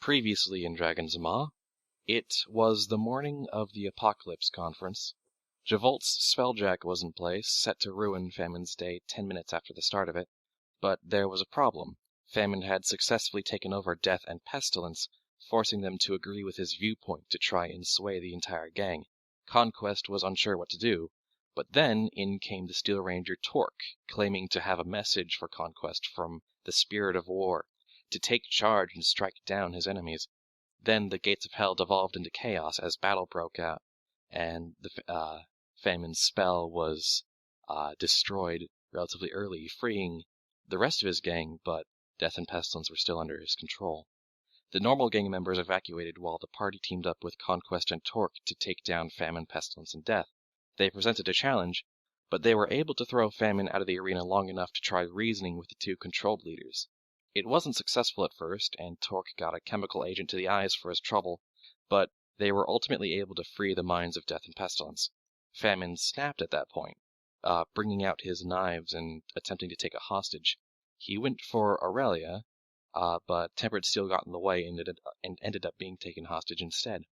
Previously in Dragon's Maw, it was the morning of the Apocalypse Conference. Javolt's spelljack was in place, set to ruin Famine's day 10 minutes after the start of it, but there was a problem. Famine had successfully taken over Death and Pestilence, forcing them to agree with his viewpoint to try and sway the entire gang. Conquest was unsure what to do, but then in came the Steel Ranger Torque, claiming to have a message for Conquest from the Spirit of War, to take charge and strike down his enemies. Then the gates of hell devolved into chaos as battle broke out, and the Famine's spell was destroyed relatively early, freeing the rest of his gang, but Death and Pestilence were still under his control. The normal gang members evacuated while the party teamed up with Conquest and Torque to take down Famine, Pestilence, and Death. They presented a challenge, but they were able to throw Famine out of the arena long enough to try reasoning with the two controlled leaders. It wasn't successful at first, and Torque got a chemical agent to the eyes for his trouble, but they were ultimately able to free the minds of Death and Pestilence. Famine snapped at that point, bringing out his knives and attempting to take a hostage. He went for Aurelia, but Tempered Steel got in the way and ended up being taken hostage instead.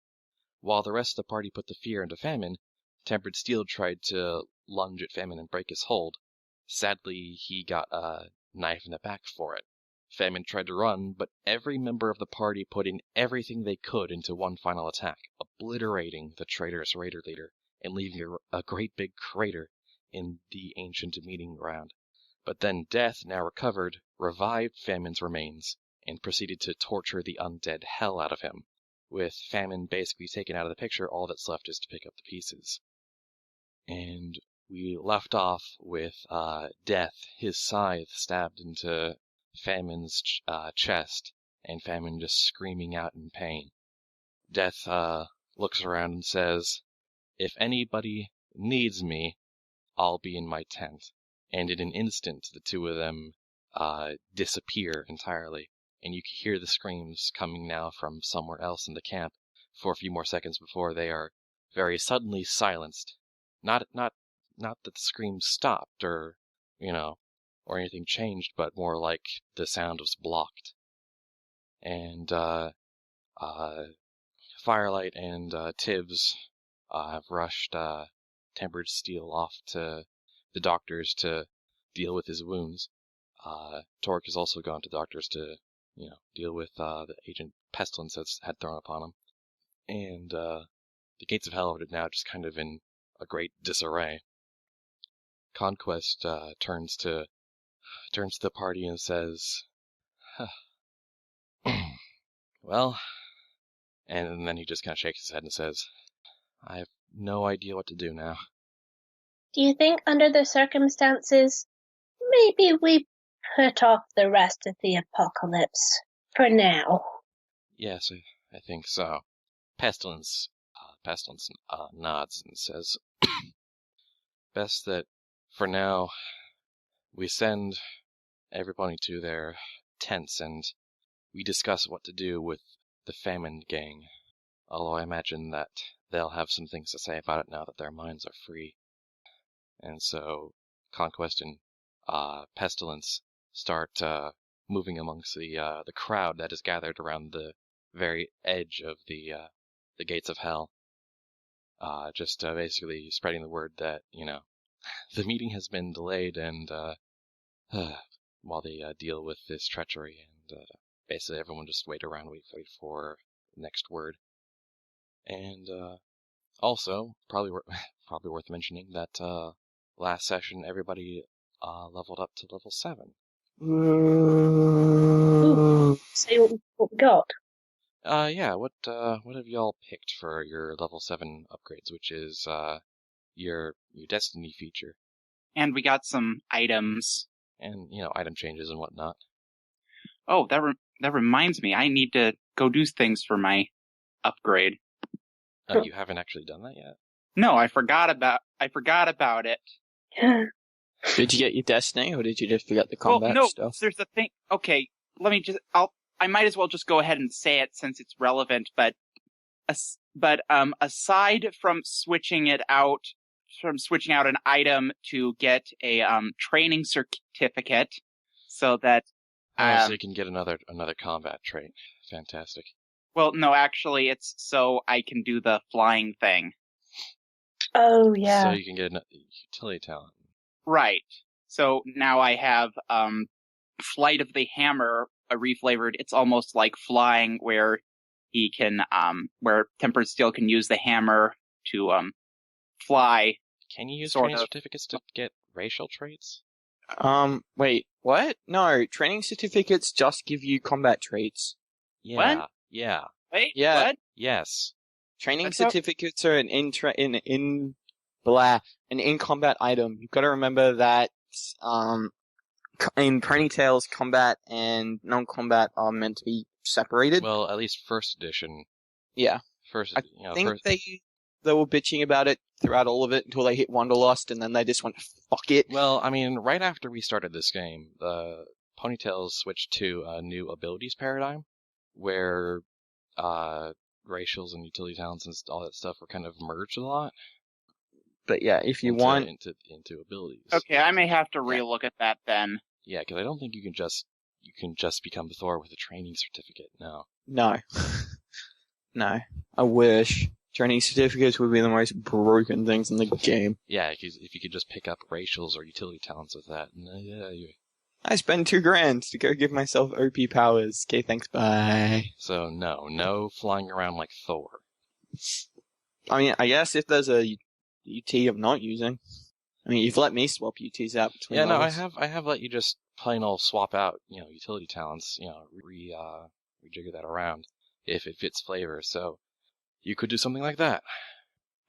While the rest of the party put the fear into Famine, Tempered Steel tried to lunge at Famine and break his hold. Sadly, he got a knife in the back for it. Famine tried to run, but every member of the party put in everything they could into one final attack, obliterating the traitorous raider leader and leaving a great big crater in the ancient meeting ground. But then Death, now recovered, revived Famine's remains and proceeded to torture the undead hell out of him. With Famine basically taken out of the picture, all that's left is to pick up the pieces. And we left off with Death, his scythe stabbed into Famine's chest, and Famine just screaming out in pain. Death looks around and says, "If anybody needs me, I'll be in my tent." And in an instant, the two of them disappear entirely, and you can hear the screams coming now from somewhere else in the camp for a few more seconds before they are very suddenly silenced. Not that the screams stopped or anything changed, but more like the sound was blocked. And Firelight and Tibbs have rushed Tempered Steel off to the doctors to deal with his wounds. Torque has also gone to doctors to, deal with the agent Pestilence had thrown upon him. And the gates of hell are now just kind of in a great disarray. Conquest turns to the party and says, "Well," and then he just kind of shakes his head and says, "I have no idea what to do now." Do you think under the circumstances, maybe we put off the rest of the apocalypse for now? Yes, I think so. Pestilence nods and says, "Best that, for now, we send everybody to their tents and we discuss what to do with the Famine gang. Although I imagine that they'll have some things to say about it now that their minds are free." And so Conquest and Pestilence start moving amongst the crowd that is gathered around the very edge of the gates of hell. Just basically spreading the word that, the meeting has been delayed, and while they deal with this treachery, and basically everyone just wait for the next word. And also, probably worth mentioning that last session everybody leveled up to level 7. Ooh, see what we got. Yeah, what have y'all picked for your level 7 upgrades, which is your destiny feature? And we got some items. And, item changes and whatnot. Oh, that reminds me, I need to go do things for my upgrade. You haven't actually done that yet? No, I forgot about it. Did you get your destiny, or did you just forget the combat stuff? There's a thing. Okay, I might as well just go ahead and say it since it's relevant. But aside from switching out an item to get a training certificate, so that so you can get another combat trait. fantastic. Well, no, actually, it's so I can do the flying thing. Oh, yeah. So you can get a utility talent. Right. So now I have Flight of the Hammer, reflavored. It's almost like flying, where he can, where Tempered Steel can use the hammer to fly. Can you use training certificates to get racial traits? Wait, what? No, training certificates just give you combat traits. Yeah. What? Yeah. Wait, Yeah. what? Yes. Training certificates are an in-combat item. You've got to remember that, in Pony Tales, combat and non-combat are meant to be separated. Well, at least first edition. Yeah. I think they were bitching about it throughout all of it until they hit Wanderlust, and then they just went, fuck it. Well, I mean, right after we started this game, Ponytails switched to a new abilities paradigm, where racials and utility talents and all that stuff were kind of merged a lot. But yeah, if you want into abilities. Okay, I may have to relook at that then. Yeah, because I don't think you can just become Thor with a training certificate. No. No. No. I wish. Training certificates would be the most broken things in the game. Yeah, if you could just pick up racials or utility talents with that. I spend $2,000 to go give myself OP powers. Okay, thanks, bye. So no flying around like Thor. I mean, I guess if there's a UT I'm not using. I mean, you've let me swap UTs out between levels. No, I have let you just plain old swap out, utility talents, rejigger that around if it fits flavor. So you could do something like that.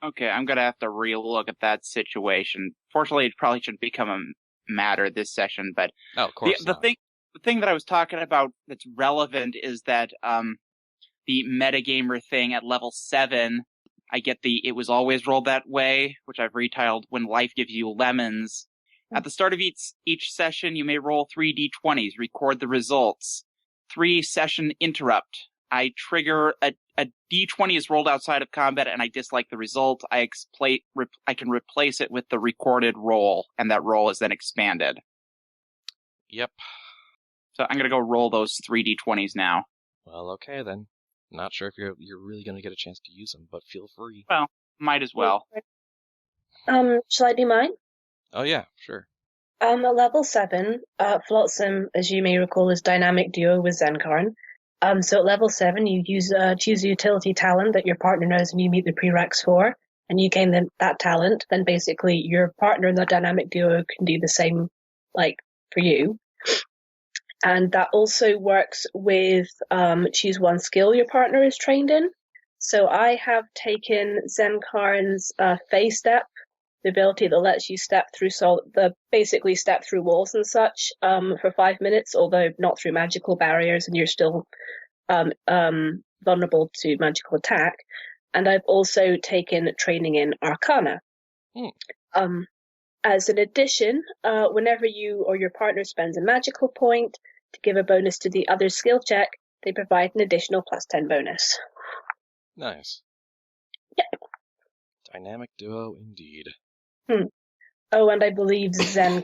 Okay, I'm gonna have to relook at that situation. Fortunately, it probably shouldn't become a matter this session, but of course the thing that I was talking about that's relevant is that the metagamer thing at level 7, I get it was always rolled that way, which I've retiled when life gives you lemons. At the start of each session, you may roll 3 d20s, record the results. 3 session interrupt. I trigger a d20 is rolled outside of combat and I dislike the result. I can replace it with the recorded roll, and that roll is then expanded. Yep. So I'm gonna go roll those 3 d20s now. Well, okay then. Not sure if you're really gonna get a chance to use them, but feel free. Well, might as well. Shall I do mine? Oh yeah, sure. At level 7, Flotsam, as you may recall, is dynamic duo with Zenkarn. So at level 7, you choose a utility talent that your partner knows and you meet the prereqs for, and you gain that talent. Then basically your partner in the dynamic duo can do the same, for you. And that also works with choose one skill your partner is trained in. So I have taken Zenkarn's Fey Step, the ability that lets you step through step through walls and such for 5 minutes, although not through magical barriers, and you're still vulnerable to magical attack. And I've also taken training in Arcana. As an addition, whenever you or your partner spends a magical point to give a bonus to the other skill check, they provide an additional +10 bonus. Nice. Yep. Dynamic duo indeed. Oh, and I believe Zen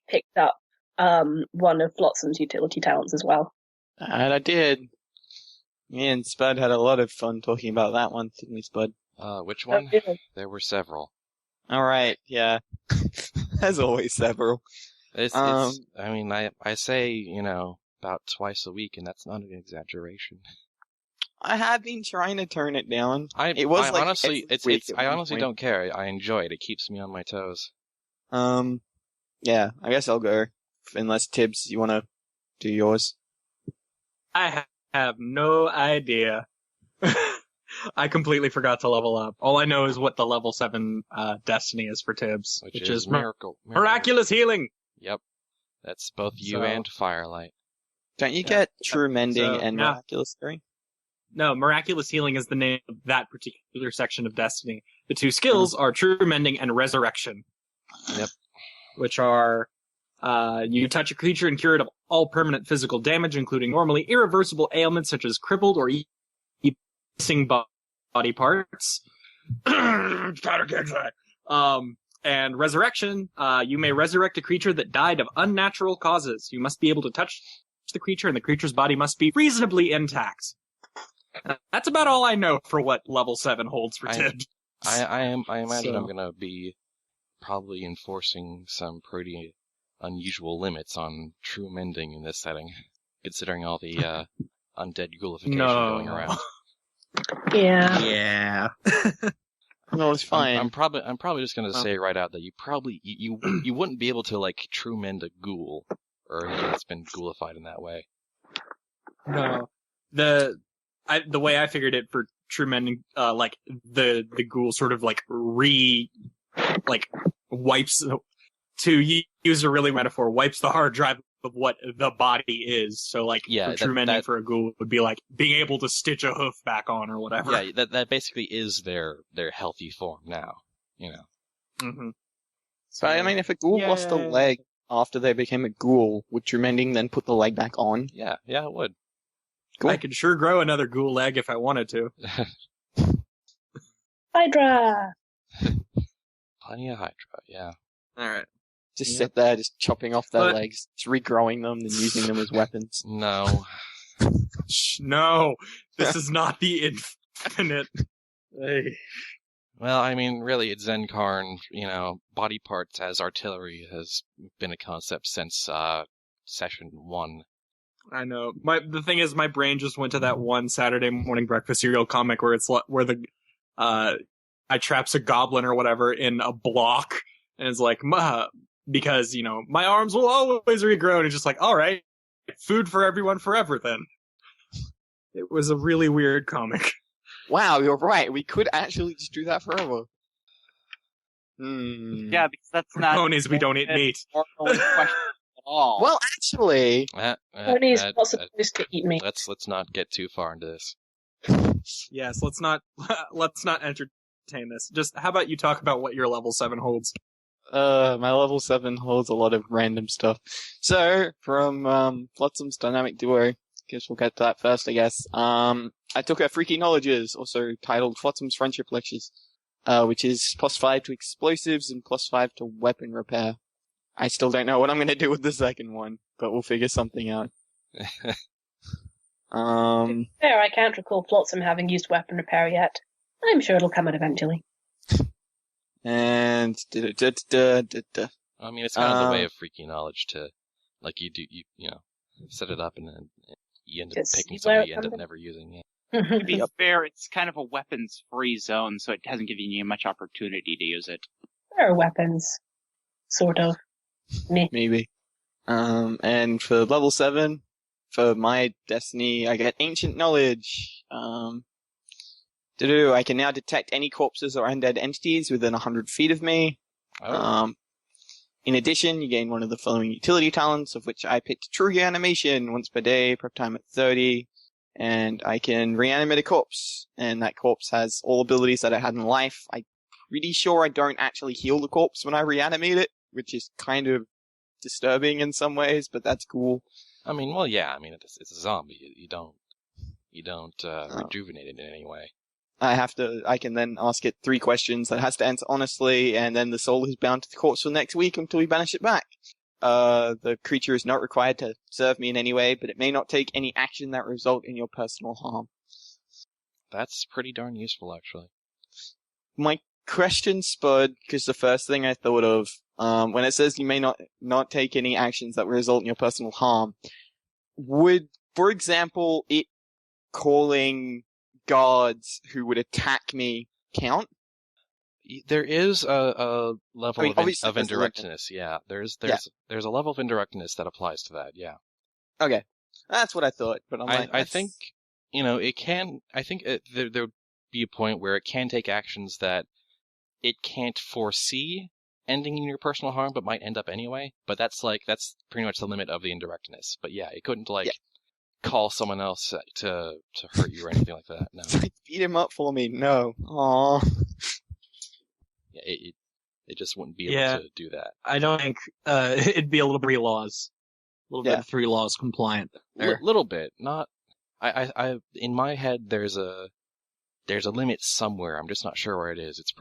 picked up one of Flotsam's utility talents as well. And I did. Me and Spud had a lot of fun talking about that one, didn't we, Spud? Which one? Oh, really? There were several. Alright, yeah. As always, several. I say, about twice a week, and that's not an exaggeration. I have been trying to turn it down. I honestly don't care. I enjoy it. It keeps me on my toes. Yeah, I guess I'll go. Unless, Tibbs, you want to do yours? I have no idea. I completely forgot to level up. All I know is what the level 7 destiny is for Tibbs, which is miraculous healing. Yep. That's both you and Firelight. Don't you get True Mending and Miraculous Healing? No, Miraculous Healing is the name of that particular section of Destiny. The 2 skills are True Mending and Resurrection. Yep. Which are, you touch a creature and cure it of all permanent physical damage, including normally irreversible ailments such as crippled or missing body parts. And Resurrection, you may resurrect a creature that died of unnatural causes. You must be able to touch the creature, and the creature's body must be reasonably intact. That's about all I know for what level 7 holds for Tibbs. I imagine I'm gonna be probably enforcing some pretty unusual limits on true mending in this setting, considering all the undead ghoulification going around. Yeah. No, it's fine. I'm probably just gonna say right out that you wouldn't be able to like true mend a ghoul or anything that's been ghoulified in that way. No. The way I figured it for true mending, like the ghoul sort of like wipes, to use a really metaphor, wipes the hard drive of what the body is. So like, for true mending for a ghoul would be like being able to stitch a hoof back on or whatever. Yeah, that basically is their healthy form now, you know. Mm-hmm. So I mean, if a ghoul lost a leg after they became a ghoul, would true mending then put the leg back on? Yeah, it would. Cool. I could sure grow another ghoul leg if I wanted to. Hydra! Plenty of Hydra, yeah. Alright. Just sit there, just chopping off their legs, just regrowing them, and using them as weapons. No. No! This is not the infinite. Hey. Well, I mean, really, it's Zenkarn, body parts as artillery has been a concept since, session 1. I know. The thing is, my brain just went to that one Saturday morning breakfast cereal comic where it's where I traps a goblin or whatever in a block, and it's like, because, my arms will always regrow, and it's just like, alright, food for everyone forever then. It was a really weird comic. Wow, you're right. We could actually just do that forever. Yeah, because that's not... Ponies, we don't eat meat. All. Well, actually... Ponies are not supposed to eat meat. Let's not get too far into this. Yes, let's not entertain this. Just, how about you talk about what your level 7 holds? My level 7 holds a lot of random stuff. So, from, Flotsam's Dynamic Duo, guess we'll get to that first, I guess. I took her Freaky Knowledges, also titled Flotsam's Friendship Lectures, which is +5 to explosives and +5 to weapon repair. I still don't know what I'm gonna do with the second one, but we'll figure something out. Fair, I can't recall Flotsam having used weapon repair yet. I'm sure it'll come out eventually. And I mean, it's kind of the way of Freaky Knowledge to, like, you set it up and then you end up picking something you end up never using. Yeah. To be fair, it's kind of a weapons-free zone, so it hasn't given you much opportunity to use it. There are weapons. Sort of. Maybe. And for level 7, for my destiny, I get Ancient Knowledge. I can now detect any corpses or undead entities within 100 feet of me. Oh. In addition, you gain one of the following utility talents, of which I picked True Reanimation once per day, prep time at 30, and I can reanimate a corpse, and that corpse has all abilities that it had in life. I'm pretty sure I don't actually heal the corpse when I reanimate it, which is kind of disturbing in some ways, but that's cool. I mean, well, yeah, it's a zombie. You don't rejuvenate it in any way. I can then ask it 3 questions that it has to answer honestly, and then the soul is bound to the corpse for the next week until we banish it back. The creature is not required to serve me in any way, but it may not take any action that result in your personal harm. That's pretty darn useful, actually. My question, Spud, because the first thing I thought of, when it says you may not take any actions that result in your personal harm, would, for example, it calling guards who would attack me count? There is a level of indirectness. Yeah, there's a level of indirectness that applies to that. Yeah. Okay, that's what I thought. But I think it can. I think there would be a point where it can take actions that it can't foresee ending in your personal harm, but might end up anyway. But that's pretty much the limit of the indirectness. But yeah, it couldn't call someone else to hurt you or anything like that. No. Beat him up for me. No. Aww. Yeah, it just wouldn't be able to do that. I don't think it'd be a little bit 3 laws. A little bit of 3 laws compliant. Little bit. Not. I in my head there's a there's a limit somewhere. I'm just not sure where it is. It's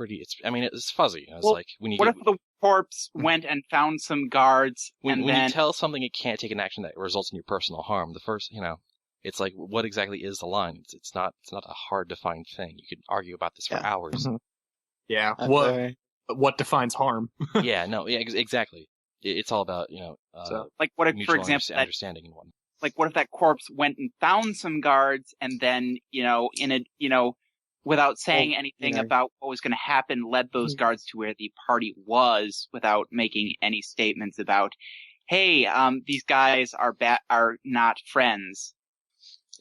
fuzzy. It's Well, like when you what if the corpse went and found some guards when then... you tell something it can't take an action that results in your personal harm, the first, it's like, what exactly is the line? It's not a hard to find thing. You could argue about this for hours. Mm-hmm. Yeah. Okay. What defines harm? Exactly. It's all about, So, like, what if, for example, understanding and whatnot. Like, what if that corpse went and found some guards and then, without saying anything about what was going to happen, led those guards to where the party was without making any statements about, hey, these guys are not friends.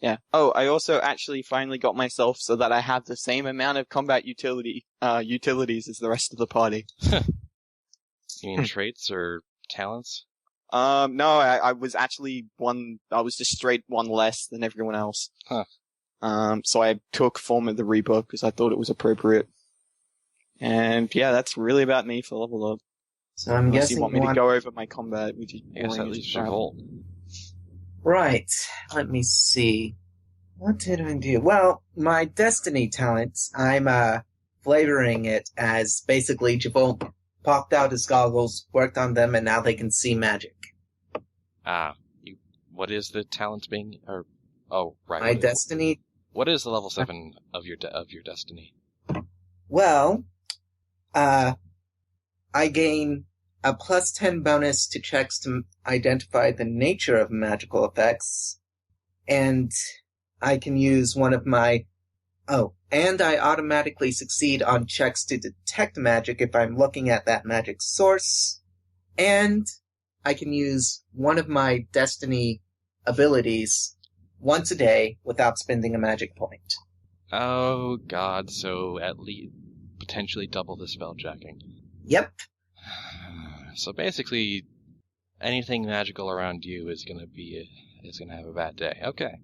Yeah. Oh, I also actually finally got myself so that I have the same amount of combat utilities as the rest of the party. You mean traits or talents? No, I was actually I was just straight one less than everyone else. Huh. So I took Form of the Reaper because I thought it was appropriate. And yeah, that's really about me for level up. So I'm Unless guessing you want me to go over my combat, which is I guess at least Revolt. Right. Let me see. What did I do? Well, my Destiny talents, I'm flavoring it as basically Javolt popped out his goggles, worked on them, and now they can see magic. What is the talent being? Right. My Destiny. What is the level 7 of your Destiny? Well, I gain a +10 bonus to checks to identify the nature of magical effects, and I can use one of my... and I automatically succeed on checks to detect magic if I'm looking at that magic source, and I can use one of my Destiny abilities once a day without spending a magic point. Oh god, so at least potentially double the spelljacking. Yep. So basically, anything magical around you is gonna have a bad day. Okay.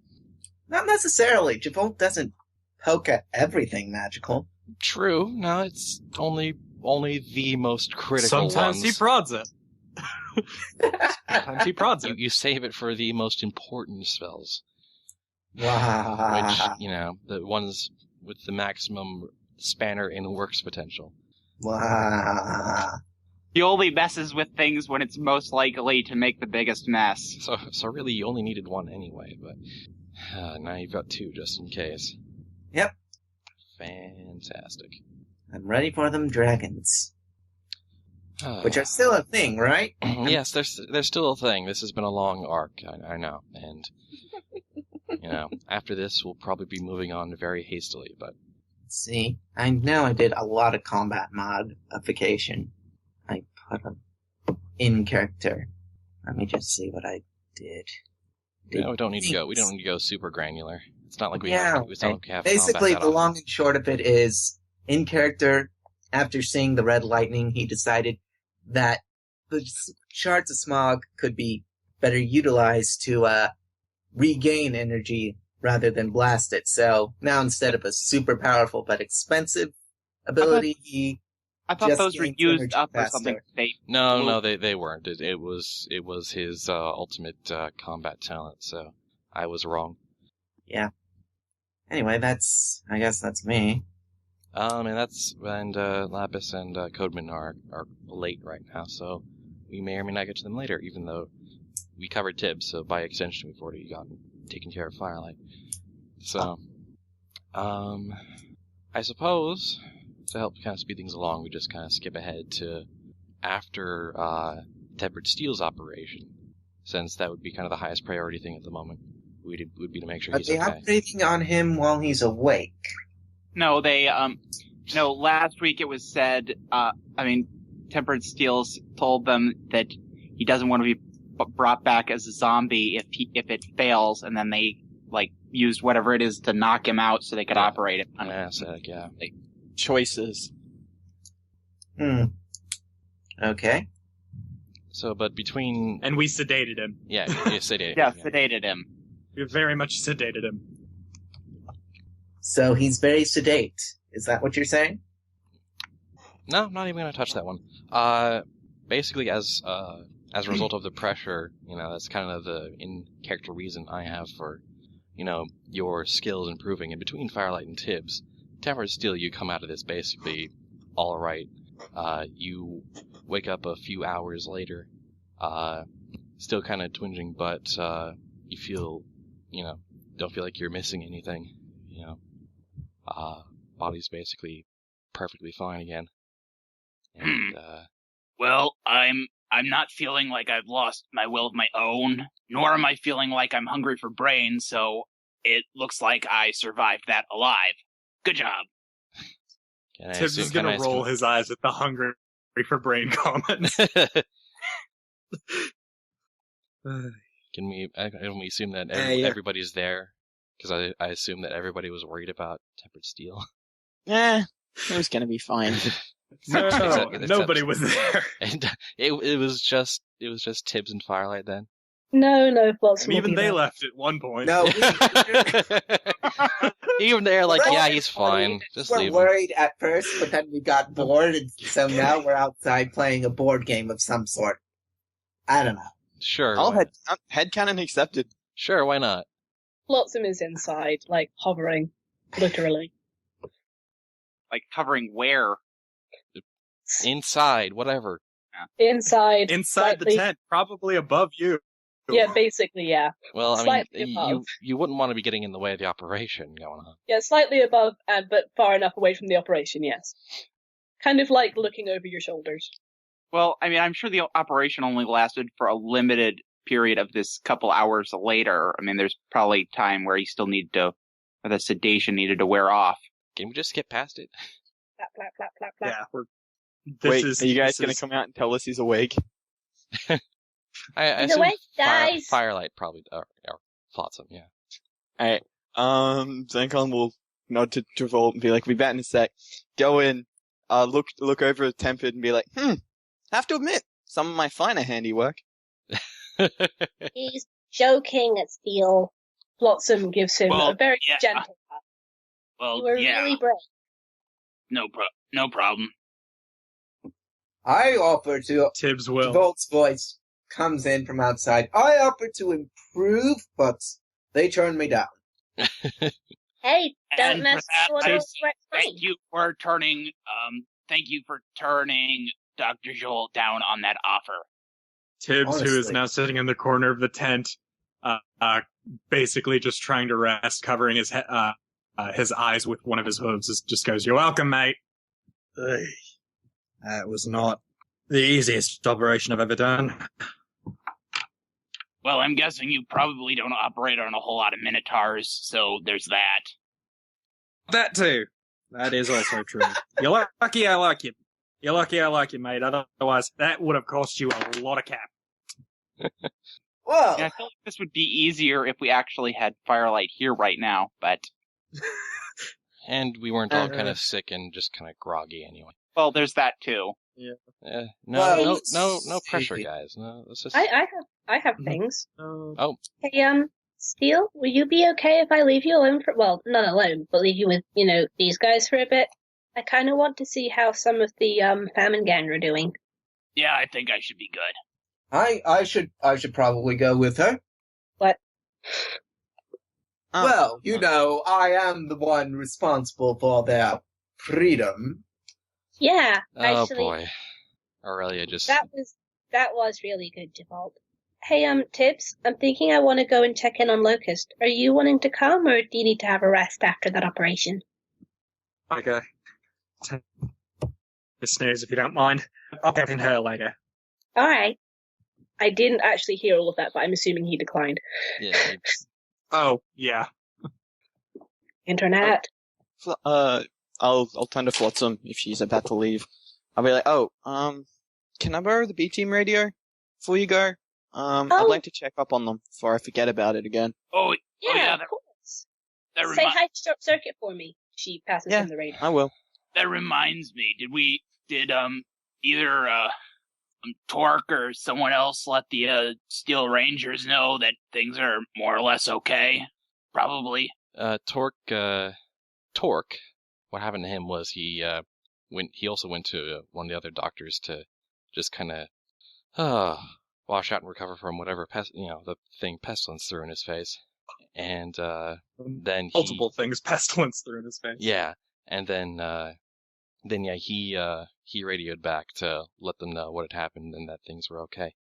Not necessarily. Javolt doesn't poke at everything magical. True. No, it's only the most critical Sometimes ones. he prods it. Sometimes he prods it. You save it for the most important spells. Wow. Which, the ones with the maximum spanner in works potential. Wow. He only messes with things when it's most likely to make the biggest mess. So really you only needed one anyway, but now you've got 2 just in case. Yep. Fantastic. I'm ready for them dragons. Which are still a thing, right? Yes, they're still a thing. This has been a long arc, I know. And, after this, we'll probably be moving on very hastily, but... See, I know I did a lot of combat modification. I put them in character. Let me just see what I did. We don't need to go super granular. It's not like we Yeah, have basically combat the long and short of it is, in character, after seeing the red lightning, he decided that the shards of smog could be better utilized to regain energy rather than blast it. So now instead of a super powerful but expensive ability, I thought those were used up or something. No, they weren't. It was his ultimate combat talent. So I was wrong. Yeah. Anyway, I guess that's me. And Lapis and Codeman are late right now, so we may or may not get to them later, even though we covered Tibbs, so by extension we've already taken care of Firelight. So, I suppose, to help kind of speed things along, we just kind of skip ahead to after Tempered Steel's operation, since that would be kind of the highest priority thing at the moment. Would be to make sure he's okay. Are they operating on him while he's awake? No, last week it was said, Tempered Steels told them that he doesn't want to be brought back as a zombie if it fails, and then they, used whatever it is to knock him out so they could operate it. Yeah. Choices. Okay. So, but between... And we sedated him. Yeah, you sedated him. Yeah, sedated him. We very much sedated him. So he's very sedate. Is that what you're saying? No, I'm not even going to touch that one. Basically, as a result of the pressure, that's kind of the in-character reason I have for, your skills improving. And between Firelight and Tibbs, Tempered Steel, you come out of this basically all right. You wake up a few hours later, still kind of twinging, but you feel, don't feel like you're missing anything. Body's basically perfectly fine again. And well, I'm not feeling like I've lost my will of my own, nor am I feeling like I'm hungry for brains, so it looks like I survived that alive. Good job. Tibbs is gonna roll his eyes at the hungry for brain comments. Can we assume that everybody's there? Because I assume that everybody was worried about Tempered Steel. Yeah, it was gonna be fine. No, nobody was there. And it was just Tibbs and Firelight then. No, Flotsam. Even they left at one point. No, even they're like, yeah, he's fine. Just leave him. We're worried at first, but then we got bored, and so now we're outside playing a board game of some sort. I don't know. Sure. All headcanon accepted. Sure, why not? Flotsam is inside, like hovering, literally. Like hovering where? Inside, whatever. Inside the tent, probably above you. Yeah, basically, yeah. Well, I Slightly mean, above. you wouldn't want to be getting in the way of the operation going on. Yeah, slightly above, but far enough away from the operation, yes. Kind of like looking over your shoulders. Well, I mean, I'm sure the operation only lasted for a limited period of this couple hours later. I mean, there's probably time where or the sedation needed to wear off. Can we just skip past it? Flap, flap, flap, flap, flap. Yeah, Are you guys going to come out and tell us he's awake? I assume Firelight probably, or Flotsam, yeah. Alright, Zencon will nod to Travolta and be like, we'll be back in a sec. Go in, look over at Tempered and be like, have to admit, some of my finer handiwork. He's joking at Steel. Flotsam gives him a very gentle pat. Well, you were really brave. No problem. I offer to... Tibbs will. Volt's voice comes in from outside. I offer to improve, but they turned me down. Hey, don't mess with what Thank you for turning Dr. Joel down on that offer. Tibbs, Honestly. who is now sitting in the corner of the tent, basically just trying to rest, covering his eyes with one of his hooves, just goes, "You're welcome, mate." That was not the easiest operation I've ever done. Well, I'm guessing you probably don't operate on a whole lot of Minotaurs, so there's that. That too. That is also true. You're lucky I like you. You're lucky I like you, mate. Otherwise, that would have cost you a lot of cap. Well, And I feel like this would be easier if we actually had Firelight here right now, but... And we weren't all kind of sick and just kind of groggy anyway. Well, there's that too. No pressure, guys. No, let's just... I have things. Oh. Hey, Steel, will you be okay if I leave you alone not alone, but leave you with, these guys for a bit? I kind of want to see how some of the, famine gang are doing. Yeah, I think I should be good. I should probably go with her. What? Well, I am the one responsible for their freedom. Yeah, Oh actually. boy. Aurelia just... That was really good, Default. Hey, Tibbs, I'm thinking I want to go and check in on Locust. Are you wanting to come, or do you need to have a rest after that operation? Okay. Just snooze if you don't mind. I'll get in her later. Alright. I didn't actually hear all of that, but I'm assuming he declined. Yeah. Oh, yeah. Internet. I'll turn to Flotsam if she's about to leave. I'll be like, can I borrow the B team radio before you go? I'd like to check up on them before I forget about it again. Yeah, of course. Say hi to Short Circuit for me. She passes him the radio. I will. That reminds me, did either Torque or someone else let the Steel Rangers know that things are more or less okay? Probably. Torque, what happened to him was he also went to one of the other doctors to just kind of wash out and recover from whatever the thing pestilence threw in his face. And then multiple things pestilence threw in his face. Yeah. And then yeah, he radioed back to let them know what had happened and that things were okay.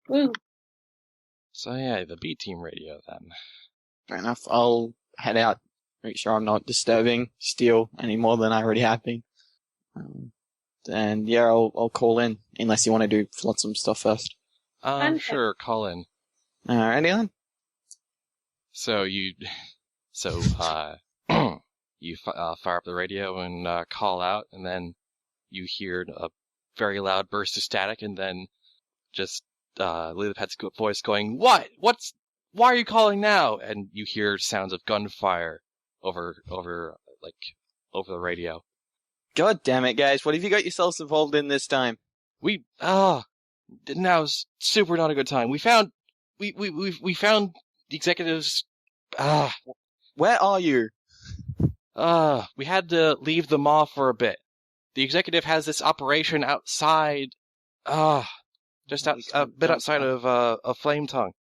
Woo. So yeah, the B team radio then. Fair enough. I'll head out, make sure I'm not disturbing Steel any more than I already have been. And yeah, I'll call in, unless you want to do Flotsam stuff first. Sure, call in. Alrighty then. So you fire up the radio and call out, and then you hear a very loud burst of static, and then just Lilliput's voice going, "What? Why are you calling now?" And you hear sounds of gunfire over the radio. God damn it, guys! What have you got yourselves involved in this time? Now's super not a good time. We found the executives. Where are you? We had to leave the mall for a bit. The executive has this operation outside, just a bit outside of Flame Tongue.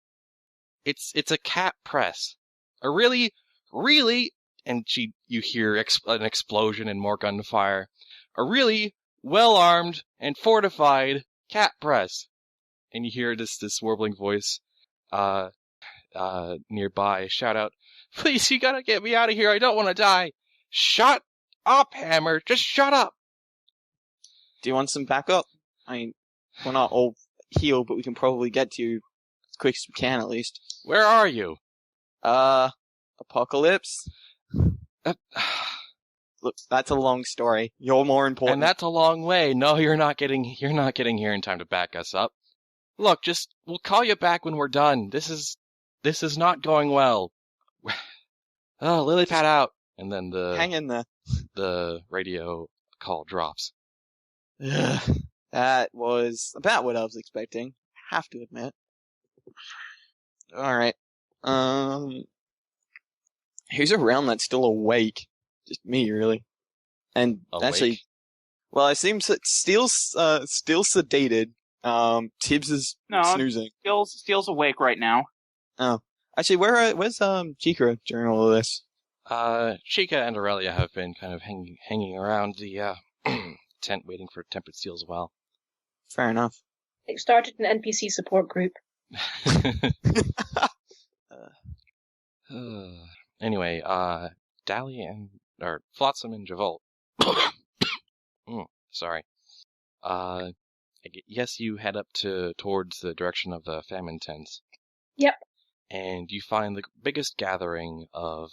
It's a cat press. A really, and you hear an explosion and more gunfire. A really well-armed and fortified cat press. And you hear this warbling voice, nearby shout out, "Please, you gotta get me out of here. I don't want to die." Shut up, Hammer. Just shut up. Do you want some backup? I mean, we're not all healed, but we can probably get to you as quick as we can, at least. Where are you? Apocalypse? Look, that's a long story. You're more important. And that's a long way. No, you're not getting here in time to back us up. Look, we'll call you back when we're done. This is not going well. Oh, Lillipad out. And then hang in there. The radio call drops. That was about what I was expecting. Have to admit. Alright. Who's around that's still awake? Just me, really. And awake? Actually, well, it seems that Steel's still sedated. Tibbs is snoozing. Steel's awake right now. Oh. Actually, where's Chica during all of this? Chica and Aurelia have been kind of hanging around the tent waiting for Tempered Steel as well. Fair enough. They started an NPC support group. Anyway, Dally Flotsam and Javolt. Sorry. Yes, you head up towards the direction of the famine tents. Yep. And you find the biggest gathering of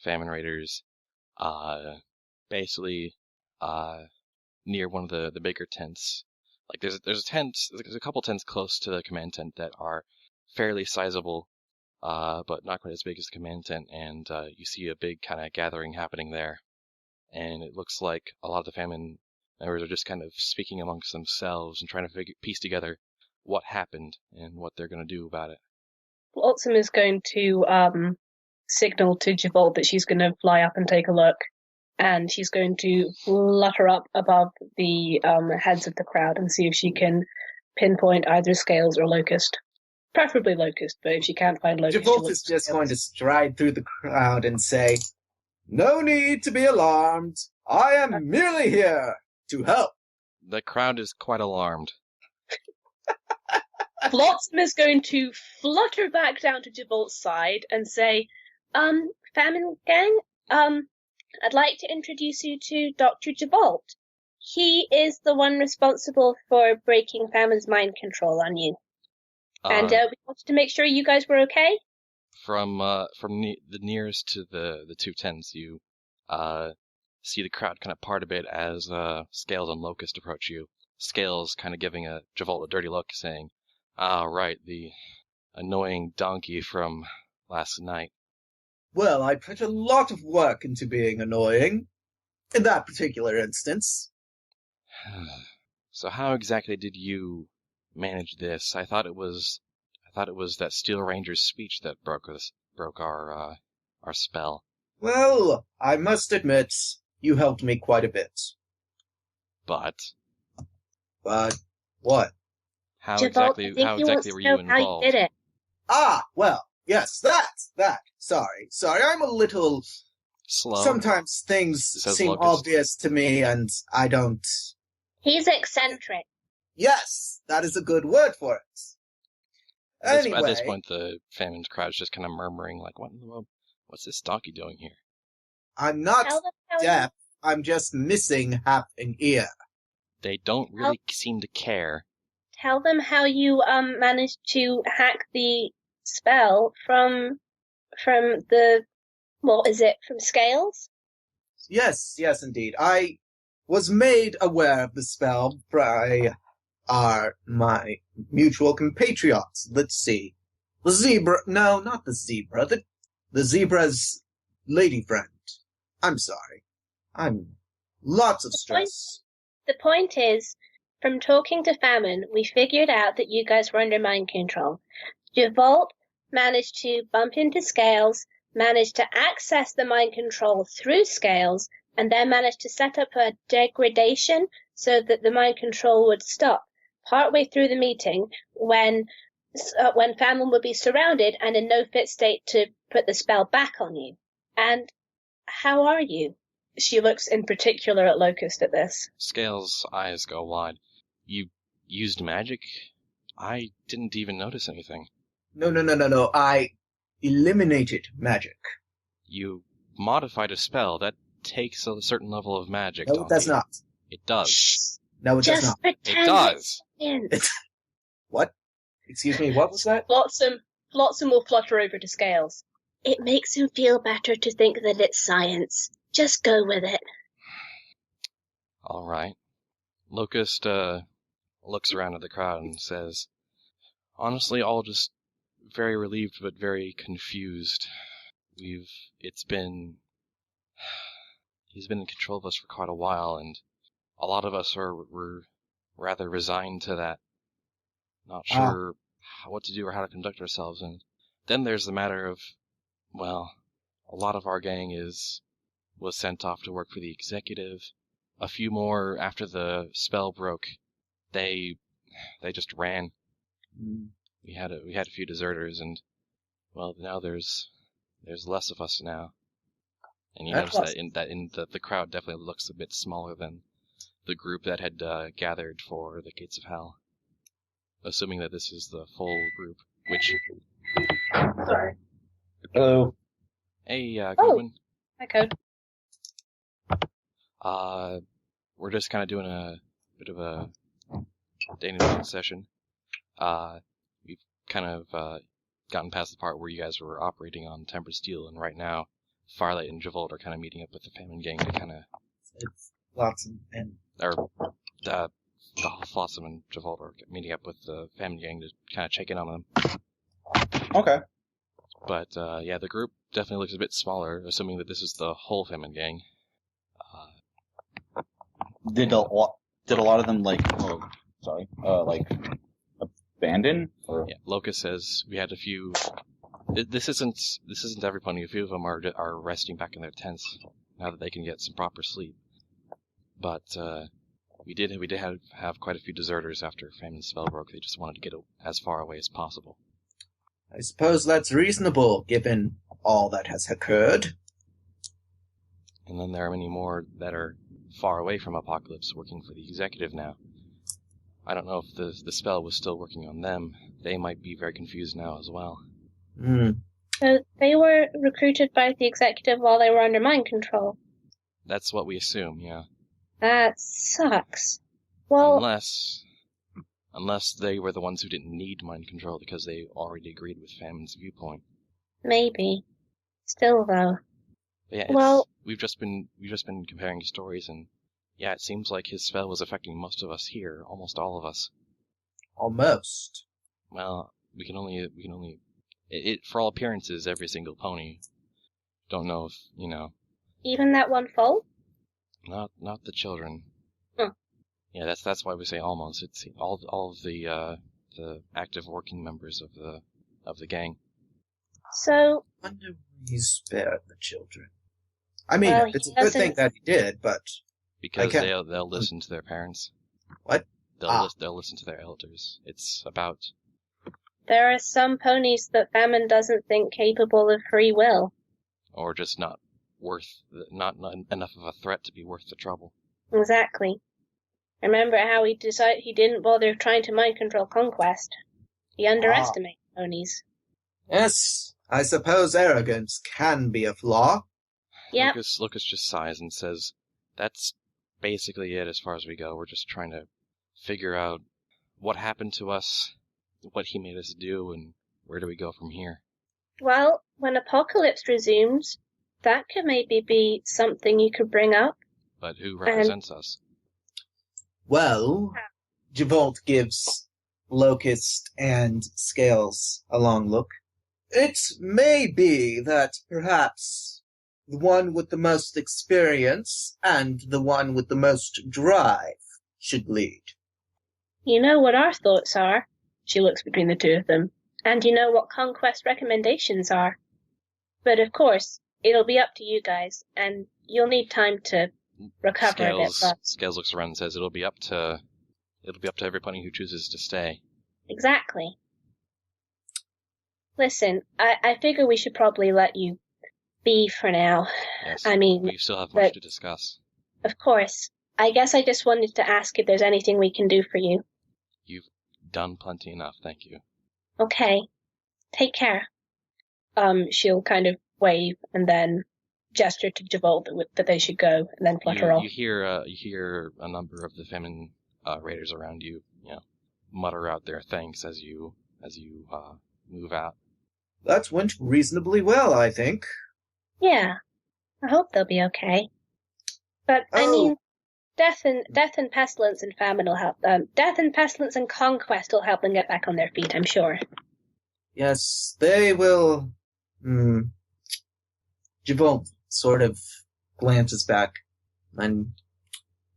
famine raiders, basically near one of the bigger tents. Like there's a couple tents close to the command tent that are fairly sizable, but not quite as big as the command tent. And you see a big kind of gathering happening there. And it looks like a lot of the famine members are just kind of speaking amongst themselves and trying to piece together what happened and what they're going to do about it. Flotsam is going to signal to Javolt that she's going to fly up and take a look, and she's going to flutter up above the heads of the crowd and see if she can pinpoint either Scales or Locust. Preferably Locust, but if she can't find Locust... Javolt is just going to stride through the crowd and say, "No need to be alarmed. I am merely here to help." The crowd is quite alarmed. Flotsam is going to flutter back down to Javolt's side and say, Famine Gang, I'd like to introduce you to Dr. Javolt. He is the one responsible for breaking Famine's mind control on you. And we wanted to make sure you guys were okay. From the nearest to the two tents, you see the crowd kind of part a bit as Scales and Locust approach you. Scales kind of giving Javolt a dirty look, saying, "Ah, right, the annoying donkey from last night." Well, I put a lot of work into being annoying, in that particular instance. So how exactly did you manage this? I thought it was that Steel Ranger's speech that broke our spell. Well, I must admit, you helped me quite a bit. But what? How Javolt, exactly were you involved? How you did it. Ah, well, yes, that. Sorry, I'm a little Slow. Sometimes things Says seem Locust. obvious to me, and I don't. He's eccentric. Yes, that is a good word for it. At Anyway, this point, the famine crowd's just kind of murmuring, like, what in the world? What's this donkey doing here? I'm not Tell them how deaf. I'm just missing half an ear. They don't really seem to care. Tell them how you managed to hack the spell from the from Scales? Yes, indeed. I was made aware of the spell by my mutual compatriots. Let's see. The zebra. No, not the zebra. The zebra's lady friend. I'm sorry. I'm lots of stress. The point is, from talking to Famine, we figured out that you guys were under mind control. Javolt managed to bump into Scales, managed to access the mind control through Scales, and then managed to set up a degradation so that the mind control would stop partway through the meeting when Famine would be surrounded and in no fit state to put the spell back on you. And how are you? She looks in particular at Locust at this. Scales' eyes go wide. You used magic? I didn't even notice anything. No. I eliminated magic. You modified a spell. That takes a certain level of magic. No, it does not. It does. Shh. No, it does Just not. pretend It does. it's What? Excuse me, what was that? Flotsam will flutter over to Scales. It makes him feel better to think that it's science. Just go with it. All right. Locust looks around at the crowd and says, honestly, all just very relieved but very confused. He's been in control of us for quite a while, and a lot of us were rather resigned to that, not sure what to do or how to conduct ourselves. And then there's the matter of, well, a lot of our gang was sent off to work for the executive. A few more after the spell broke. They just ran. We had a few deserters, and well, now there's less of us now. And you notice that the crowd definitely looks a bit smaller than the group that had gathered for the Gates of Hell. Assuming that this is the full group, which. Sorry. Hello. Hey, Goodwin. Hi, Code. We're just kind of doing a bit of a day-to-day session. We've kind of gotten past the part where you guys were operating on tempered steel, and right now, Firelight and Javolt are kind of meeting up with the Famine Gang to kind of... It's Flotsam and... the Flotsam and Javolt are meeting up with the Famine Gang to kind of check in on them. Okay. But, yeah, the group definitely looks a bit smaller, assuming that this is the whole Famine Gang. Did a lot of them abandon? Or? Yeah, Locust says we had a few. This isn't everybody. A few of them are resting back in their tents now that they can get some proper sleep. But we did have quite a few deserters after Famine's spell broke. They just wanted to get as far away as possible. I suppose that's reasonable, given all that has occurred. And then there are many more that are far away from Apocalypse, working for the executive now. I don't know if the spell was still working on them. They might be very confused now as well. So they were recruited by the executive while they were under mind control. That's what we assume, yeah. That sucks. Well, Unless they were the ones who didn't need mind control because they already agreed with Famine's viewpoint. maybe. Still, though. But yeah, Well- we've just been comparing stories, and yeah, it seems like his spell was affecting most of us here, almost all of us. Almost. Well, we can only for all appearances, every single pony. Don't know if Even that one foal? not the children. Huh. Yeah, that's why we say almost. It's all of the active working members of the gang. So, I wonder why he spared the children. I mean, Well, it's a he good doesn't- thing that he did, but Because can't- they'll listen to their parents. What? They'll listen to their elders. It's about there are some ponies that Famine doesn't think capable of free will. or just not not enough of a threat to be worth the trouble. Exactly. Remember how he decided he didn't bother trying to mind control Conquest? He underestimated ponies. Yes, I suppose arrogance can be a flaw. Yep. Lucas just sighs and says, "That's basically it as far as we go. We're just trying to figure out what happened to us, what he made us do, and where do we go from here." Well, when Apocalypse resumes, that could maybe be something you could bring up. But who represents us? Well, Javolt gives Locust and Scales a long look. It may be that perhaps the one with the most experience and the one with the most drive should lead. You know what our thoughts are? She looks between the two of them. And you know what Conquest recommendations are. But of course, it'll be up to you guys, and you'll need time to recover a bit. But Scales looks around and says, "It'll be up to everybody who chooses to stay." exactly. Listen, I figure we should probably let you be for now. Yes, I mean, we still have much to discuss. Of course. I guess I just wanted to ask if there's anything we can do for you. You've done plenty enough, thank you. Okay. Take care. She'll kind of wave and then gesture to Javolt that they should go, and then flutter off. You hear a number of the famine raiders around you, mutter out their thanks as you move out. That went reasonably well, I think. Yeah. I hope they'll be okay. But I mean, death and pestilence and famine will help. Death and pestilence and conquest will help them get back on their feet, I'm sure. Yes, they will. Javolt sort of glances back and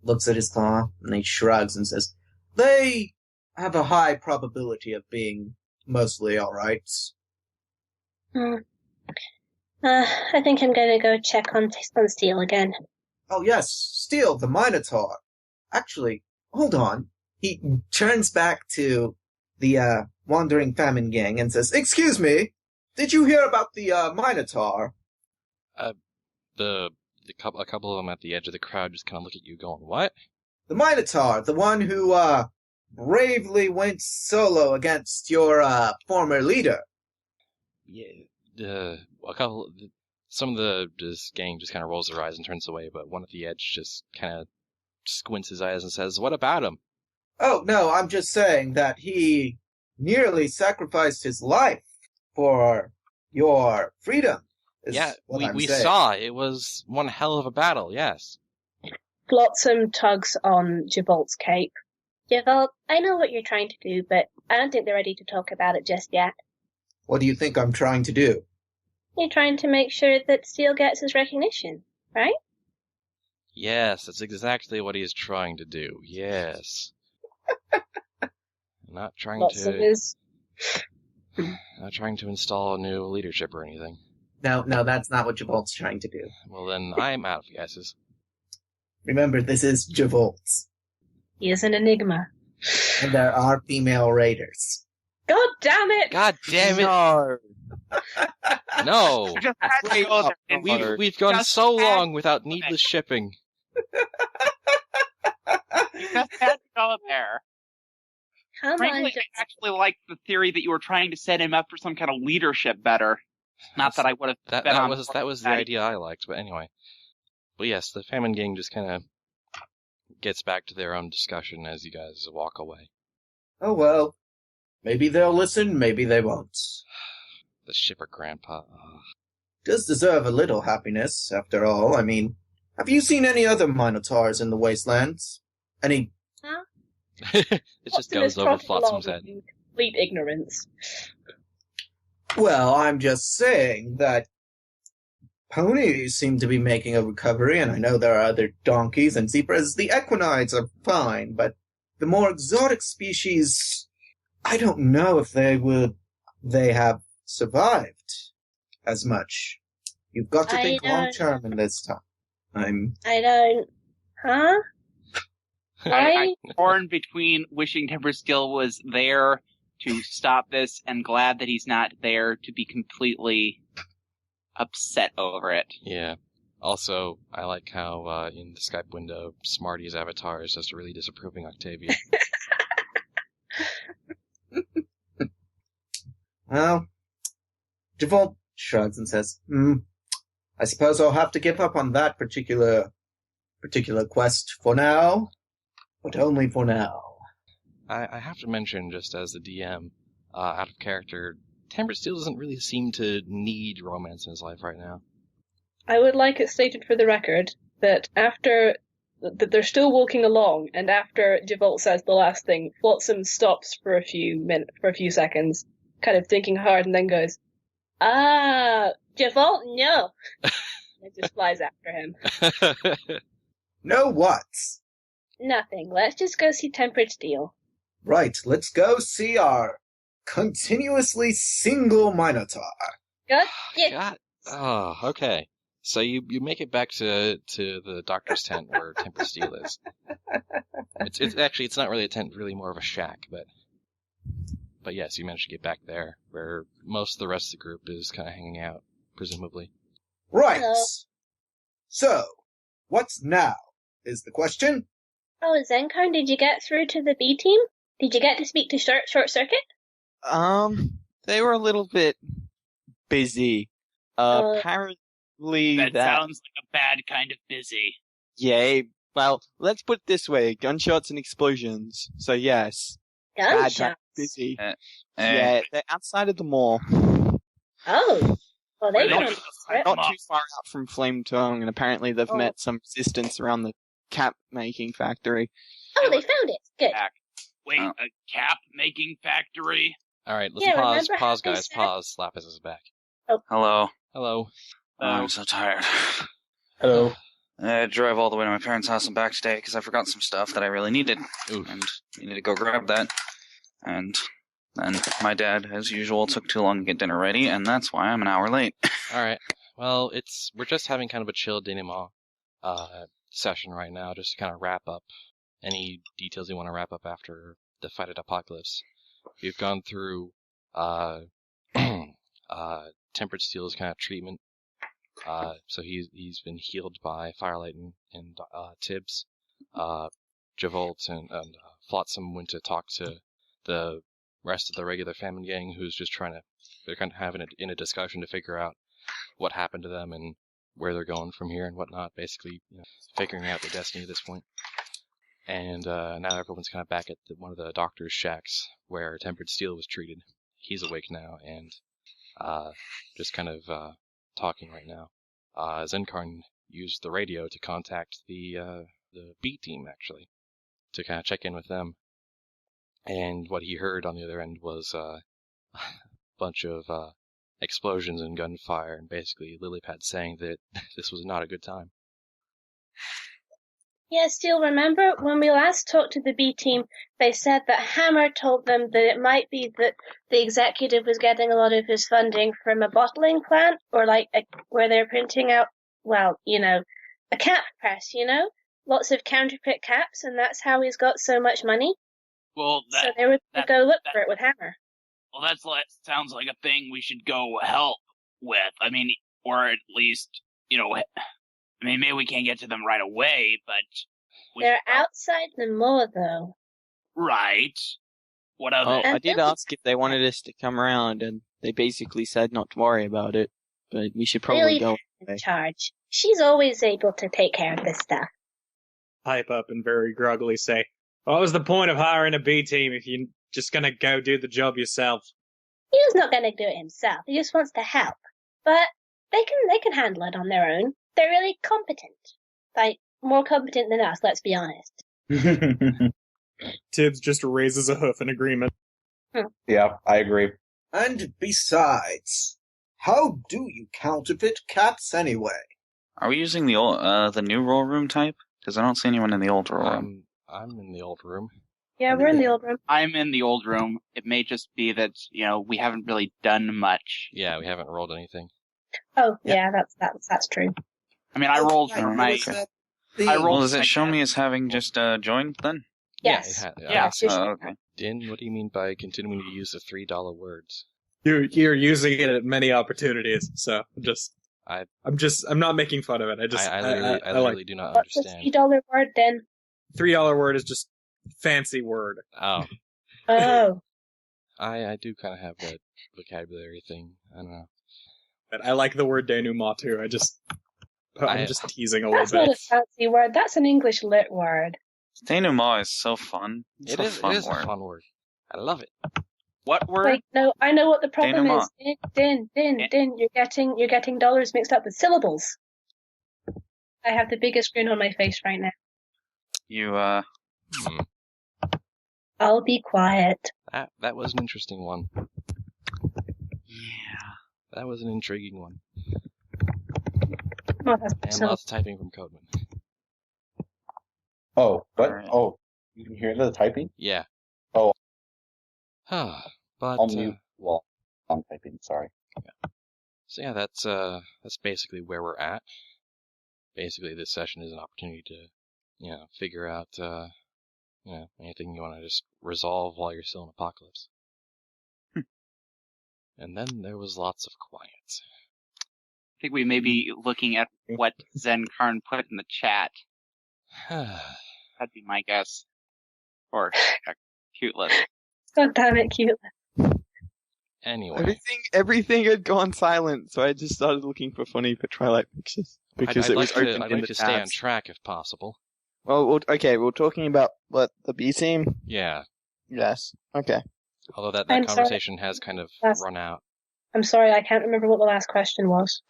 looks at his claw, and he shrugs and says, "They have a high probability of being mostly alright." I think I'm gonna go check on Steel again. Oh yes, Steel, the Minotaur. Actually, hold on. He turns back to the Wandering Famine Gang and says, "Excuse me, did you hear about the Minotaur?" A couple of them at the edge of the crowd just kind of look at you going, "What?" The Minotaur, the one who bravely went solo against your former leader. Yeah, some of this gang just kind of rolls their eyes and turns away, but one at the edge just kind of squints his eyes and says, "What about him?" Oh, no, I'm just saying that he nearly sacrificed his life for your freedom. Yeah, we saw. It was one hell of a battle, yes. Flotsam tugs on Javolt's cape. Javolt, I know what you're trying to do, but I don't think they're ready to talk about it just yet. What do you think I'm trying to do? You're trying to make sure that Steel gets his recognition, right? Yes, that's exactly what he is trying to do, yes. Not trying to install a new leadership or anything. No, that's not what Javolt's trying to do. Well then, I'm out of guesses. Remember, this is Javolt's. He is an enigma. And there are female raiders. God damn it! God damn it! No! We've gone so long without needless shipping. You just had to go there. Frankly, I actually like the theory that you were trying to set him up for some kind of leadership better. Not that I would have that was the idea I liked, but anyway. But yes, the famine gang just kind of gets back to their own discussion as you guys walk away. Oh well. Maybe they'll listen, maybe they won't. The shipper grandpa. Does deserve a little happiness, after all. I mean, have you seen any other Minotaurs in the wastelands? Any... Huh? It just goes over Flotsam's head. Complete ignorance. Well, I'm just saying that ponies seem to be making a recovery, and I know there are other donkeys and zebras. The equinides are fine, but the more exotic species, I don't know if they have survived as much. You've got to think long-term in this time. I don't... Huh? I'm torn between wishing Timberskill was there to stop this and glad that he's not there to be completely upset over it. Yeah. Also, I like how in the Skype window, Smarty's avatar is just a really disapproving Octavia. Well, Default shrugs and says, I suppose I'll have to give up on that particular quest for now, but only for now. I have to mention, just as the DM, out of character, Tempered Steel doesn't really seem to need romance in his life right now. I would like it stated for the record that that they're still walking along, and after Default says the last thing, Flotsam stops for a few seconds, kind of thinking hard, and then goes, Default, no. And just flies after him. No what? Nothing. Let's just go see Tempered Steel. Right, let's go see our continuously single Minotaur. God. God. Oh, okay. So you make it back to the doctor's tent where Tempered Steel is. It's not really a tent, really more of a shack, but yes, you managed to get back there, where most of the rest of the group is kind of hanging out, presumably. Right. Hello. So, what's now is the question. Oh, Zenkarn, did you get through to the B team? Did you get to speak to Short Circuit? They were a little bit busy. Apparently That sounds like a bad kind of busy. Yeah, well, let's put it this way. Gunshots and explosions. So yes. Gunshots? Bad, busy. Yeah, they're outside of the mall. Oh. Well, they Not don't. too far out from Flame Tongue, and apparently they've met some resistance around the cap-making factory. Oh, they found it. Good. Wait, a cap-making factory? Alright, let's pause, how they guys, said- pause. Slap is back. Hello. Hello. I'm so tired. Hello. I drove all the way to my parents' house and back today because I forgot some stuff that I really needed. Oof. And needed to go grab that. And then my dad, as usual, took too long to get dinner ready, and that's why I'm an hour late. Alright. Well, we're just having kind of a chill denouement session right now, just to kind of wrap up any details you want to wrap up after the fight at Apocalypse. We've gone through Tempered Steel's kind of treatment. So he's been healed by Firelight and Tibbs. Javolt and Flotsam went to talk to the rest of the regular famine gang, who's just they're kind of having in a discussion to figure out what happened to them and where they're going from here and whatnot, basically, figuring out their destiny at this point. And now everyone's kind of back at one of the doctor's shacks where Tempered Steel was treated. He's awake now and just kind of talking right now. Zenkarn used the radio to contact the B team, actually, to kind of check in with them. And what he heard on the other end was a bunch of explosions and gunfire, and basically Lilypad saying that this was not a good time. Yeah, Steel, remember when we last talked to the B team, they said that Hammer told them that it might be that the executive was getting a lot of his funding from a bottling plant, or where they're printing out, a cap press, lots of counterfeit caps, and that's how he's got so much money. Well, So they would go look for it with Hammer. Well, sounds like a thing we should go help with. I mean, or at least, maybe we can't get to them right away, but They're outside the mall, though. Right. What of Oh, it? I did ask if they wanted us to come around, and they basically said not to worry about it. But we should probably Really go. in charge. She's always able to take care of this stuff. Pipe up and very groggily say, what was the point of hiring a B team if you're just gonna go do the job yourself? He's not going to do it himself. He just wants to help. But they can handle it on their own. They're really competent. More competent than us, let's be honest. Tibbs just raises a hoof in agreement. Yeah, I agree. And besides, how do you counterfeit caps anyway? Are we using the new roll room type? Because I don't see anyone in the old roll room. I'm in the old room. Yeah, we're in the old room. I'm in the old room. It may just be that, we haven't really done much. Yeah, we haven't rolled anything. Oh, yeah, that's true. I mean, I rolled for Right, my... was that I rolled Well, does my it show cat. me as having just joined then? Yes. Yeah. Oh, okay. Din, what do you mean by continuing to use the $3 words? You're using it at many opportunities, so just I'm not making fun of it. I literally do not What's understand. the $3 word then? $3 word is just fancy word. Oh. Oh. I do kind of have that vocabulary thing. I don't know. But I like the word denouement too. I'm just teasing a little That's not a bit. fancy word. That's an English lit word. Denouement is so fun. It is a fun word. I love it. What word? Wait, no, I know what the problem Denouement. is. Din. You're getting dollars mixed up with syllables. I have the biggest grin on my face right now. You, I'll be quiet. That was an interesting one. Yeah. That was an intriguing one. Oh, that's And so- lots of typing from Codeman. Oh, what? Alright. Oh, you can hear the typing? Yeah. Oh. But I'll mute. Well, I'm typing, sorry. so yeah, that's basically where we're at. Basically, this session is an opportunity to, figure out, anything you want to just resolve while you're still in Apocalypse. And then there was lots of quiet. I think we may be looking at what Zenkarn put in the chat. That'd be my guess. Or cute list. God damn it, cute. Anyway, Everything had gone silent, so I just started looking for funny for Twilight pictures because I'd it was like open I'd in like the to stay on tabs. track if possible. Well, okay, we're talking about what the B team. Yeah. Yes. Okay. Although that I'm sorry. conversation has kind of That's- run out. I'm sorry, I can't remember what the last question was.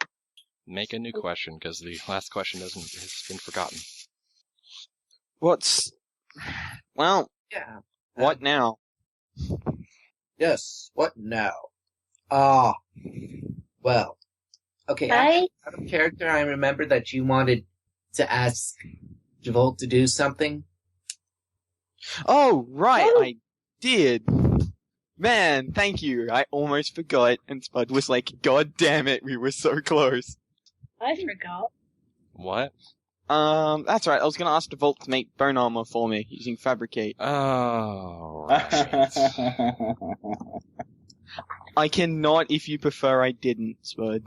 Make a new question because the last question has been forgotten. Well, Yeah. what now? Yes, what now? Well. Okay, I out of character, I remember that you wanted to ask Javolt to do something. Oh, right, Oh. I did. Man, thank you. I almost forgot, and Spud was like, God damn it, we were so close. forgot. What? That's right, I was gonna ask Devolt to make bone armor for me, using Fabricate. Oh, right. I cannot if you prefer I didn't, Spud.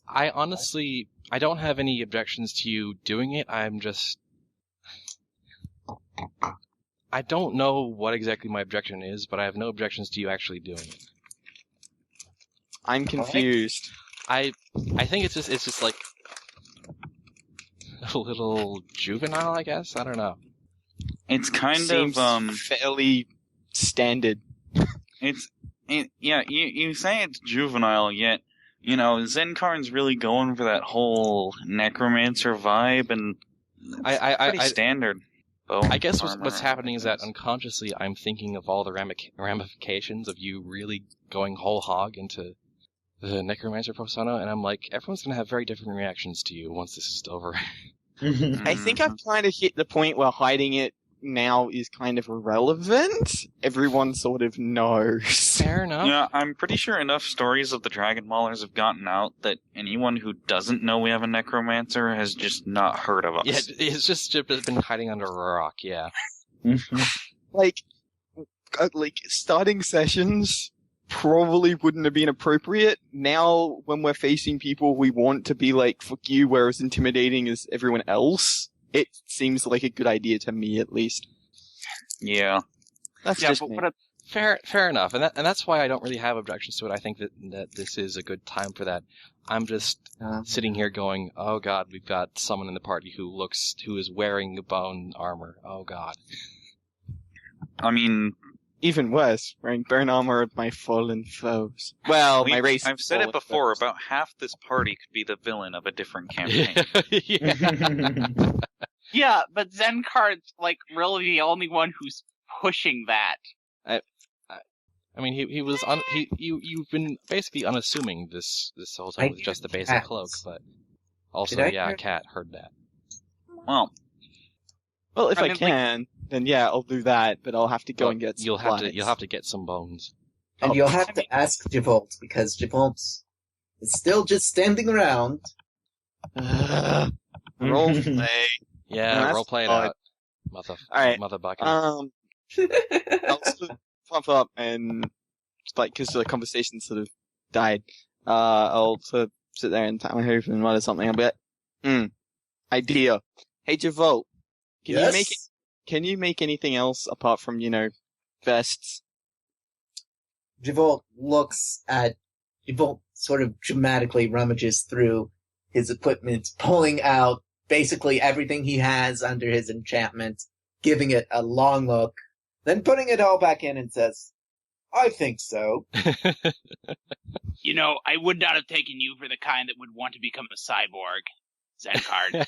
I honestly, I don't have any objections to you doing it. I don't know what exactly my objection is, but I have no objections to you actually doing it. I'm confused. I think it's just like a little juvenile, I guess. I don't know. It's kind Seems of, fairly standard. yeah, you say it's juvenile, yet, Zenkarn's really going for that whole necromancer vibe, and it's pretty standard. I guess what's armor happening is that and unconsciously I'm thinking of all the ramifications of you really going whole hog into the necromancer persona, and I'm like, everyone's gonna have very different reactions to you once this is over. I think I've kind of hit the point where hiding it now is kind of irrelevant. Everyone sort of knows. Fair enough. Yeah, I'm pretty sure enough stories of the Dragon Mawlers have gotten out that anyone who doesn't know we have a necromancer has just not heard of us. Yeah, it's just been hiding under a rock, yeah. Like starting sessions probably wouldn't have been appropriate. Now, when we're facing people we want to be like, fuck you, we're as intimidating as everyone else, it seems like a good idea to me, at least. Yeah. That's Yeah, just but me. Fair enough, and that's why I don't really have objections to it. I think that this is a good time for that. I'm just sitting here going, oh god, we've got someone in the party who is wearing bone armor. Oh god. I mean, Even worse, wearing bone armor of my fallen foes. Well, my race. I've said it before, about half this party could be the villain of a different campaign. Yeah. Yeah, but Zenkarn's like really the only one who's pushing that. I mean, you've been basically unassuming this whole time with just the basic cloak, but also, Kat heard that. Well, Well, if I I mean, can, then yeah, I'll do that, but I'll have to go and get some You'll have supplies. to get some bones. And you'll have to ask Javolt, because Javolt is still just standing around. Roleplay. Yeah, that's roleplay it odd. out. Alright, Mother bucket. I'll sort of pump up and, like, because the conversation sort of died, I'll sort of sit there and tap my hoof and mutter something. I'll be like, idea. Hey, Javolt, can you make anything else apart from, vests? Javolt sort of dramatically rummages through his equipment, pulling out basically everything he has under his enchantment, giving it a long look, then putting it all back in and says, I think so. I would not have taken you for the kind that would want to become a cyborg, Zencard.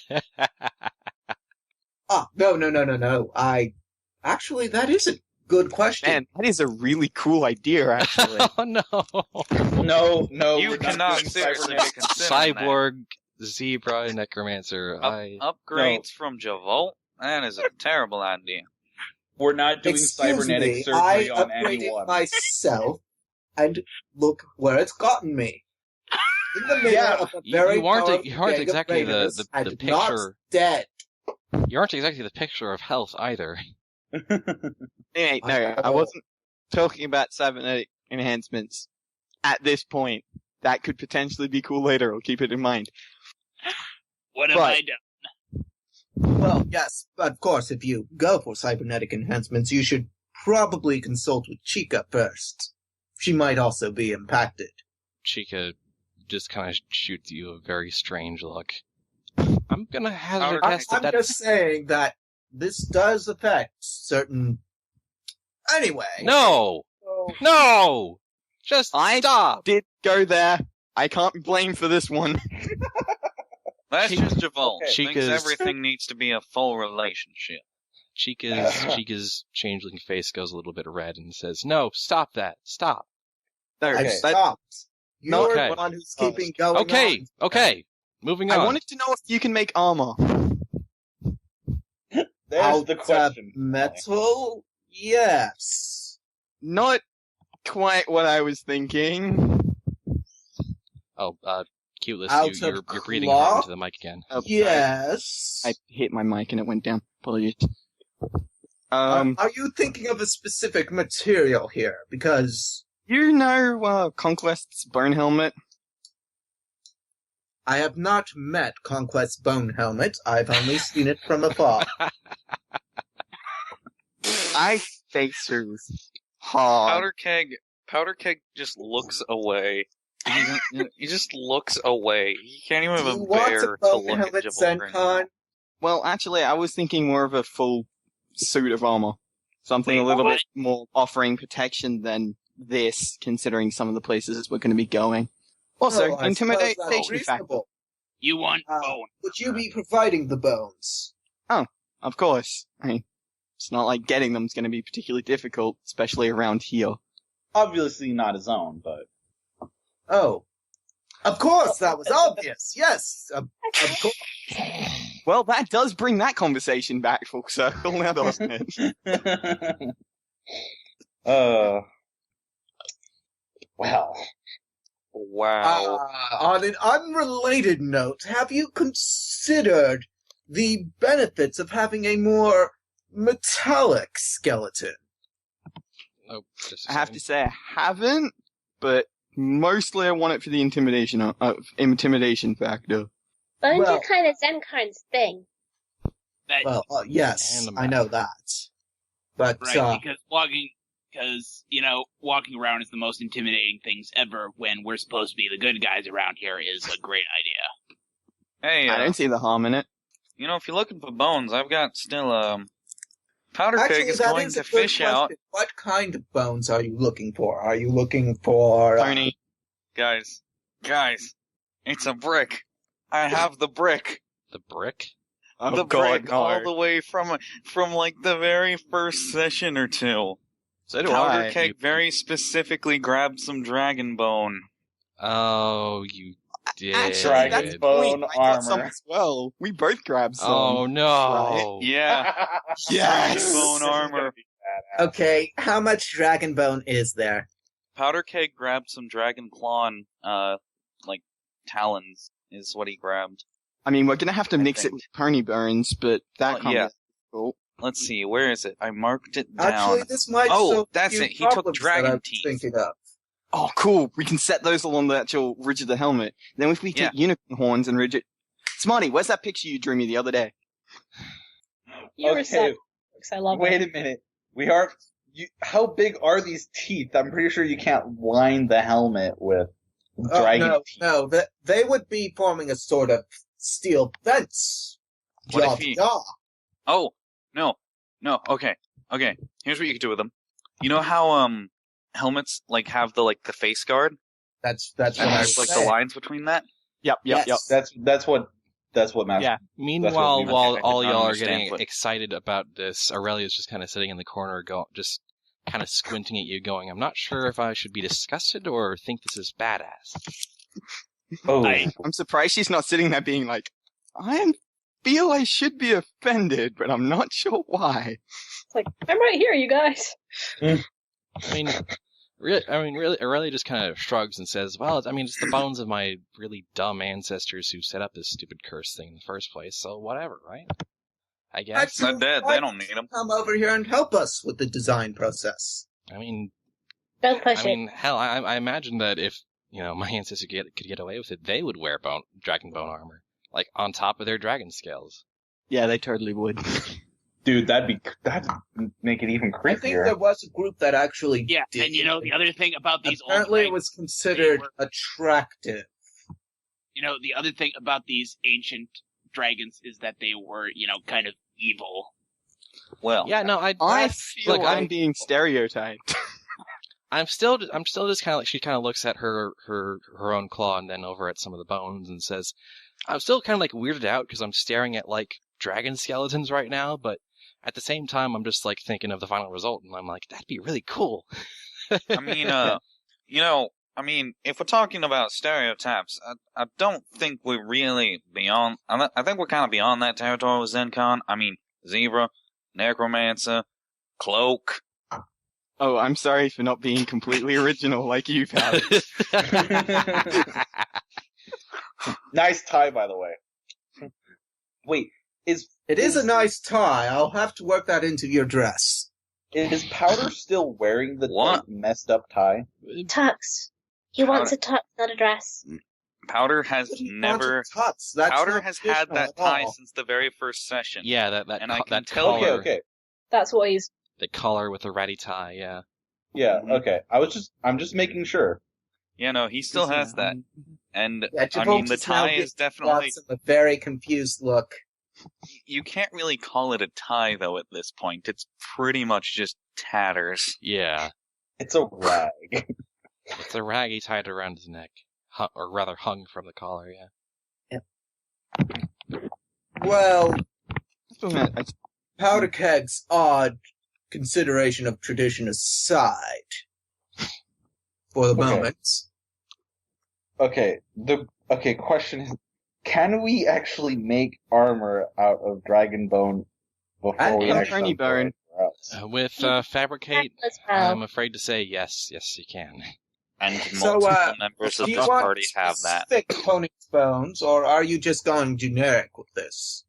No. Actually, that is a good question. Man, that is a really cool idea, actually. Oh, no. No, You we're not cannot doing seriously cybernetic. consider Cyborg, Zebra, Necromancer. upgrades from Javolt? That is a terrible idea. We're not doing cybernetic surgery I on upgraded anyone. myself, and look where it's gotten me. In the middle of a very you aren't powerful exactly gang of raiders, the and not picture. dead. You aren't exactly the picture of health either. Hey, no, I wasn't talking about cybernetic enhancements at this point. That could potentially be cool later, I'll keep it in mind. What have I done? Well, yes, of course, if you go for cybernetic enhancements, you should probably consult with Chica first. She might also be impacted. Chica just kind of shoots you a very strange look. I'm gonna hazard a guess I'm that just saying that this does affect certain... Anyway. No! Just stop! Did go there. I can't be blamed for this one. That's just Javolt. Okay. Thinks Chica's- everything needs to be a full relationship. Chica's changeling face goes a little bit red and says, "No, stop that! Stop!" No, I've Okay. stopped. You're Okay. the one who's keeping going on. Okay. Moving on. I wanted to know if you can make armor. There's Out the of question. metal? Yes. Not quite what I was thinking. Oh, Cuteless, Out you're of breathing hard cloth? into the mic again. Oh, Yes. I hit my mic and it went down. Apologies. Are you thinking of a specific material here? Because Conquest's bone helmet? I have not met Conquest's bone helmet. I've only seen it from afar. I think so. Hard. Powder keg just looks away. He just looks away. He can't even Do have you a want bear a to bone look at helmet, Javolt right now. Zencon? Well, actually, I was thinking more of a full suit of armor. Something Wait, a little what? bit more offering protection than this, considering some of the places we're going to be going. Also, Oh, I suppose that's intimidation factor. reasonable. You want bone. Would you be providing the bones? Of course. I mean, it's not like getting them is going to be particularly difficult, especially around here. Obviously not his own, but Oh. Of course, that was obvious. Yes, of course. Well, that does bring that conversation back full circle now, doesn't it? Well, Wow. On an unrelated note, have you considered the benefits of having a more metallic skeleton? Oh, just a I have to second. say I haven't, but mostly I want it for the intimidation factor. Bones Well- are kind of Zenkarn's thing. That, Well, yes, And a I know that. But, right, because walking around is the most intimidating things ever when we're supposed to be the good guys around here is a great idea. Hey, I don't see the harm in it. if you're looking for bones, I've got still, Powder actually, Keg is that going is to a good fish out. question. What kind of bones are you looking for? Are you looking for... Pony. Guys, it's a brick. I have the brick. The brick? Oh, The God, brick no. all the way from like the very first session or two. So do Powder I. Keg very specifically grabbed some dragon bone. Oh, you did. Actually, Dragon that's the bone point. I got some armor. as well. We both grabbed some. Oh no. Yeah, Yes! dragon bone armor. Okay, how much dragon bone is there? Powder Keg grabbed some dragon clawn, talons is what he grabbed. I mean, we're gonna have to I mix it think. with pony bones, but that can't yeah. be difficult. Let's see, where is it? I marked it down. Actually, this might Oh, solve that's a few it. He took problems dragon that I was teeth. thinking of. Oh, cool. We can set those along the actual ridge of the helmet. Then if we take unicorn horns and ridge it... Smarty, where's that picture you drew me the other day? You were so... I love Wait a minute. How big are these teeth? I'm pretty sure you can't line the helmet with dragon teeth. No, they would be forming a sort of steel fence. Oh, no, okay. Here's what you could do with them. You know how, helmets, like, have the face guard? That's what I was like, saying. the lines between that? Yep. That's what matters. Yeah. Meanwhile, while all y'all are getting what... excited about this, Aurelia's just kind of sitting in the corner, just kind of squinting at you, going, "I'm not sure if I should be disgusted or think this is badass." Oh, I'm surprised she's not sitting there being like, I feel I should be offended, but I'm not sure why. It's like, I'm right here, you guys. Really, Aurelia just kind of shrugs and says, "Well, it's the bones of my really dumb ancestors who set up this stupid curse thing in the first place, so whatever, right? I guess." They're dead. They don't need them. Come over here and help us with the design process. Don't push it. Hell, I imagine that if, my ancestors could get away with it, they would wear dragon bone armor, like, on top of their dragon scales. Yeah, they totally would. Dude, that'd make it even creepier. I think there was a group that actually did. And the other thing about these apparently it was considered attractive. The other thing about these ancient dragons is that they were, kind of evil. Well, yeah, no, I feel like I'm being stereotyped. I'm still just kind of like, she kind of looks at her own claw and then over at some of the bones and says, "I'm still kind of like weirded out because I'm staring at like dragon skeletons right now, but at the same time I'm just like thinking of the final result and I'm like, that'd be really cool." If we're talking about stereotypes, I don't think we're really beyond. I think we're kind of beyond that territory with ZenCon. Zebra, Necromancer, Cloak. Oh, I'm sorry for not being completely original like you, pal. Nice tie, by the way. Wait, it is a nice tie. I'll have to work that into your dress. Is Powder still wearing the messed up tie? Tux. He wants a tux, not a dress. Powder has never. Powder has had that tie since the very first session. Yeah, that collar. Okay. That's what he's. The collar with the ratty tie, yeah. Yeah, okay. I'm just making sure. Yeah, no, he still has that. And, the tie is definitely a very confused look. You can't really call it a tie, though, at this point. It's pretty much just tatters. Yeah. It's a rag. It's a rag he tied around his neck. Or rather, hung from the collar, yeah. Well, Powder Keg's odd consideration of tradition aside, for the moment. Okay, question is, can we actually make armor out of dragon bone before we actually bone? With Fabricate, I'm afraid to say yes, you can. And multiple members of the party have that. Do you want specific pony's bones, or are you just going generic with this?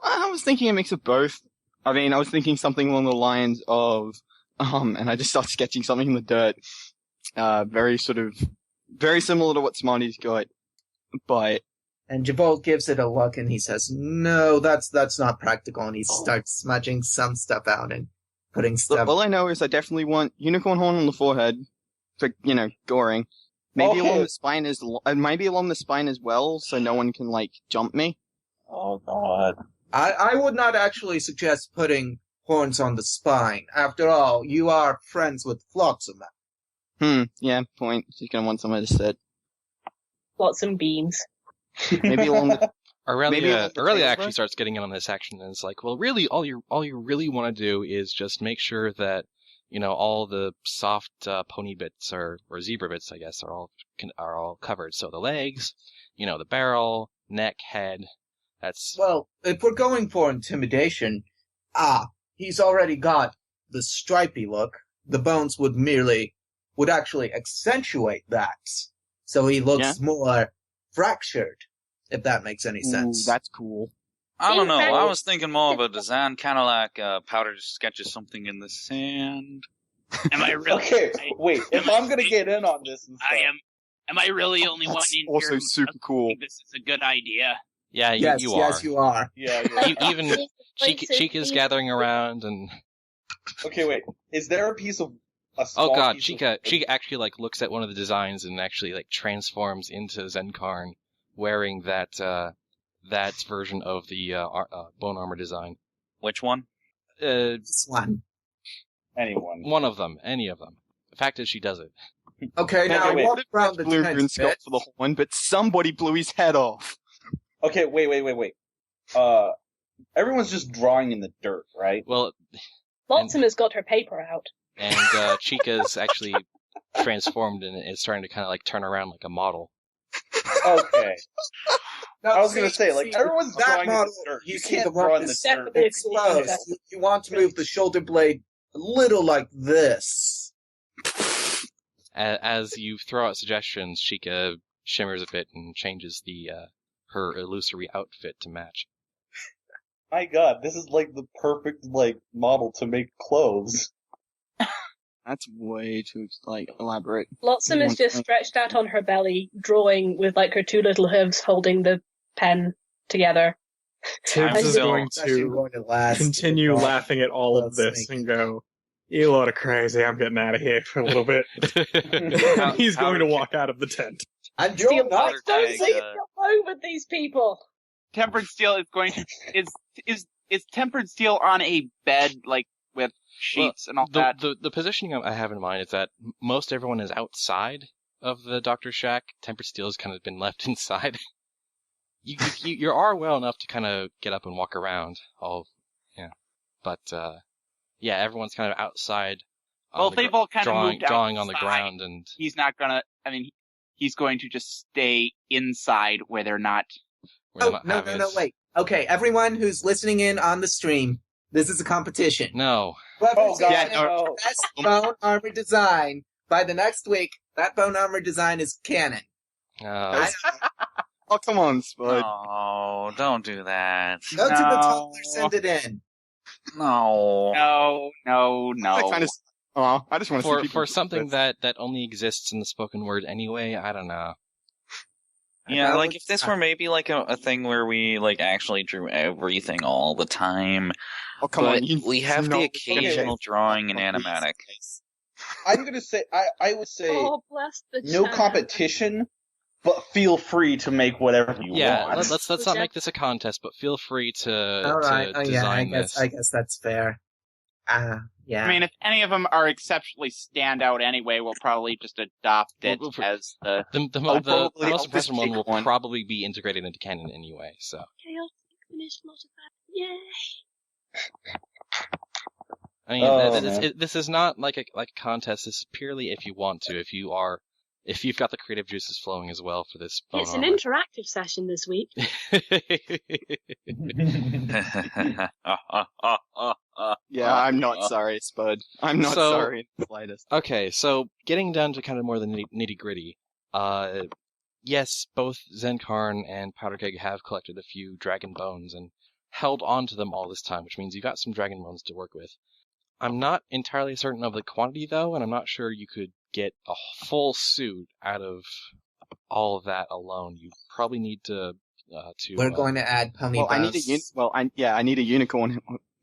I was thinking a mix of both. I was thinking something along the lines of, and I just started sketching something in the dirt. Very similar to what Smarty's got, but. And Javolt gives it a look and he says, "No, that's not practical," and he starts smudging some stuff out and putting stuff. Look, all I know is I definitely want unicorn horn on the forehead for, goring. Maybe along the spine maybe along the spine as well, so no one can, jump me. Oh, God. I would not actually suggest putting horns on the spine. After all, you are friends with Flotsam. Yeah, point. She's gonna want somewhere to sit. Flotsam beans. Maybe along the... Aurelia actually starts getting in on this action and it's like, well, really, all you really want to do is just make sure that, all the soft pony bits or zebra bits, I guess, are all covered. So the legs, the barrel, neck, head. Well, if we're going for intimidation, he's already got the stripy look. The bones would actually accentuate that. So he looks more fractured, if that makes any sense. That's cool. I don't know. I was thinking more of a design, kind of like Powder just sketches something in the sand. Am I really? Okay, wait. If I'm gonna get in on this and stuff, Am I really the only one That's in also here who super doesn't cool. think this is a good idea? Yeah, Yes, you are. yes, you are. yeah. yeah. Even Chica's gathering around, and Okay, wait. Is there a piece of a small oh god, piece Chica of... actually like looks at one of the designs and actually like transforms into Zenkarn, wearing that version of the bone armor design. Which one? This one. Anyone? One of them, any of them. The fact is, she does it. Okay, now I wait. walked around the Blue tent green bit. sculpt for the horn, but somebody blew his head off. Okay, wait. Everyone's just drawing in the dirt, right? Well, Flotsam has got her paper out. and Chica's actually transformed and is starting to kind of like turn around like a model. Okay. No, I was gonna say, like, everyone's that drawing in the model, dirt. You see can't the draw one in the that's dirt. it's close. You want to move the shoulder blade a little like this. As you throw out suggestions, Chica shimmers a bit and changes her illusory outfit to match. My god, this is like the perfect, like, model to make clothes. That's way too, like, elaborate. Flotsam is just stretched out on her belly, drawing with like her two little hooves holding the pen together. Tibbs is still- going Actually to going to last. continue Well, laughing at all of this and go, "You lot are crazy. I'm getting out of here for a little bit." He's going to walk out of the tent. I'm Steel, doing that. don't tag, leave me alone with these people. Tempered Steel is going to is Tempered Steel on a bed like with sheets and all that? The positioning I have in mind is that most everyone is outside of the Doctor's shack. Tempered Steel has kind of been left inside. You are well enough to kind of get up and walk around, but yeah, everyone's kind of outside. Well, if they've all kind of moved drawing on the outside, ground, and he's not gonna. I mean, he's going to just stay inside where they're not. where Oh, no, wait. Okay, everyone who's listening in on the stream, this is a competition. No. Oh god, Yeah, no. no. Best bone armor design. By the next week, that bone armor design is canon. Oh, come on, Spud. Oh, don't do that. Go to the No. Tumblr, send it in. No. No. I kind of. Oh, I just want to see people For something that only exists in the spoken word anyway, I don't know. Yeah, That like was- if this were maybe like a thing where we like actually drew everything all the time, Oh, come but on. You we have know- the occasional drawing in animatic. I'm gonna say, I would say, Oh, bless the no chat. competition, but feel free to make whatever you Yeah, want. let's not make this a contest, but feel free to All right. to Yeah, I design guess this. that's fair. Yeah. I mean, if any of them are exceptionally standout anyway, we'll probably just adopt it Well, for- as the. The probably most I'll just impressive one pick will one. probably be integrated into canon anyway, so. Chaotic finish, not a bad. Yay! I mean, Oh, this, man. this is not like a contest. This is purely if you want to. If you've got the creative juices flowing as well for this. Bone It's an armor. interactive session this week. Yeah, I'm not sorry, Spud. I'm not So- sorry in the slightest. Okay, so getting down to kind of more the nitty gritty. Yes, both Zenkarn and Powderkeg have collected a few dragon bones and held on to them all this time, which means you've got some dragon bones to work with. I'm not entirely certain of the quantity though, and I'm not sure you could get a full suit out of all of that alone. You probably need to. We're going to add pony Well, I bones. need a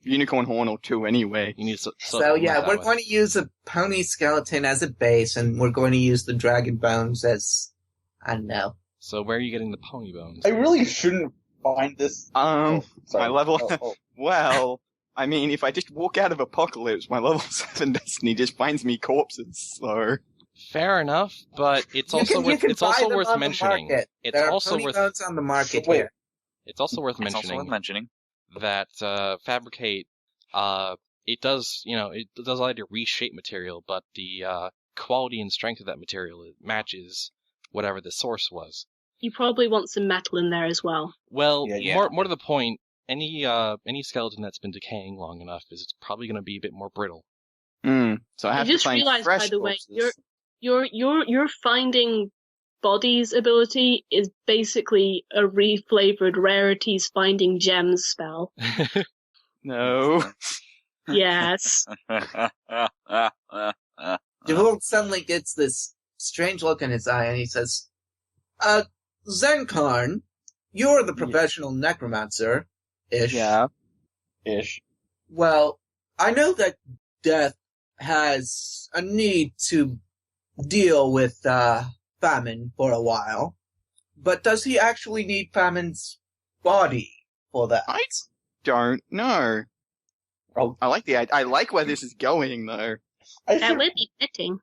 unicorn horn or two anyway. You need to. So yeah, we're going to use a pony skeleton as a base, and we're going to use the dragon bones as, I don't know. So where are you getting the pony bones? I really shouldn't find this. Sorry. My level- Oh. Well, I mean, if I just walk out of Apocalypse, my level 7 Destiny just finds me corpses, so... Fair enough, but it's You also can worth it's buy also them worth on the mentioning. market. It's There are also pony worth bones on the market Wait. here. it's also worth It's also worth mentioning mentioning. that Fabricate it does allow you to reshape material, but the quality and strength of that material matches whatever the source was. You probably want some metal in there as well. Well, Yeah. more to the point, any skeleton that's been decaying long enough is probably going to be a bit more brittle. So I I have just to find realised, fresh by the way, corpses. your finding bodies ability is basically a reflavored rarities finding gems spell. No. Yes. Devolt suddenly gets this strange look in his eye, and he says, Zenkarn, you're the professional necromancer-ish. Yeah. Ish. Well, I know that Death has a need to deal with Famine for a while, but does he actually need Famine's body for that? I don't know. Oh, I like where this is going, though. That would be fitting.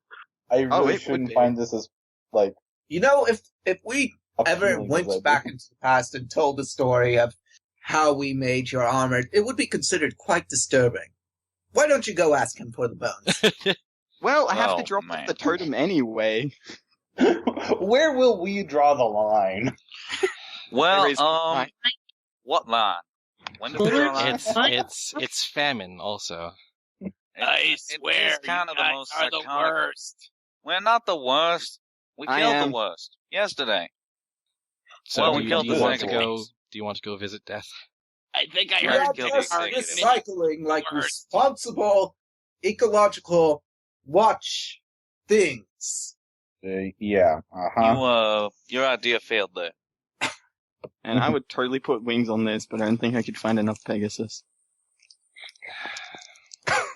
I really it shouldn't would be. find this as, like, You know, if we ever appealing as I went do. back into the past and told the story of how we made your armor, it would be considered quite disturbing. Why don't you go ask him for the bones? Well, I have to Oh, drop man. off the totem anyway. Where will we draw the line? Well, There is line. what line? When do we draw the line? It's famine also. I swear, it's kind you of the guys most are the iconic. worst. We're not the worst. We I killed the am. worst yesterday. So Well, do we you, killed do you the want to second go? one. Do you want to go visit Death? I think I You You're heard guys killed the just second recycling like Worst. responsible, ecological watch things. Yeah, uh-huh. Your idea failed there. And I would totally put wings on this, but I don't think I could find enough Pegasus.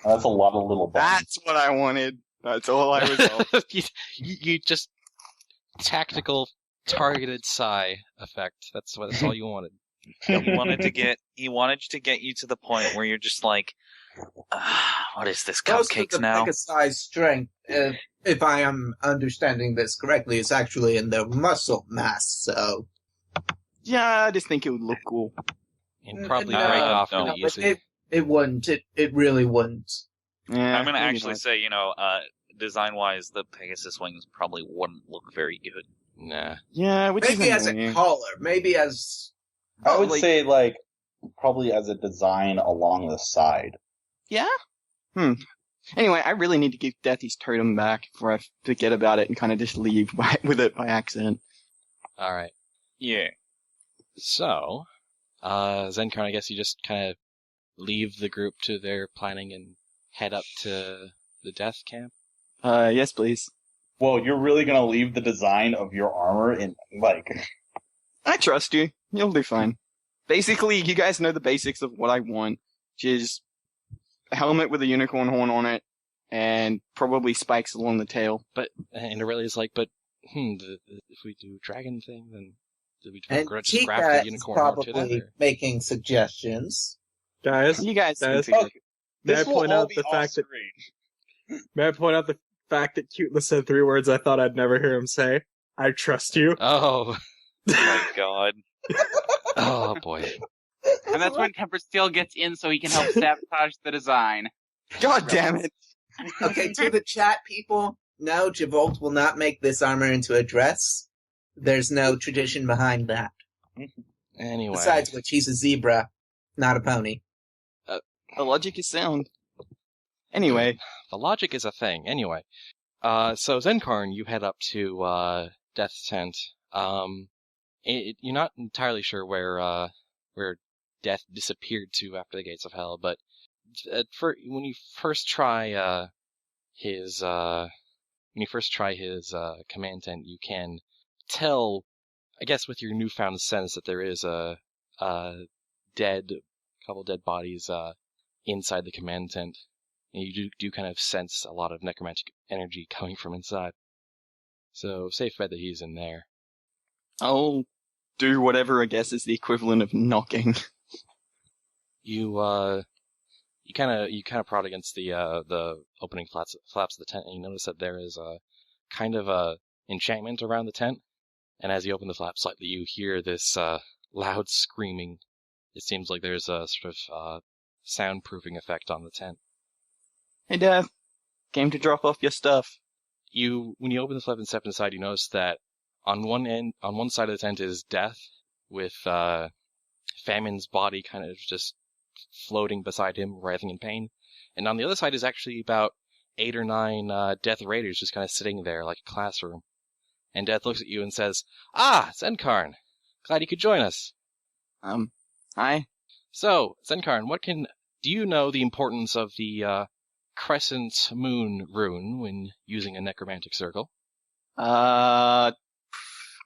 That's a lot of little bones. That's what I wanted. That's all I was. you just tactical targeted sigh effect. That's all you wanted. He wanted to get you to the point where you're just like, what is this, Most of cupcakes the now? Pegasi strength, if I am understanding this correctly, is actually in their muscle mass, so... Yeah, I just think it would look cool. And probably No, break off no, really but easy. it wouldn't. It really wouldn't. Yeah, I'm gonna maybe actually not. say, design-wise, the Pegasus wings probably wouldn't look very good. Nah. Yeah, which Maybe is as a annoying. collar, maybe as... I would like- say, like, probably as a design along the side. Yeah? Anyway, I really need to give Death his totem back before I forget about it and kind of just leave with it by accident. All right. Yeah. So, Zenkarn, I guess you just kind of leave the group to their planning and head up to the Death camp. Yes, please. Well, you're really gonna leave the design of your armor in, like... I trust you. You'll do fine. Basically, you guys know the basics of what I want, which is a helmet with a unicorn horn on it, and probably spikes along the tail. And Aurelia's like, but, if we do dragon thing, then do we And just grab Tika the is unicorn horn to that? probably Or? making suggestions. Guys, You guys can Guys, figure it. may I This will point all out be the fact that off-screen. may I point out the fact that Cuteless said 3 words I thought I'd never hear him say. I trust you. Oh. Oh my god. Oh, boy. And that's when Temper Steel gets in so he can help sabotage the design. God damn it. Okay, to the chat people, no, Javolt will not make this armor into a dress. There's no tradition behind that. Anyway. Besides which, he's a zebra, not a pony. The logic is sound. Anyway, The logic is a thing. Anyway. So Zenkarn, you head up to, Death's tent. You're not entirely sure where Death disappeared to after the Gates of Hell, but when you first try his command tent, you can tell, I guess, with your newfound sense that there is a couple dead bodies inside the command tent, and you do kind of sense a lot of necromantic energy coming from inside. So safe bet that he's in there. I'll do whatever I guess is the equivalent of knocking. You kind of prod against the opening flaps of the tent, and you notice that there is a kind of a enchantment around the tent. And as you open the flap slightly, you hear this loud screaming. It seems like there's a sort of soundproofing effect on the tent. Hey, Death. Came to drop off your stuff. When you open the flap and step inside, you notice that on one side of the tent is Death, with Famine's body kind of just floating beside him, writhing in pain. And on the other side is actually about 8 or 9 Death Raiders just kind of sitting there like a classroom. And Death looks at you and says, "Ah, Zenkarn! Glad you could join us." Hi. So, Zenkarn, do you know the importance of the crescent moon rune when using a necromantic circle? Not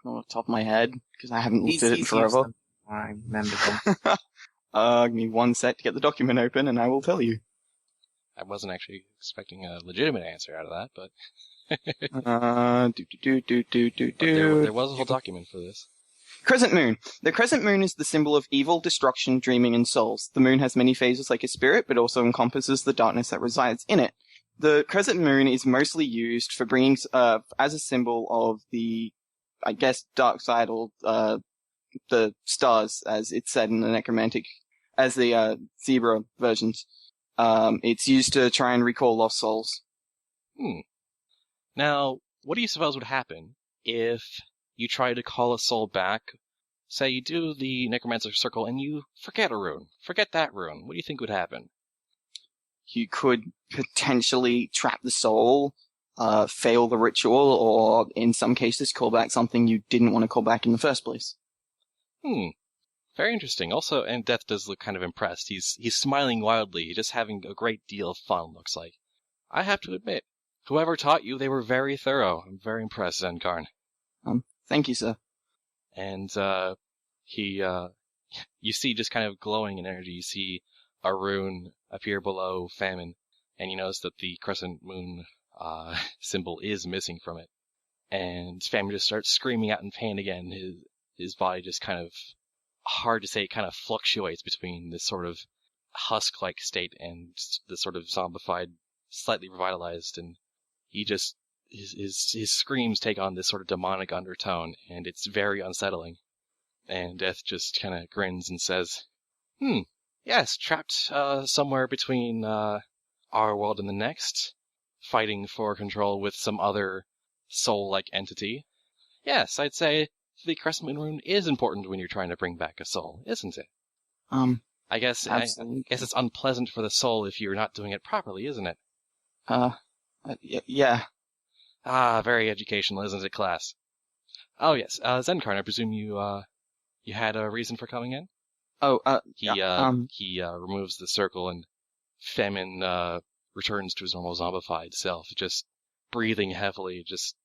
off the top of my head, because I haven't looked at it in forever. I remember them. Give me 1 sec to get the document open, and I will tell you. I wasn't actually expecting a legitimate answer out of that, but... There was a whole document for this. Crescent moon. The crescent moon is the symbol of evil, destruction, dreaming, and souls. The moon has many phases like a spirit, but also encompasses the darkness that resides in it. The crescent moon is mostly used for bringing, as a symbol of the, I guess, dark side, or, the stars, as it's said in the necromantic, as the, zebra versions. It's used to try and recall lost souls. Now, what do you suppose would happen if you try to call a soul back? Say you do the necromancer circle and you forget a rune. Forget that rune. What do you think would happen? You could potentially trap the soul, fail the ritual, or in some cases call back something you didn't want to call back in the first place. Very interesting. Also, and Death does look kind of impressed. He's smiling wildly, just having a great deal of fun, looks like. I have to admit, whoever taught you, they were very thorough. I'm very impressed, Zenkarn. Thank you, sir. And, you see just kind of glowing in energy, you see a rune appear below Famine, and you notice that the crescent moon, symbol is missing from it. And Famine just starts screaming out in pain again. His body just kind of, hard to say, it kind of fluctuates between this sort of husk-like state and the sort of zombified, slightly revitalized, and he just, his screams take on this sort of demonic undertone, and it's very unsettling. And Death just kind of grins and says, yes, trapped, somewhere between, our world and the next, fighting for control with some other soul-like entity. Yes, I'd say the Crescent Moon Rune is important when you're trying to bring back a soul, isn't it? I guess it's unpleasant for the soul if you're not doing it properly, isn't it? Yeah. Very educational, isn't it, class? Oh, yes. Zenkarn, I presume you had a reason for coming in? He removes the circle, and Famine, returns to his normal zombified self, just breathing heavily, just,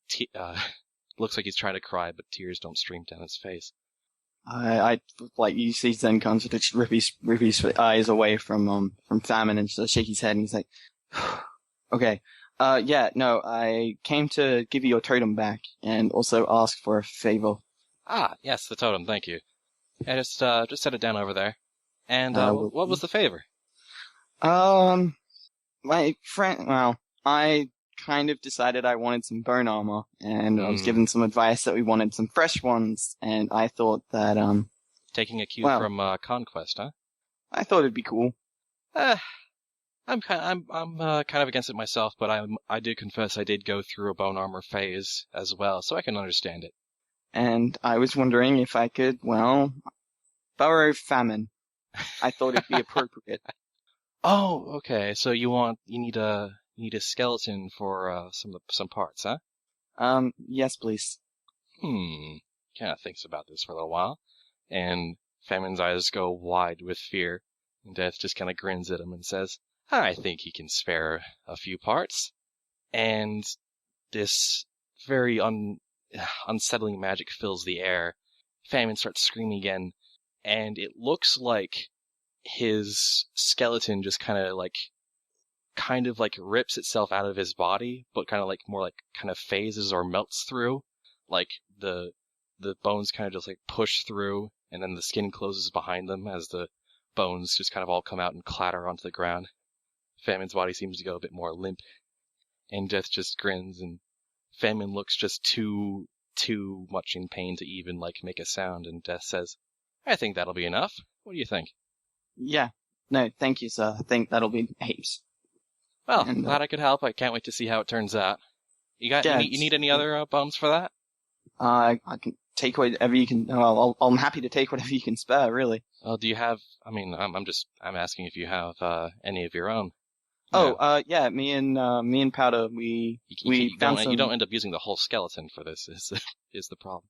looks like he's trying to cry, but tears don't stream down his face. You see Zenkarn sort of rip his eyes away from Famine and sort of shake his head, and he's like, okay. I came to give you your totem back, and also ask for a favor. Yes, the totem, thank you. Yeah, just set it down over there. And, what was the favor? My friend, I kind of decided I wanted some bone armor, and I was given some advice that we wanted some fresh ones, and I thought that, taking a cue from, Conquest, huh? I thought it'd be cool. I'm kind of against it myself, but I do confess I did go through a bone armor phase as well, so I can understand it. And I was wondering if I could, borrow Famine. I thought it'd be appropriate. Oh, okay. So you need a skeleton for some parts, huh? Yes, please. Kind of thinks about this for a little while, and Famine's eyes go wide with fear, and Death just kind of grins at him and says, I think he can spare a few parts. And this very unsettling magic fills the air. Famine starts screaming again, and it looks like his skeleton just kind of rips itself out of his body, but more phases or melts through. Like the bones kind of just push through, and then the skin closes behind them as the bones just kind of all come out and clatter onto the ground. Famine's body seems to go a bit more limp, and Death just grins, and Famine looks just too much in pain to even make a sound, and Death says, I think that'll be enough. What do you think? Yeah. No, thank you, sir. I think that'll be heaps. Well, I'm glad I could help. I can't wait to see how it turns out. You need any other bones for that? I can take whatever you can. Well, I'm happy to take whatever you can spare, really. Oh, do you have? I'm asking if you have any of your own. Yeah. Me and Powder, you don't end up using the whole skeleton for this. Is the problem?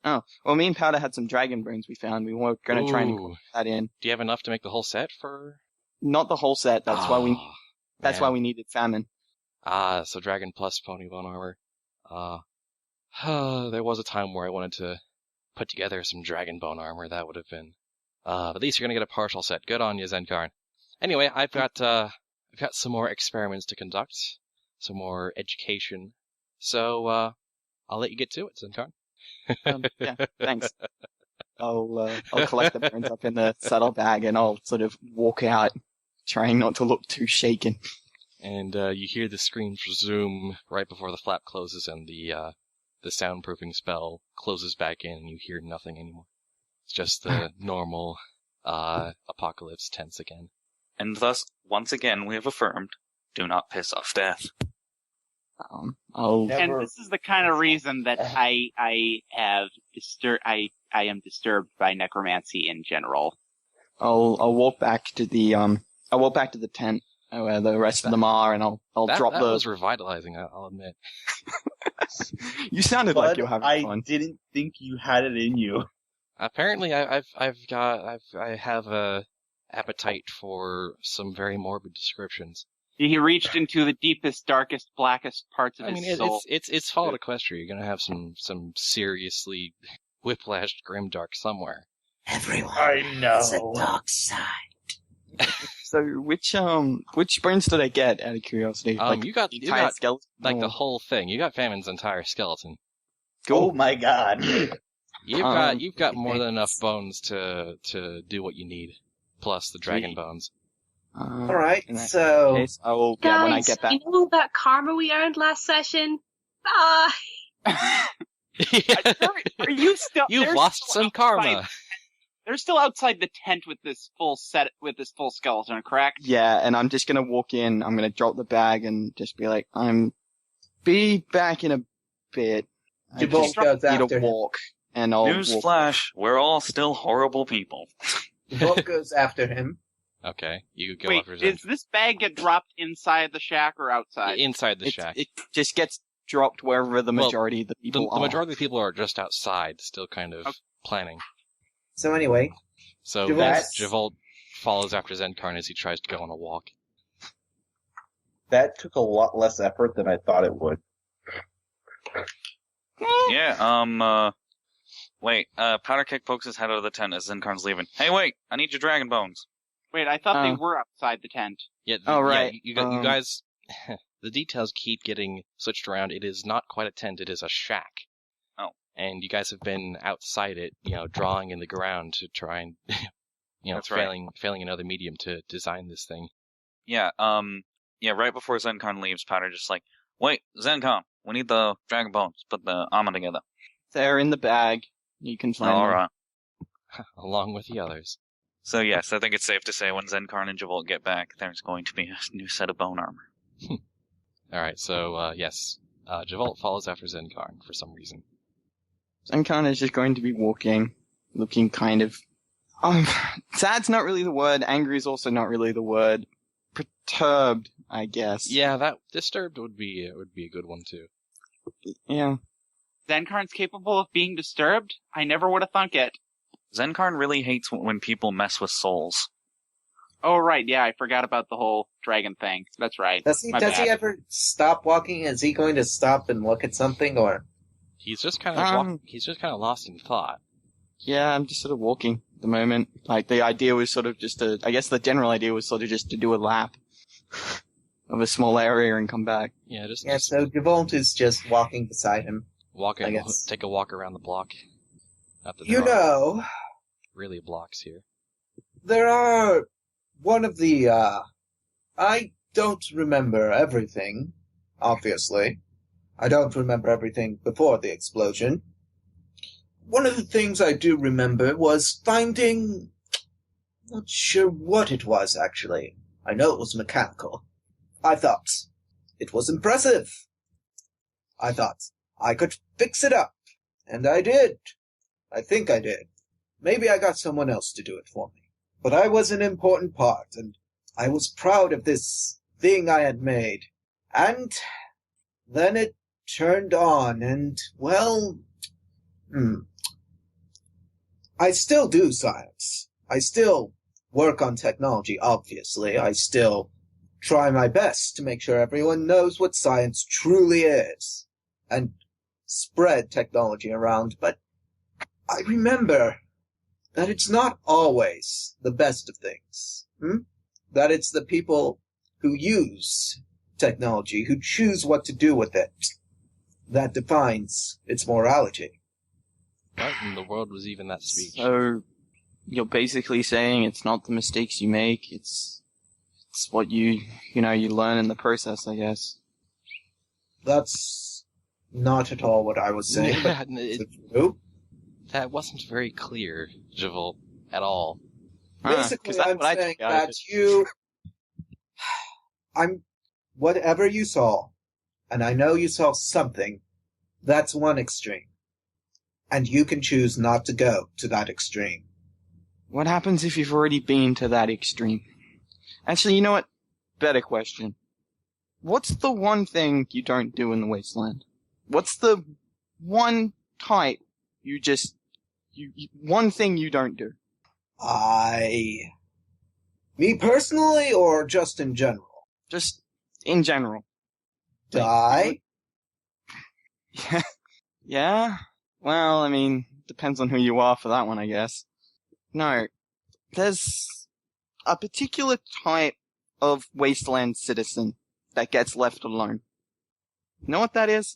Oh, well, me and Powder had some dragon bones we found. We were going to try and put that in. Do you have enough to make the whole set for? Not the whole set. That's why we That's why we needed famine. So Dragon plus Pony Bone Armor. There was a time where I wanted to put together some Dragon Bone Armor. That would have been... but at least you're gonna get a partial set. Good on you, Zenkarn. Anyway, I've got some more experiments to conduct. Some more education. So, I'll let you get to it, Zenkarn. Yeah, thanks. I'll collect the bones up in the saddlebag and I'll sort of walk out, trying not to look too shaken. And you hear the screens resume right before the flap closes and the soundproofing spell closes back in and you hear nothing anymore. It's just the normal apocalypse tense again. And thus, once again, we have affirmed, do not piss off death. And this is the kind of reason that I am disturbed by necromancy in general. I'll walk back to the tent where the rest of them are, and I'll drop that the. That was revitalizing, I'll admit. You sounded like you were having fun. I didn't think you had it in you. Apparently, I have a appetite for some very morbid descriptions. He reached into the deepest, darkest, blackest parts of his soul. It's Fallout Equestria. You're gonna have some seriously whiplashed grimdark somewhere. Everyone know. has a dark side. So which bones did I get out of curiosity? You got skeleton, like the whole thing. You got Famine's entire skeleton. Cool. Oh my god. You've got more than enough bones to do what you need. Plus the dragon bones. Alright, so... Case, I will, Guys, when I get back. you know that karma we earned last session? Bye! Are you still... You've lost some karma. They're still outside the tent with this full skeleton, correct? Yeah, and I'm just gonna walk in, I'm gonna drop the bag and just be like, be back in a bit. You both goes need after a walk, and I'll Newsflash, we're all still horrible people. Bolt goes after him. Okay, you go Wait, after Zen. does this bag get dropped inside the shack or outside? Inside the shack. It just gets dropped wherever the majority of the people are. The majority of the people are just outside, still kind of planning. So anyway. So Javolt follows after Zenkarn as he tries to go on a walk. That took a lot less effort than I thought it would. Yeah, wait, Powder Kick pokes his head out of the tent as Zenkarn's leaving. Hey, wait, I need your dragon bones. Wait, I thought they were outside the tent. Yeah. Right. Yeah, you guys, the details keep getting switched around. It is not quite a tent; it is a shack. Oh. And you guys have been outside it, drawing in the ground to try and, That's failing another medium to design this thing. Yeah, right before Zenkarn leaves, Powder just like, wait, Zenkarn, we need the dragon bones, put the armor together. They're in the bag. You can find them. Alright. Along with the others. So yes, I think it's safe to say when Zenkarn and Javolt get back, there's going to be a new set of bone armor. Alright, so, yes. Javolt follows after Zenkarn for some reason. Zenkarn is just going to be walking, looking kind of... sad's not really the word, angry is also not really the word. Perturbed, I guess. Yeah, that disturbed would be a good one too. Yeah. Zenkarn's capable of being disturbed? I never would have thunk it. Zenkarn really hates when people mess with souls. Oh, right, yeah, I forgot about the whole dragon thing. That's right. Does he ever stop walking? Is he going to stop and look at something, or? He's just kind of lost in thought. Yeah, I'm just sort of walking at the moment. Like, the idea was sort of I guess the general idea was sort of just to do a lap of a small area and come back. Yeah, so Javolt is just walking beside him. Take a walk around the block. Not that really blocks here. There are one of the, I don't remember everything, obviously. I don't remember everything before the explosion. One of the things I do remember was finding... Not sure what it was, actually. I know it was mechanical. I thought it was impressive. I thought I could fix it up. And I did. I think I did. Maybe I got someone else to do it for me. But I was an important part, and I was proud of this thing I had made. And then it turned on, and, well... I still do science. I still work on technology, obviously. I still try my best to make sure everyone knows what science truly is, and spread technology around, but I remember that it's not always the best of things. That it's the people who use technology, who choose what to do with it, that defines its morality. What in the world was even that speech? So, you're basically saying it's not the mistakes you make, it's what you learn in the process, I guess. That's not at all what I was saying, Yeah, but true. That wasn't very clear, Javolt, at all. Basically, I'm saying that whatever you saw, and I know you saw something, that's one extreme. And you can choose not to go to that extreme. What happens if you've already been to that extreme? Actually, you know what? Better question. What's the one thing you don't do in the wasteland? What's the one type one thing you don't do? Me personally, or just in general? Just in general. Die? Yeah? Well, I mean, depends on who you are for that one, I guess. No. There's a particular type of wasteland citizen that gets left alone. You know what that is?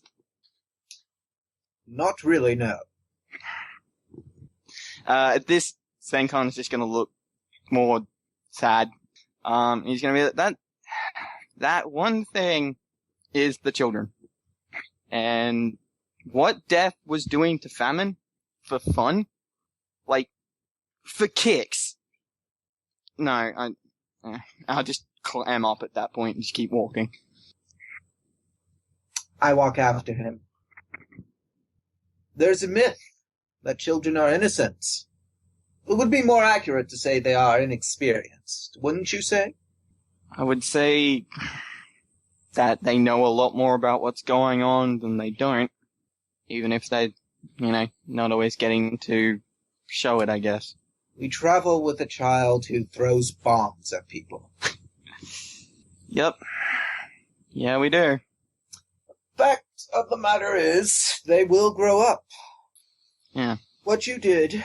Not really, no. This Zenkan is just gonna look more sad. He's gonna be like, that one thing is the children. And what death was doing to famine for fun, like, for kicks. No, I'll just clam up at that point and just keep walking. I walk after him. There's a myth that children are innocent. It would be more accurate to say they are inexperienced, wouldn't you say? I would say that they know a lot more about what's going on than they don't, even if they, not always getting to show it, I guess. We travel with a child who throws bombs at people. Yep. Yeah, we do. Fact of the matter is, they will grow up. Yeah. What you did,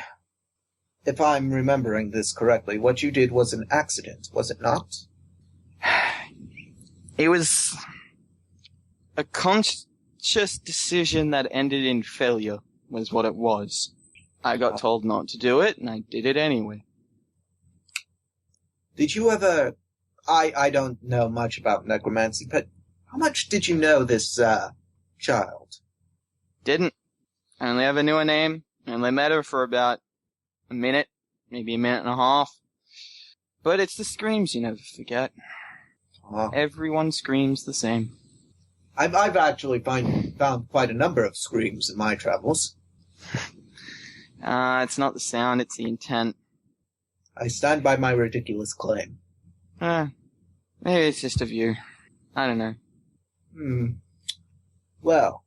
if I'm remembering this correctly, what you did was an accident, was it not? It was a conscious decision that ended in failure, was what it was. I got told not to do it, and I did it anyway. Did you ever... I don't know much about necromancy, but how much did you know this, child? Didn't. I only ever knew her name, and I met her for about a minute, maybe a minute and a half. But it's the screams you never forget. Everyone screams the same. I've actually found quite a number of screams in my travels. It's not the sound, it's the intent. I stand by my ridiculous claim. Maybe it's just a view. I don't know. Well.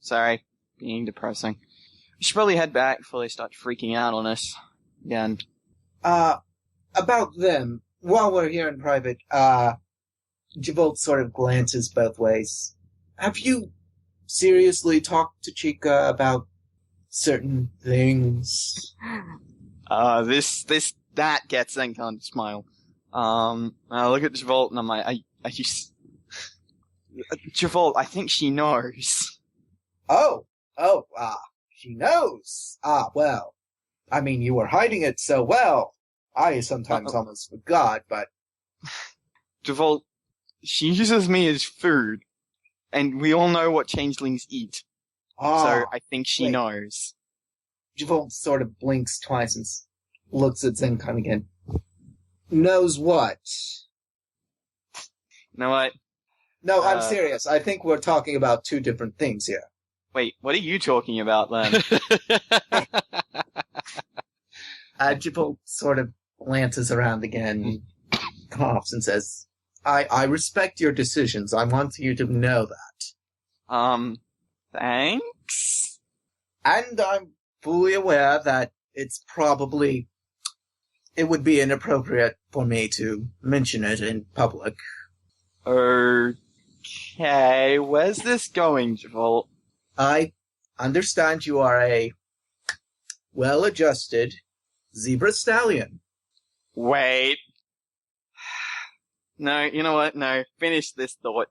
Sorry. Being depressing. We should probably head back before they start freaking out on us again. About them, while we're here in private, Javolt sort of glances both ways. Have you seriously talked to Chica about certain things? That gets Zenkan to smile. I look at Javolt and I'm like, Javolt, I think she knows. She knows. Well, I mean, you were hiding it so well. I sometimes almost forgot, but... Javolt, she uses me as food, and we all know what changelings eat. So I think she knows. Javolt sort of blinks twice and looks at Zenkan again. Knows what? You know what? No, I'm serious. I think we're talking about two different things here. Wait, what are you talking about then? Javolt sort of glances around again, coughs and says, I respect your decisions. I want you to know that. Thanks? And I'm fully aware that it's probably it would be inappropriate for me to mention it in public. Okay, where's this going, Javolt? I understand you are a well-adjusted zebra stallion. Wait. No, you know what? No, finish this thought.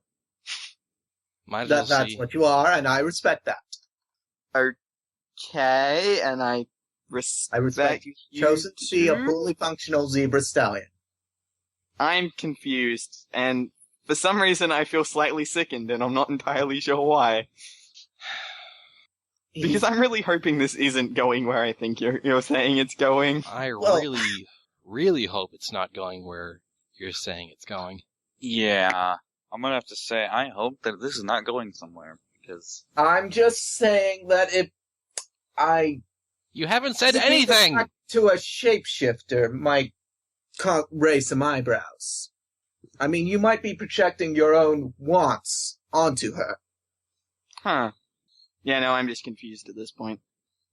Might as well That's see. what you are, and I respect that. Okay, and I respect you've chosen to be a too. fully functional zebra stallion. I'm confused, and for some reason I feel slightly sickened, and I'm not entirely sure why. Because I'm really hoping this isn't going where I think you're saying it's going. I really hope it's not going where you're saying it's going. Yeah, I'm gonna have to say, I hope that this is not going somewhere, because... I'm just saying that if I... You haven't said anything! ...to a shapeshifter might raise some eyebrows. I mean, you might be projecting your own wants onto her. Huh. Yeah, no, I'm just confused at this point.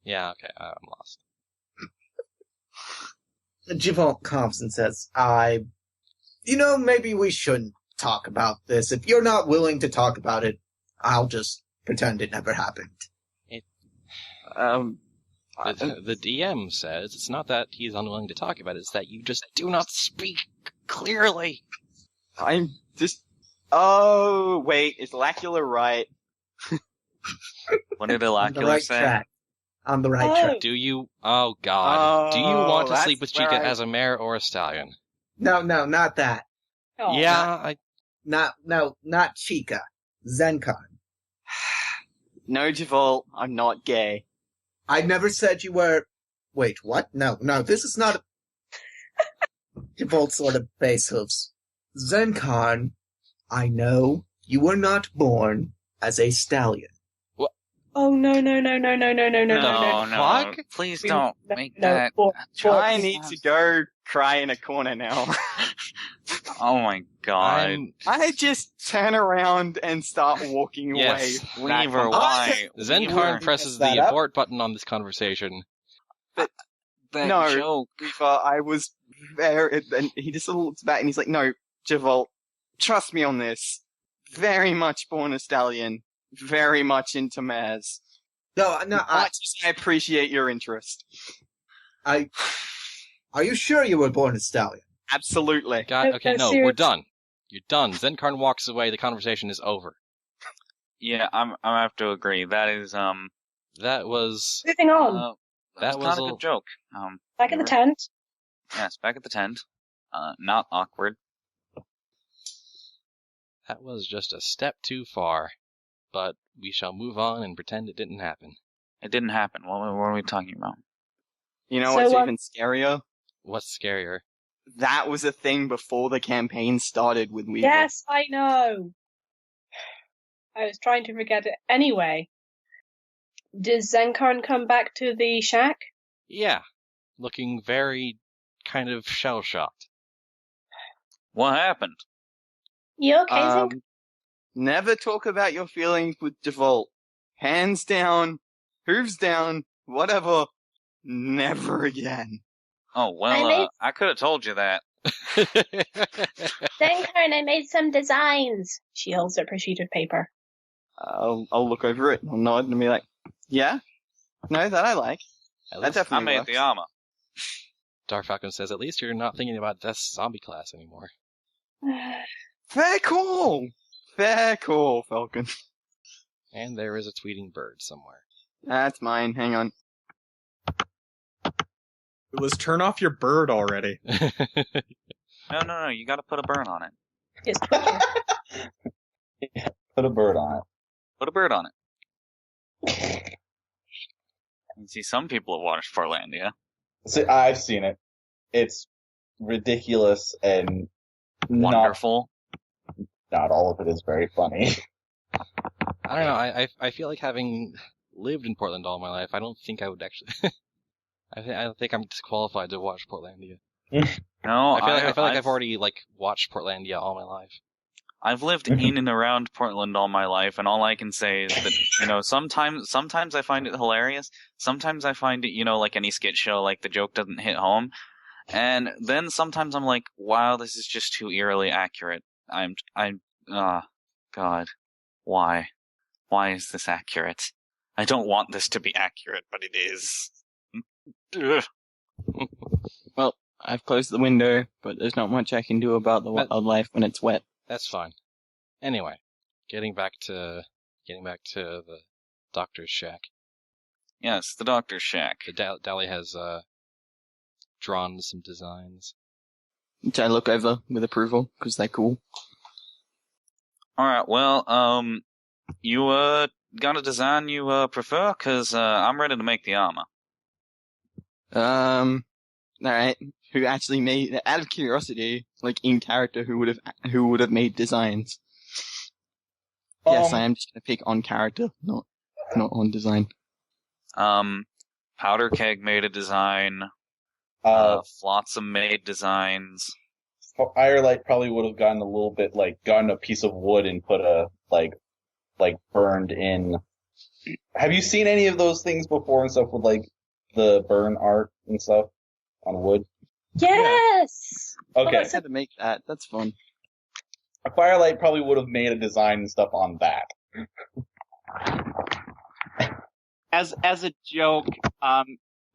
Yeah, okay, I'm lost. Javon Thompson says, maybe we shouldn't talk about this. If you're not willing to talk about it, I'll just pretend it never happened. The DM says it's not that he's unwilling to talk about it, it's that you just do not speak clearly. I'm just... Oh, wait, is Lacula right? What did Lacula say? On the right track. Do you... Oh, God. Do you want to that's sleep with Chica as a mare or a stallion? No, not that. Oh, Yeah, Not Chica. Zenkon. No, Javol, I'm not gay. I never said you were... Wait, what? No, this is not a... Javol sort of base hooves. Zenkon, I know you were not born as a stallion. Oh, no. No, please don't make that. I need to go cry in a corner now. Oh my god. I just turn around and start walking away. Leave her, why? Zenkon presses the abort button on this conversation. That no, joke. I was very... And he just looks back and he's like, no, Javol, trust me on this. Very much born a stallion. Very much into mares. I appreciate your interest. Are you sure you were born a stallion? Absolutely. God, okay, no, we're done. You're done. Zenkarn walks away, the conversation is over. Yeah, I'm have to agree. That is, That was... Moving on. That was kind of a good joke. Back in the tent. Yes, back at the tent. Not awkward. That was just a step too far. But we shall move on and pretend it didn't happen. It didn't happen. What are we talking about? You know what's even scarier? What's scarier? That was a thing before the campaign started with Weaver. Yes, I know. I was trying to forget it. Anyway, does Zenkarn come back to the shack? Yeah. Looking very kind of shell-shocked. What happened? You okay, Zenkarn? Never talk about your feelings with Default. Hands down, hooves down, whatever. Never again. Oh, well, I could have told you that. Zenkarn, I made some designs. She holds up her sheet of paper. I'll look over it. I'll nod and be like, yeah? No, that I like. That definitely I made works. the armor. Dark Falcon says, at least you're not thinking about Death's zombie class anymore. Fair call! Fair call, Falcon. And there is a tweeting bird somewhere. That's mine. Hang on. Let's turn off your bird already. No, you gotta put a burn on it. It's Yeah, put a bird on it. Put a bird on it. You see, some people have watched Portlandia. So, I've seen it. It's ridiculous and Wonderful. Not all of it is very funny. I don't know, I feel like having lived in Portland all my life, I don't think I would actually... I think I'm disqualified to watch Portlandia. No, I feel like I've already, watched Portlandia all my life. I've lived in and around Portland all my life, and all I can say is that, sometimes I find it hilarious. Sometimes I find it, like any skit show, the joke doesn't hit home. And then sometimes I'm like, wow, this is just too eerily accurate. God, why? Why is this accurate? I don't want this to be accurate, but it is. Ugh. Well, I've closed the window, but there's not much I can do about the wildlife when it's wet. That's fine. Anyway, getting back to the doctor's shack. Yes, the doctor's shack. Dally has drawn some designs, Which I look over with approval, because they're cool. Alright, well, you, got a design you, prefer? Cause, I'm ready to make the armor. Alright. Who actually made, out of curiosity, like in character, who would have made designs? Yes, I am just gonna pick on character, not on design. Powder Keg made a design. Flotsam made designs. Firelight probably would have gotten a piece of wood and put a, burned in. Have you seen any of those things before and stuff with, the burn art and stuff on wood? Yes! Okay. I had to make that. That's fun. Firelight probably would have made a design and stuff on that. As a joke,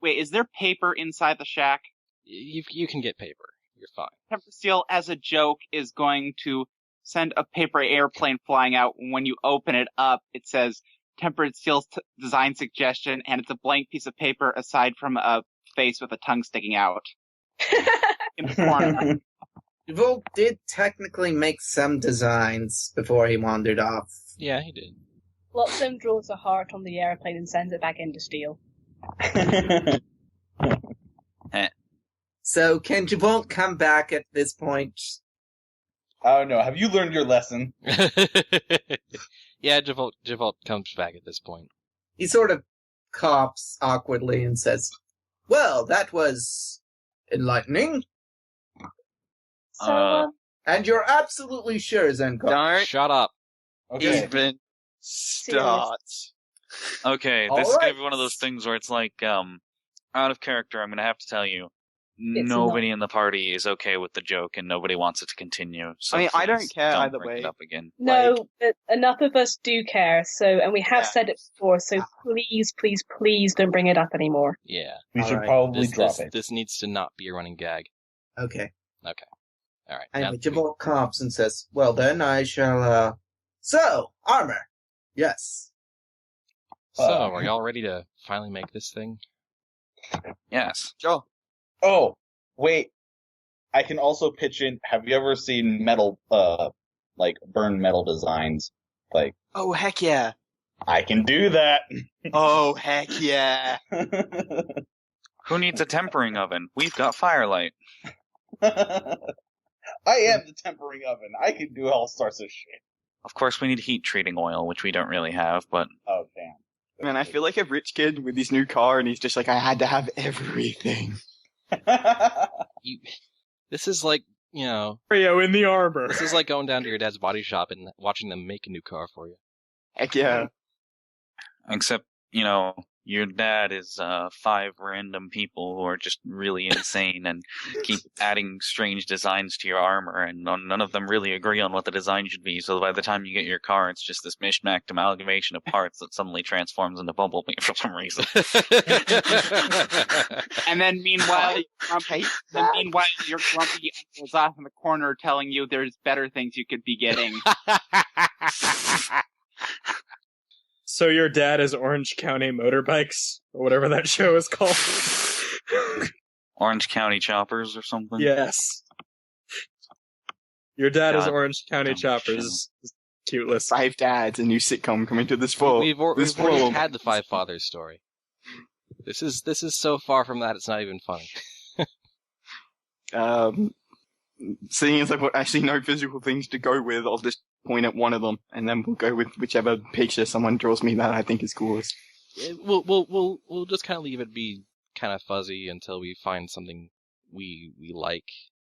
wait, is there paper inside the shack? You can get paper. You're fine. Tempered Steel, as a joke, is going to send a paper airplane flying out. When you open it up, it says Tempered Steel's design suggestion, and it's a blank piece of paper aside from a face with a tongue sticking out. In the corner. Revolt did technically make some designs before he wandered off. Yeah, he did. Flotsam draws a heart on the airplane and sends it back into Steel. So can Revolt come back at this point? I don't know. Have you learned your lesson? Yeah, Javolt comes back at this point. He sort of coughs awkwardly and says, "Well, that was enlightening." So, And you're absolutely sure, Zenko. Don't Shut up. Okay. even start. Okay, All this is right. gonna be one of those things where it's like, out of character, I'm gonna have to tell you, It's nobody in the party is okay with the joke and nobody wants it to continue. So I mean, I don't please care either bring way. it up again. No, but enough of us do care, and we have Yeah. said it before, so please don't bring it up anymore. Yeah. We should Alright. probably drop it. This needs to not be a running gag. Okay. All right. And now- Revolt coughs and says, "Well then, I shall, So, armor. Yes. So, are y'all ready to finally make this thing? Yes. Sure. Oh, wait. I can also pitch in, have you ever seen metal, burn metal designs? Oh, heck yeah. I can do that. Oh, heck yeah. Who needs a tempering oven? We've got Firelight. I am the tempering oven. I can do all sorts of shit. Of course, we need heat treating oil, which we don't really have, but Oh, damn. Man, I feel like a rich kid with his new car and he's just like, I had to have everything. This is like, Mario in the armor. this is like going down to your dad's body shop and watching them make a new car for you. Heck yeah. except, your dad is 5 random people who are just really insane and keep adding strange designs to your armor, and none of them really agree on what the design should be, so by the time you get your car, it's just this mishmashed amalgamation of parts that suddenly transforms into Bumblebee for some reason. And then meanwhile, your grumpy uncle's off in the corner telling you there's better things you could be getting. So your dad is Orange County Motorbikes, or whatever that show is called. Orange County Choppers or something? Yes. Your dad is God, Orange County dumb Choppers. Cute list. 5 dads, a new sitcom coming to this fall. We've already had the Five Fathers story. This is so far from that, it's not even funny. Seeing as I've got actually no physical things to go with, I'll just point at one of them, and then we'll go with whichever picture someone draws me that I think is coolest. We'll just kind of leave it be kind of fuzzy until we find something we like.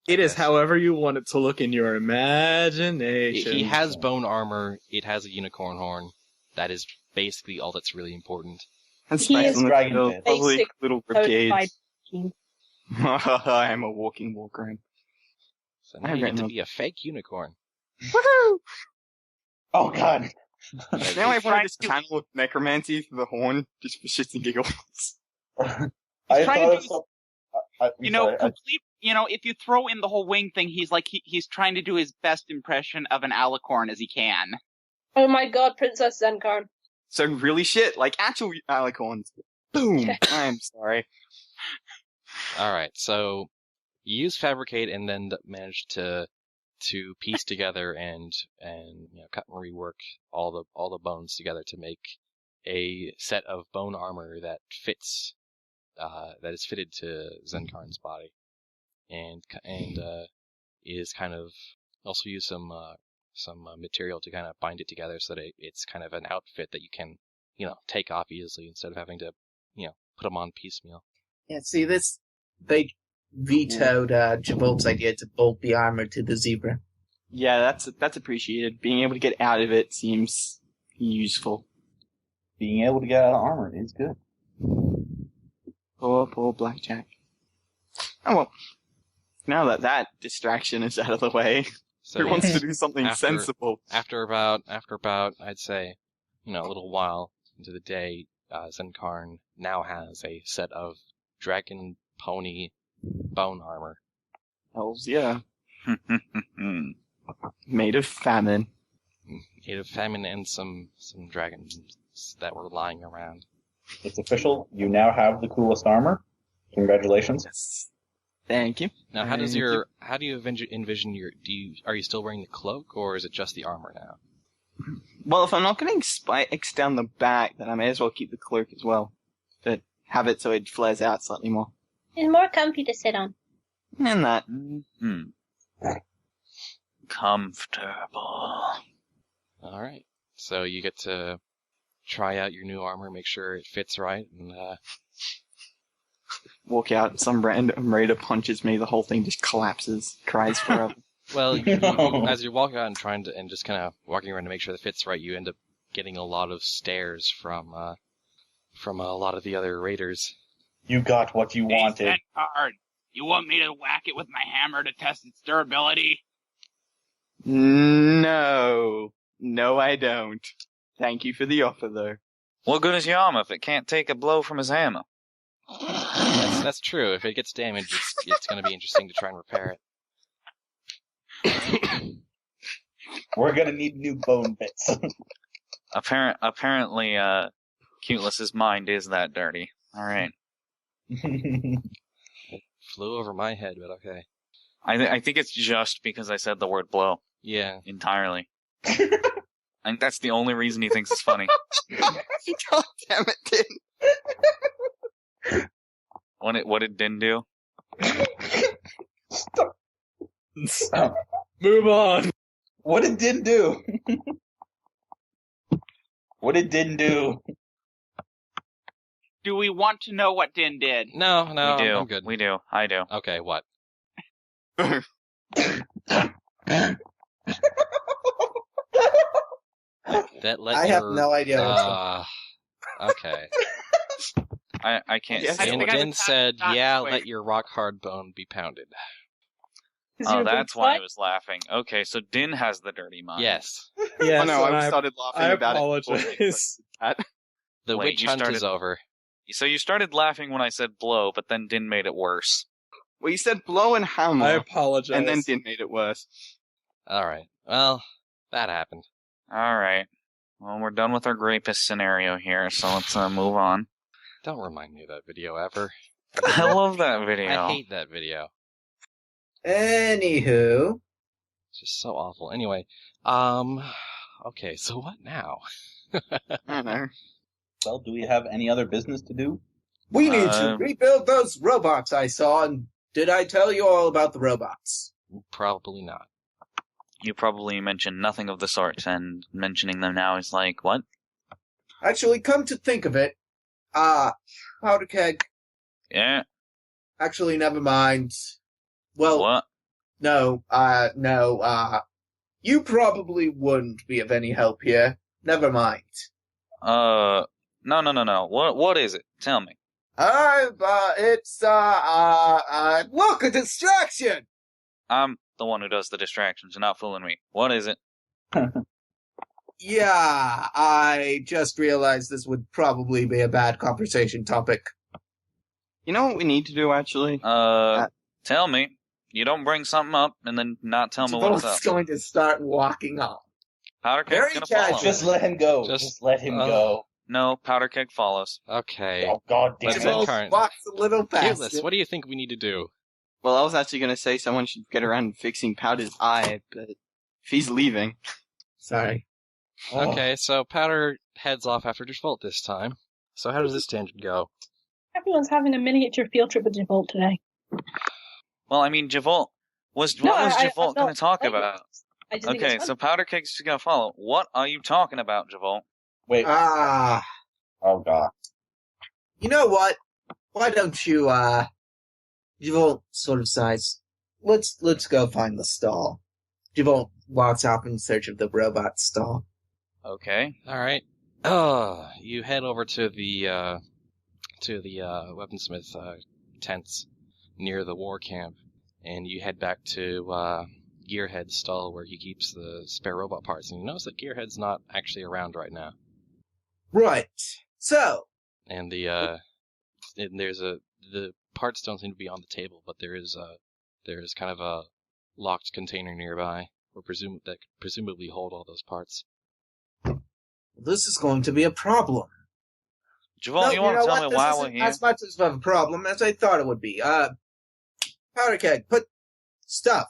It is however you want it to look in your imagination. He has bone armor. It has a unicorn horn. That is basically all that's really important. And He spikes is on the Dragon tail, Pit. probably basic little codified ribcage. king. I am a walking walker. So now you get to be a fake unicorn. Woohoo! Oh god. Now I want to just channel necromancy through the horn, just for shits and giggles. I trying thought to of You know, complete. You know, if you throw in the whole wing thing, he's like he's trying to do his best impression of an alicorn as he can. Oh my god, Princess Zenkarn. So really shit, like actual alicorns. Boom! I'm sorry. Alright, so you use Fabricate and then manage to piece together and cut and rework all the bones together to make a set of bone armor that fits that is fitted to Zenkarn's body, and is kind of also use some material to kind of bind it together so that it's kind of an outfit that you can take off easily instead of having to put them on piecemeal. Yeah, see this, they vetoed Javolt's idea to bolt the armor to the zebra. Yeah, that's appreciated. Being able to get out of it seems useful. being able to get out of armor is good. Poor Blackjack. Oh well. Now that distraction is out of the way, So who wants to do something sensible? After about, I'd say, a little while into the day, Zenkarn now has a set of dragon pony bone armor. Hells yeah. Made of famine. Made of famine and some dragons that were lying around. It's official. You now have the coolest armor. Congratulations. Yes. Thank you. Now, how do you envision are you still wearing the cloak, or is it just the armor now? Well, if I'm not getting spikes down the back, then I may as well keep the cloak as well. But have it so it flares out slightly more. It's more comfy to sit on. And that. Comfortable. Alright. So you get to try out your new armor, make sure it fits right, and walk out, and some random raider punches me, the whole thing just collapses, cries forever. well, as you're walking out and just kind of walking around to make sure it fits right, you end up getting a lot of stares from a lot of the other raiders. You got what you wanted. Hey, card. You want me to whack it with my hammer to test its durability? No, I don't. Thank you for the offer, though. What good is your armor if it can't take a blow from his hammer? That's true. If it gets damaged, it's going to be interesting to try and repair it. We're gonna need new bone bits. Apparently, Cuteless's mind is that dirty. Alright. Flew over my head, but okay. I think it's just because I said the word blow. Yeah. Entirely. I think that's the only reason he thinks it's funny. God damn it, Din. What did Din do? Stop. Move on. What did Din do? What did Din do? Do we want to know what Din did? No, We do. I'm good. We do. I do. Okay, what? I have no idea what's okay. I can't Yes. say what Din said, not yeah, quick. let your rock hard bone be pounded. Oh, that's why he was laughing. Okay, so Din has the dirty mind. Yes. Yes, Oh no, and I started laughing I about apologize. it. The Wait, witch you hunt started- is over. So you started laughing when I said blow, but then Din made it worse. Well, you said blow and hammer, I apologize. and then Din made it worse. Alright. Well, that happened. Alright. Well, we're done with our rapist scenario here, so let's move on. Don't remind me of that video ever. I love that video. I hate that video. Anywho, It's just so awful. Anyway, okay, so what now? I don't know. Well, do we have any other business to do? we need to rebuild those robots I saw, and did I tell you all about the robots? Probably not. You probably mentioned nothing of the sort, and mentioning them now is like, what? Actually, come to think of it, Powder Keg, Yeah? actually, never mind. Well, What? no, you probably wouldn't be of any help here. Never mind. No. What is it? Tell me. Look, a distraction! I'm the one who does the distractions. You're not fooling me. What is it? Yeah, I just realized this would probably be a bad conversation topic. You know what we need to do, actually? Tell me. You don't bring something up and then not tell me what's up. Javont's going to start walking off. Powder Keg's gonna follow. Just let him go. Just let him go. No, Powder Keg follows. Okay. Oh, God damn it. Javolt walks a little faster. Keyless, what do you think we need to do? Well, I was actually going to say someone should get around fixing Powder's eye, but if he's leaving... Sorry. Okay, so Powder heads off after Javolt this time. So how does this tangent go? Everyone's having a miniature field trip with Javolt today. Well, I mean, Javolt what was Javolt going to talk about? Okay, so Powder Keg's just going to follow. What are you talking about, Javolt? Wait. Oh, God. You know what? Why don't you, Javolt sort of sighs. Let's go find the stall. Javolt walks off in search of the robot stall. Okay. Alright. You head over to the weaponsmith, tents near the war camp, and you head back to, Gearhead's stall where he keeps the spare robot parts, and you notice that Gearhead's not actually around right now. Right. So. And the parts don't seem to be on the table, but there is kind of a locked container nearby, that could presumably hold all those parts. This is going to be a problem. Javolt, you want to tell me why we're here? As much of a problem as I thought it would be. Powder Keg, put stuff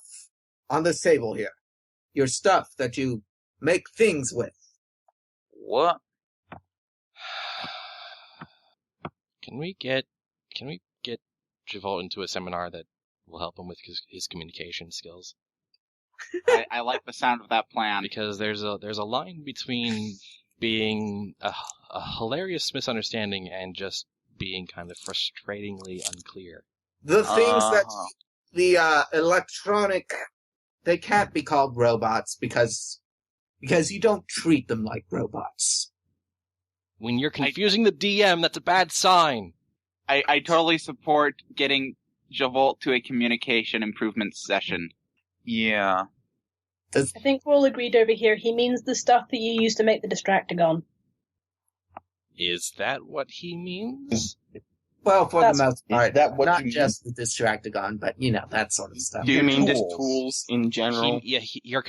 on this table here. Your stuff that you make things with. What? Can we get Javolt into a seminar that will help him with his communication skills? I like the sound of that plan. Because there's a line between being a hilarious misunderstanding and just being kind of frustratingly unclear. The things that the electronic, they can't be called robots because you don't treat them like robots. When you're confusing the DM, that's a bad sign. I totally support getting Javolt to a communication improvement session. Yeah. I think we're all agreed over here. He means the stuff that you use to make the Distractagon. Is that what he means? Well, for the most part, not just the Distractagon, but that sort of stuff. Do you mean just tools in general? Your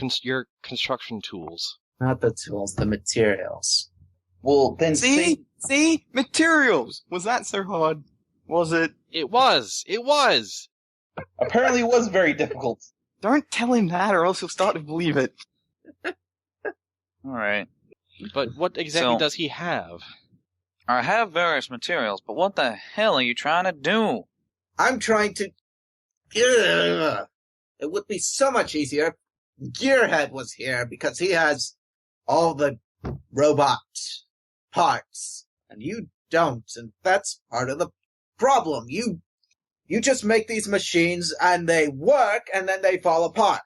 construction tools. Not the tools, the materials. Well, then see, materials. Was that so hard? Was it? It was. Apparently, it was very difficult. Don't tell him that, or else he'll start to believe it. Alright. But what exactly does he have? I have various materials, but what the hell are you trying to do? I'm trying to... It would be so much easier if Gearhead was here, because he has all the robot parts, and you don't, and that's part of the problem. You just make these machines, and they work, and then they fall apart.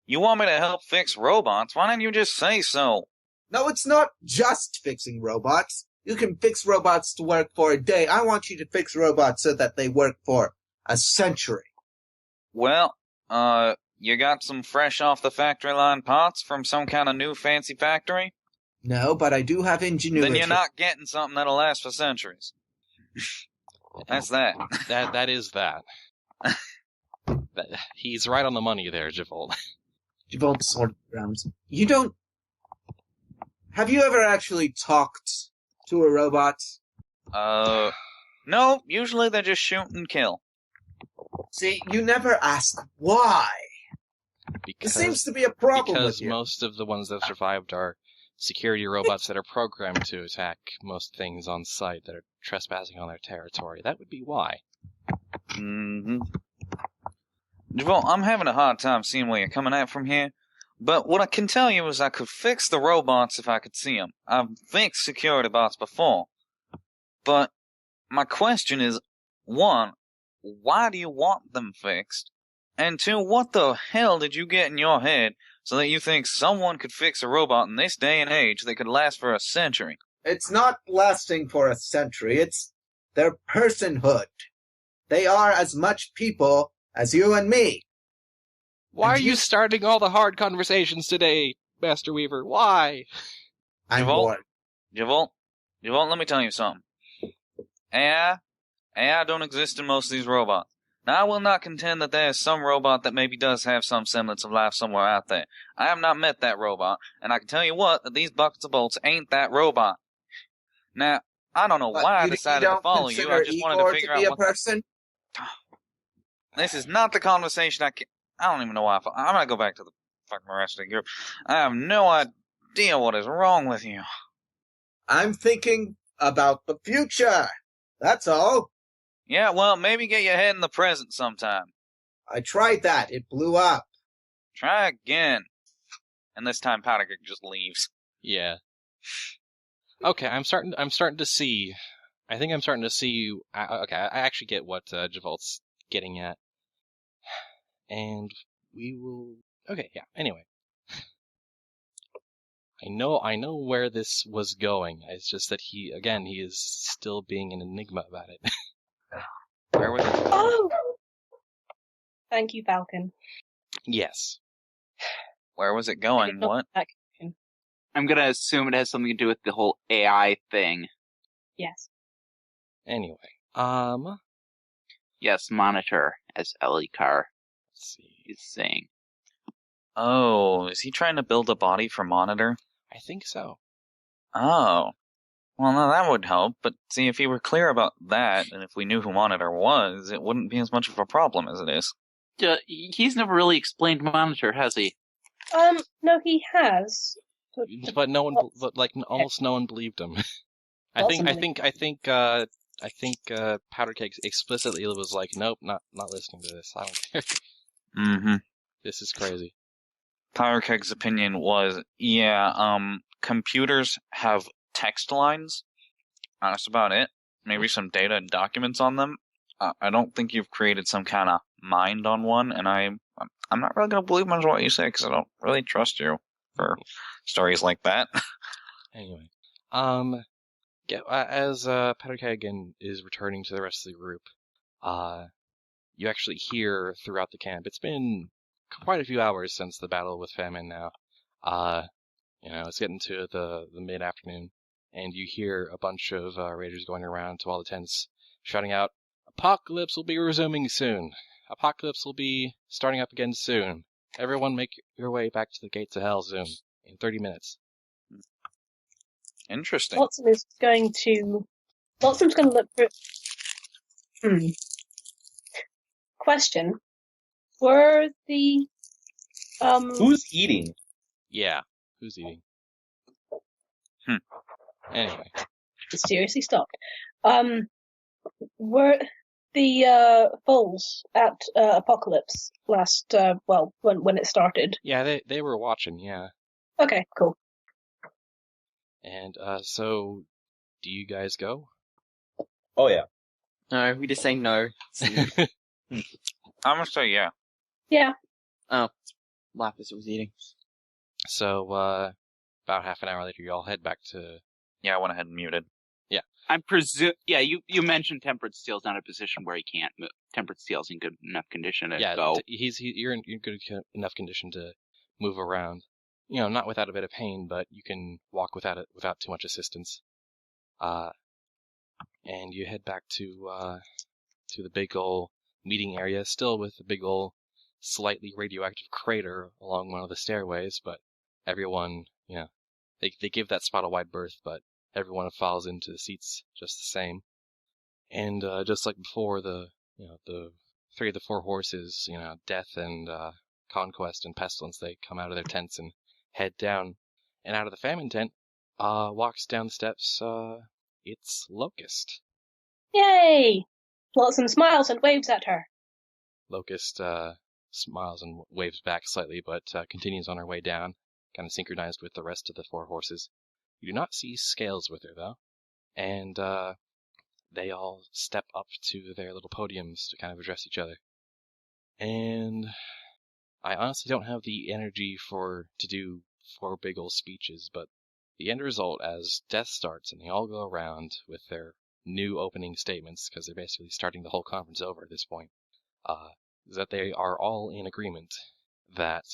You want me to help fix robots? Why didn't you just say so? No, it's not just fixing robots. You can fix robots to work for a day. I want you to fix robots so that they work for a century. Well, you got some fresh off the factory line parts from some kind of new fancy factory? No, but I do have ingenuity. Then you're not getting something that'll last for centuries. That's that. That is that. He's right on the money there, Javolt. Javolt sort of frowns. You don't... Have you ever actually talked to a robot? No, usually they just shoot and kill. See, you never ask why. Because, it seems to be a problem because with you. Most of the ones that survived are security robots that are programmed to attack most things on site that are trespassing on their territory. That would be why. Mm-hmm. Javolt, I'm having a hard time seeing where you're coming at from here, but what I can tell you is I could fix the robots if I could see them. I've fixed security bots before. But my question is, 1, why do you want them fixed? And 2, what the hell did you get in your head so that you think someone could fix a robot in this day and age that could last for a century? It's not lasting for a century. It's their personhood. They are as much people as you and me. Why And are you starting all the hard conversations today, Master Weaver? Why? I'm Javol? bored. Javol, let me tell you something. AI don't exist in most of these robots. Now, I will not contend that there is some robot that maybe does have some semblance of life somewhere out there. I have not met that robot, and I can tell you what, that these buckets of bolts ain't that robot. Now, I don't know why I decided to follow you. I just wanted to figure out what person. This is not the conversation I don't even know why I'm gonna go back to the fucking rest of the group. I have no idea what is wrong with you. I'm thinking about the future. That's all. Yeah, well, maybe get your head in the present sometime. I tried that. It blew up. Try again. And this time Powderkeg just leaves. Yeah. Okay, I'm starting to see. I think I'm starting to see. Okay, I actually get what Javolt's getting at, and we will. Okay, yeah. Anyway, I know where this was going. It's just that he is still being an enigma about it. Where was it? Oh! Thank you, Falcon. Yes. Where was it going? What? I'm gonna assume it has something to do with the whole AI thing. Yes. Anyway, Yes, monitor, as Ellie Carr let's see. is saying. Oh, is he trying to build a body for Monitor? I think so. Oh. Well, no, that would help, but see, if he were clear about that, and if we knew who Monitor was, it wouldn't be as much of a problem as it is. He's never really explained Monitor, has he? No, he has. But no one, almost no one believed him. I think Powderkeg explicitly was like, nope, not listening to this. I don't care. Mm-hmm. This is crazy. Powderkeg's opinion was, computers have text lines. That's about it. Maybe some data and documents on them. I don't think you've created some kind of mind on one, and I'm not really going to believe much of what you say, because I don't really trust you for stories like that. Anyway, as Powderkeg is returning to the rest of the group, you actually hear throughout the camp. It's been quite a few hours since the battle with Famine now. It's getting to the mid-afternoon, and you hear a bunch of raiders going around to all the tents, shouting out, "Apocalypse will be resuming soon. Apocalypse will be starting up again soon. Everyone make your way back to the gates of hell soon, in 30 minutes. Interesting. Lotsom's going to look for... Question. Were the... Who's eating? Yeah, who's eating? Anyway. Seriously stopped. Were the foals at Apocalypse last, when it started? Yeah, they were watching, yeah. Okay, cool. And, so, do you guys go? Oh, yeah. No, we just say no. I'm gonna say yeah. Yeah. Oh, Lapis was eating. So, about half an hour later, you all head back to... Yeah, I went ahead and muted. Yeah. You mentioned Tempered Steel's not in a position where he can't move. Tempered Steel's in good enough condition to go. You're in good enough condition to move around. Not without a bit of pain, but you can walk without too much assistance. And you head back to the big ol' meeting area, still with the big ol' slightly radioactive crater along one of the stairways, but everyone, they give that spot a wide berth, but everyone falls into the seats just the same. And just like before, the three of the four horses, Death and Conquest and Pestilence, they come out of their tents and head down. And out of the Famine tent, walks down the steps, it's Locust. Yay! Flotsam smiles and waves at her. Locust smiles and waves back slightly, but continues on her way down, kind of synchronized with the rest of the four horses. You do not see Scales with her, though. And they all step up to their little podiums to kind of address each other. And I honestly don't have the energy to do 4 big old speeches, but the end result, as Death starts and they all go around with their new opening statements, because they're basically starting the whole conference over at this point, is that they are all in agreement that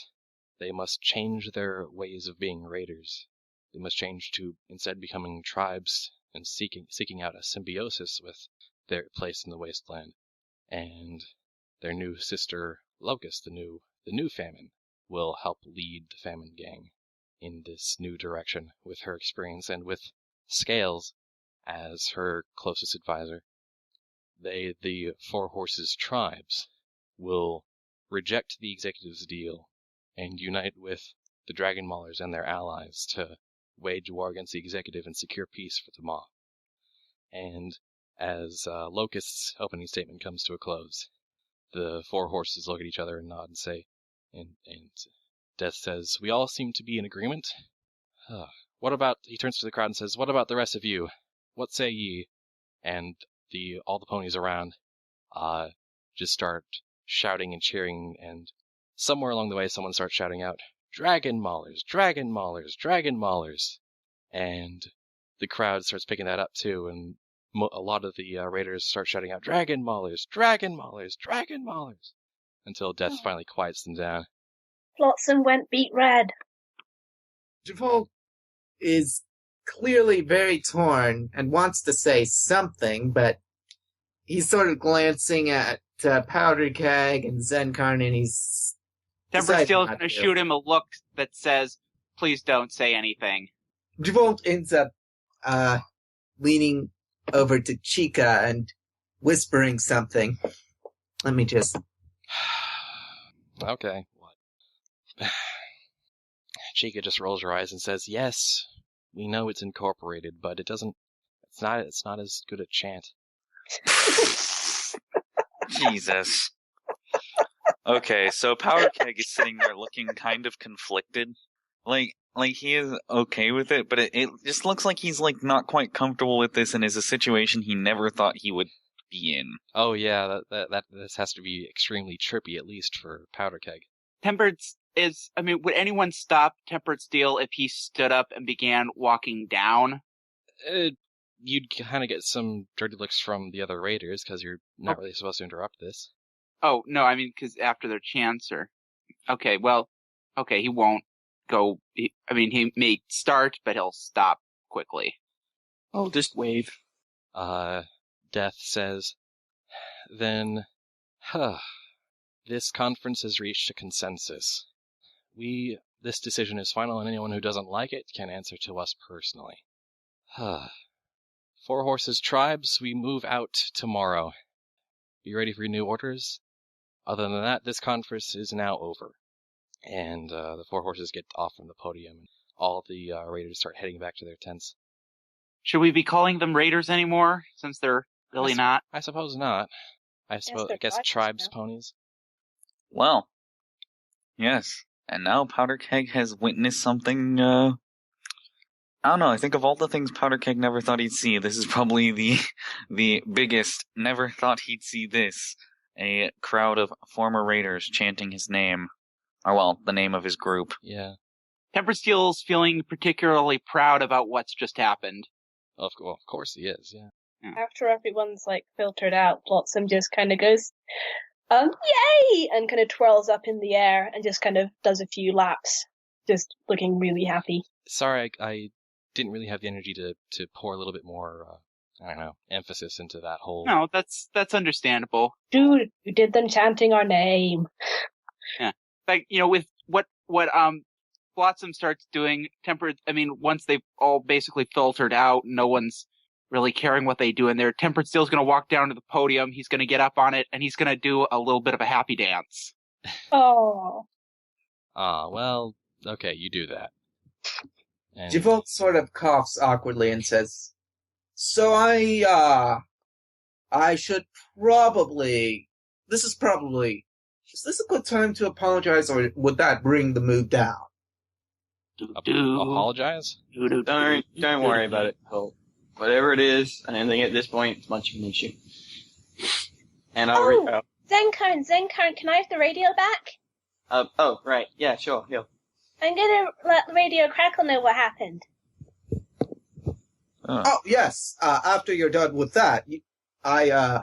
they must change their ways of being raiders. They must change to instead becoming tribes and seeking out a symbiosis with their place in the wasteland. And their new sister, Locust, the new famine, will help lead the famine gang in this new direction with her experience and with Scales as her closest advisor. They, the Four Horses tribes, will reject the executive's deal and unite with the Dragon Mawlers and their allies to wage war against the executive and secure peace for the Maw. And as Locust's opening statement comes to a close, the Four Horses look at each other and nod and say, and Death says, "We all seem to be in agreement. What about," he turns to the crowd and says, "What about the rest of you? What say ye?" And all the ponies around just start shouting and cheering, and somewhere along the way someone starts shouting out, "Dragon Mawlers, Dragon Mawlers, Dragon Mawlers." And the crowd starts picking that up too, and a lot of the raiders start shouting out, "Dragon Mawlers, Dragon Mawlers, Dragon Mawlers," until Death finally quiets them down. Flotsam went beet red. Javolt is clearly very torn and wants to say something, but he's sort of glancing at Powder Keg and Zenkarn, and he's... Tempered Steel is going to shoot him a look that says, "Please don't say anything." Javolt ends up leaning over to Chica and whispering something. Let me just... Okay, what? Chica just rolls her eyes and says, "Yes, we know it's incorporated, but it's not as good a chant." Jesus. Okay, so Powder Keg is sitting there looking kind of conflicted. Like he is okay with it, but it just looks like he's not quite comfortable with this and is a situation he never thought he would be in. Oh yeah, this has to be extremely trippy, at least for Powder Keg. Tempered would anyone stop Tempered Steel if he stood up and began walking down? You'd kind of get some dirty looks from the other raiders, because you're not really supposed to interrupt this. Oh, no, I mean, because after their chants or... Okay, he won't go... He may start, but he'll stop quickly. I'll just wave. Death says, "Then, this conference has reached a consensus. This decision is final, and anyone who doesn't like it can answer to us personally. Four Horses tribes, we move out tomorrow. Be ready for your new orders. Other than that, this conference is now over." And the Four Horses get off from the podium, and all the raiders start heading back to their tents. Should we be calling them raiders anymore, since they're really not? I suppose not. I guess tribes ponies. Well, yes. And now Powder Keg has witnessed something, I don't know, I think of all the things Powder Keg never thought he'd see, this is probably the biggest, never thought he'd see this. A crowd of former raiders chanting his name. Or, well, the name of his group. Yeah. Tempered Steel's feeling particularly proud about what's just happened. Of course he is, yeah. After everyone's filtered out, Flotsam just kind of goes, "Yay!" and kind of twirls up in the air and just kind of does a few laps, just looking really happy. Sorry, I didn't really have the energy to pour a little bit more, emphasis into that whole... No, that's understandable. Dude, you did them chanting our name. Yeah. With what Flotsam starts doing, once they've all basically filtered out, no one's really caring what they do in there, Tempered Steel's gonna walk down to the podium, he's gonna get up on it, and he's gonna do a little bit of a happy dance. Oh. Well, okay, you do that. And... Javolt sort of coughs awkwardly and says, "So I should probably... Is this a good time to apologize, or would that bring the mood down?" Apologize? Don't worry about it, Colt. Whatever it is, and anything at this point, it's much of an issue. And I'll reach out. Zenkarn, can I have the radio back? Right. Yeah, sure. I'm gonna let the radio crackle know what happened. Oh, yes. After you're done with that, I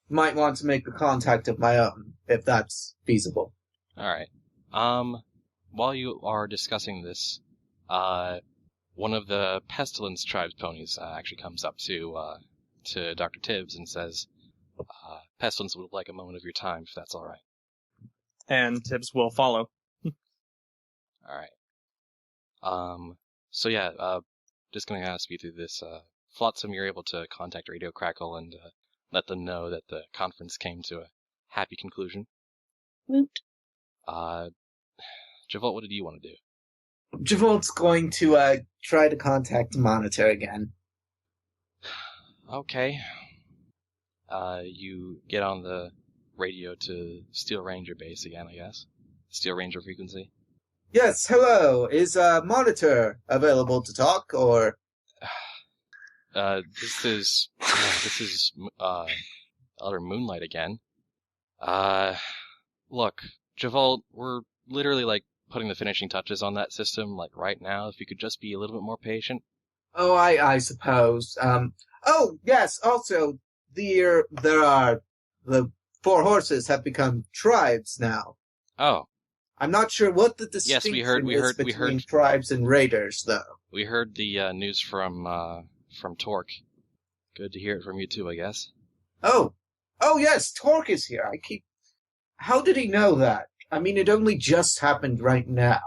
might want to make the contact of my own, if that's feasible. Alright. While you are discussing this, one of the Pestilence tribe's ponies actually comes up to Dr. Tibbs and says, Pestilence would like a moment of your time, if that's alright. And Tibbs will follow. Alright. So yeah, just gonna kind of speed through this. Flotsam, you're able to contact Radio Crackle and let them know that the conference came to a happy conclusion. Woot. Javolt, what did you want to do? Javolt's going to try to contact Monitor again. Okay. You get on the radio to Steel Ranger base again, I guess. Steel Ranger frequency. Yes, hello. Is Monitor available to talk, or? This is Elder Moonlight again. Look, Javolt, we're literally like putting the finishing touches on that system like right now. If you could just be a little bit more patient. Oh, I suppose. Oh, yes. Also, there are the 4 horses have become tribes now. Oh. I'm not sure what the distinction is between tribes and raiders, though. We heard the news from Torque. Good to hear it from you too, I guess. Oh yes, Torque is here. How did he know that? I mean, it only just happened right now.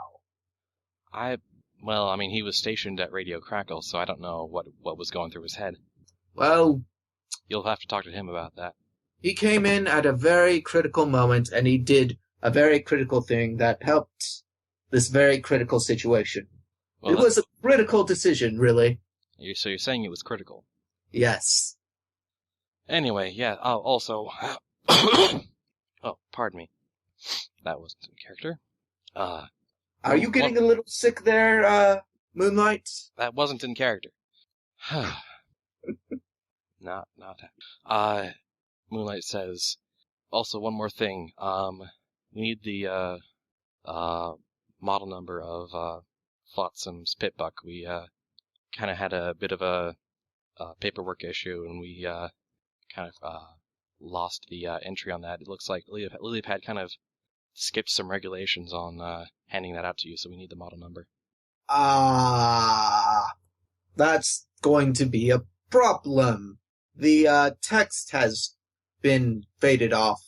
Well, I mean, he was stationed at Radio Crackle, so I don't know what was going through his head. Well, you'll have to talk to him about that. He came in at a very critical moment, and he did a very critical thing that helped this very critical situation. Well, it was a critical decision, really. So you're saying it was critical? Yes. Anyway, yeah, also... oh, pardon me. That wasn't in character. Are you getting a little sick there, Moonlight? That wasn't in character. Not that. Moonlight says, also one more thing, we need the, model number of, Flotsam's Pitbuck. We, kinda had a bit of a paperwork issue, and we, lost the, entry on that. It looks like Lilypad kind of skipped some regulations on, handing that out to you, so we need the model number. That's going to be a problem. The, text has been faded off.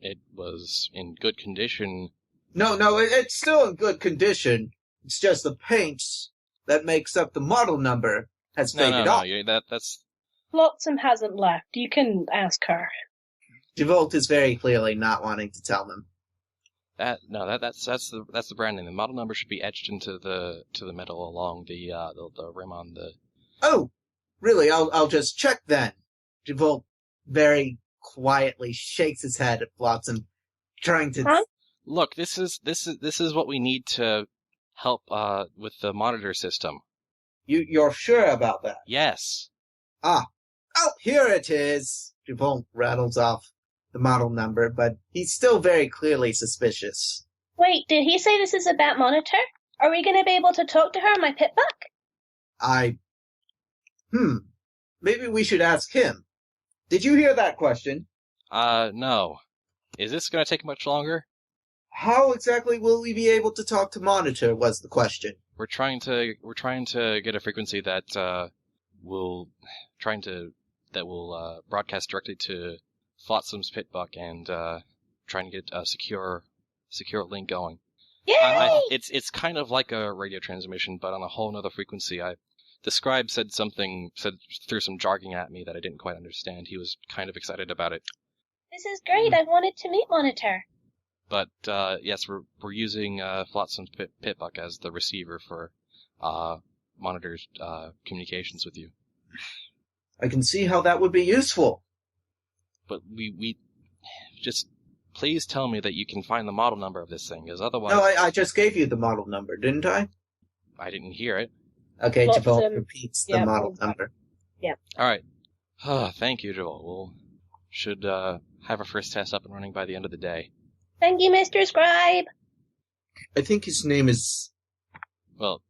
It was in good condition. No, it's still in good condition. It's just the paint that makes up the model number has faded off. No, that's... Flotsam hasn't left. You can ask her. Javolt is very clearly not wanting to tell them. That's the brand name. The model number should be etched into the metal along the rim on the... Oh, really? I'll just check then. Javolt very quietly shakes his head at Flotsam, trying to... Huh? Look, this is what we need to help with the monitor system. You're sure about that? Yes. Oh, here it is. Javolt rattles off the model number, but he's still very clearly suspicious. Wait, did he say this is about Monitor? Are we going to be able to talk to her on my pitbuck? Maybe we should ask him. Did you hear that question? No. Is this going to take much longer? How exactly will we be able to talk to Monitor, was the question. We're trying to get a frequency that will broadcast directly to Flotsam's Pitbuck and trying to get a secure link going. Yay! It's kind of like a radio transmission, but on a whole nother frequency. The scribe threw some jargon at me that I didn't quite understand. He was kind of excited about it. This is great. I wanted to meet Monitor. But yes, we're using Flotsam's Pitbuck as the receiver for Monitor's communications with you. I can see how that would be useful. But we just please tell me that you can find the model number of this thing, because otherwise... No, I just gave you the model number, didn't I? I didn't hear it. Okay, Javolt repeats the model number. Yeah. Alright. Thank you, Javolt. Should have our first test up and running by the end of the day. Thank you, Mr. Scribe. I think his name is... Well,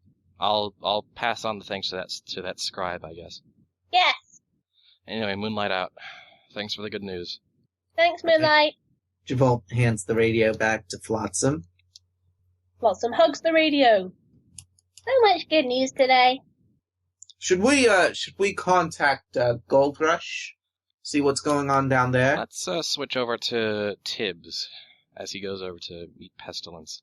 I'll pass on the thanks to that scribe, I guess. Yes. Anyway, Moonlight out. Thanks for the good news. Thanks, Moonlight. Javolt hands the radio back to Flotsam. Flotsam hugs the radio. So much good news today. Should we contact Gold Rush? See what's going on down there? Let's switch over to Tibbs as he goes over to meet Pestilence.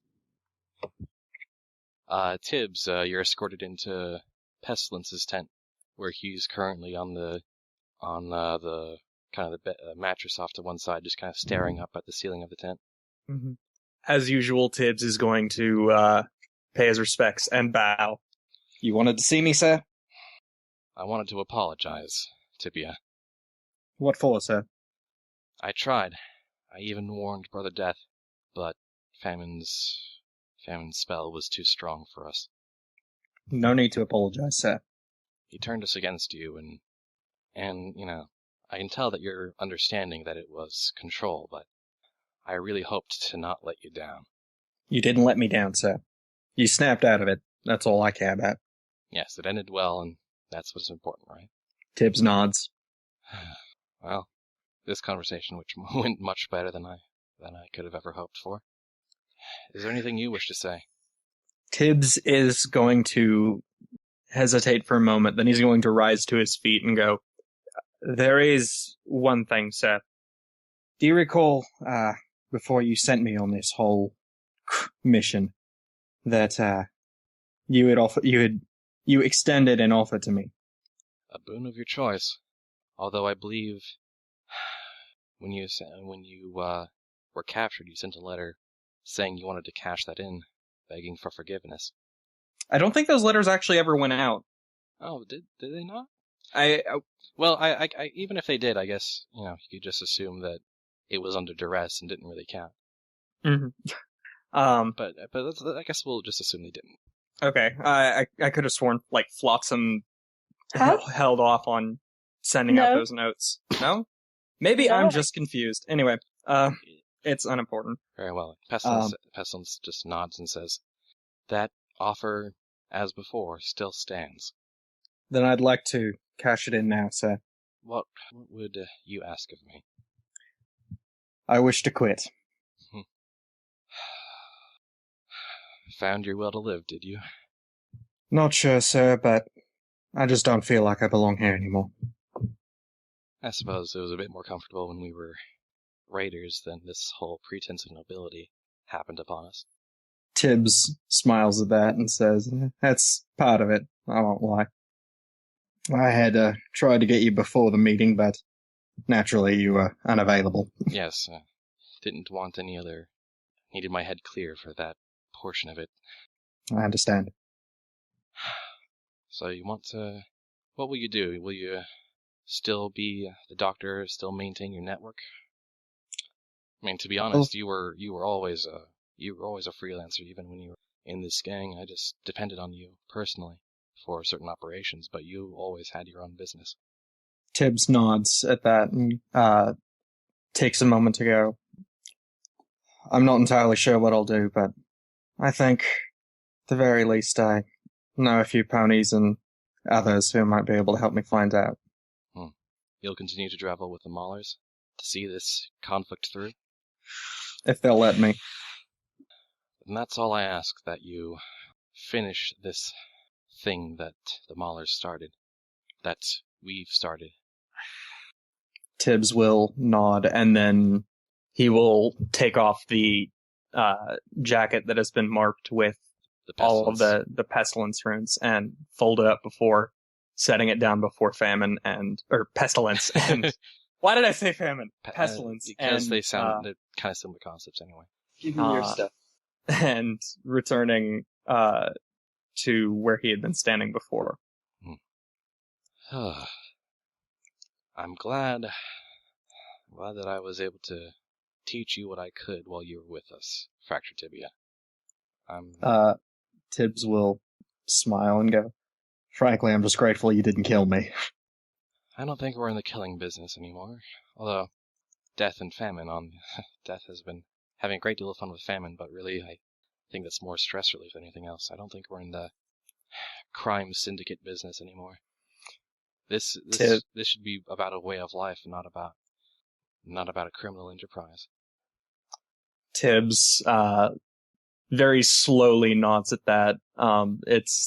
Tibbs, you're escorted into Pestilence's tent, where he's currently on the kind of the mattress off to one side, just kind of staring up at the ceiling of the tent. Mm-hmm. As usual, Tibbs is going to pay his respects and bow. You wanted to see me, sir? I wanted to apologize, Tibia. What for, sir? I tried. I even warned Brother Death, but Famine's spell was too strong for us. No need to apologize, sir. He turned us against you, and I can tell that you're understanding that it was control, but I really hoped to not let you down. You didn't let me down, sir. You snapped out of it. That's all I care about. Yes, it ended well, and that's what's important, right? Tibbs nods. Well, this conversation which went much better than I could have ever hoped for. Is there anything you wish to say? Tibbs is going to hesitate for a moment, then he's going to rise to his feet and go, "There is one thing, sir. Do you recall, before you sent me on this whole mission, that you extended an offer to me? A boon of your choice. Although I believe when you were captured, you sent a letter saying you wanted to cash that in, begging for forgiveness. I don't think those letters actually ever went out. Oh, did they not? Well, I even if they did, I guess you could just assume that it was under duress and didn't really count. Mm-hmm. But I guess we'll just assume they didn't. Okay, I could have sworn Flotsam held off on sending out those notes. No? Maybe No. I'm just confused. Anyway, it's unimportant. Very well. Pestilence just nods and says, "That offer, as before, still stands." Then I'd like to cash it in now, sir. What would you ask of me? I wish to quit. Found your will to live, did you? Not sure, sir, but I just don't feel like I belong here anymore. I suppose it was a bit more comfortable when we were raiders than this whole pretense of nobility happened upon us. Tibbs smiles at that and says, "That's part of it, I won't lie. I had tried to get you before the meeting, but naturally you were unavailable." Yes, didn't want any other. Needed my head clear for that portion of it. I understand. So you want to... What will you do? Will you still be the doctor, still maintain your network? I mean, to be honest, you were always a freelancer, even when you were in this gang. I just depended on you personally for certain operations, but you always had your own business. Tibbs nods at that and takes a moment to go, "I'm not entirely sure what I'll do, but I think, at the very least, I know a few ponies and others who might be able to help me find out." You'll continue to travel with the Maulers to see this conflict through? If they'll let me. And that's all I ask, that you finish this thing that the Maulers started, that we've started. Tibbs will nod, and then he will take off the jacket that has been marked with all of the pestilence runes and fold it up before setting it down before pestilence and why did I say famine? Pestilence. Because they're kind of similar concepts anyway. Give me your stuff. And returning to where he had been standing before. I'm glad that I was able to teach you what I could while you were with us, Fractured Tibia. Tibbs will smile and go, "Frankly, I'm just grateful you didn't kill me." I don't think we're in the killing business anymore. Although, Death has been having a great deal of fun with Famine, but really, I think that's more stress relief than anything else. I don't think we're in the crime syndicate business anymore. This should be about a way of life, not about a criminal enterprise. Tibbs very slowly nods at that.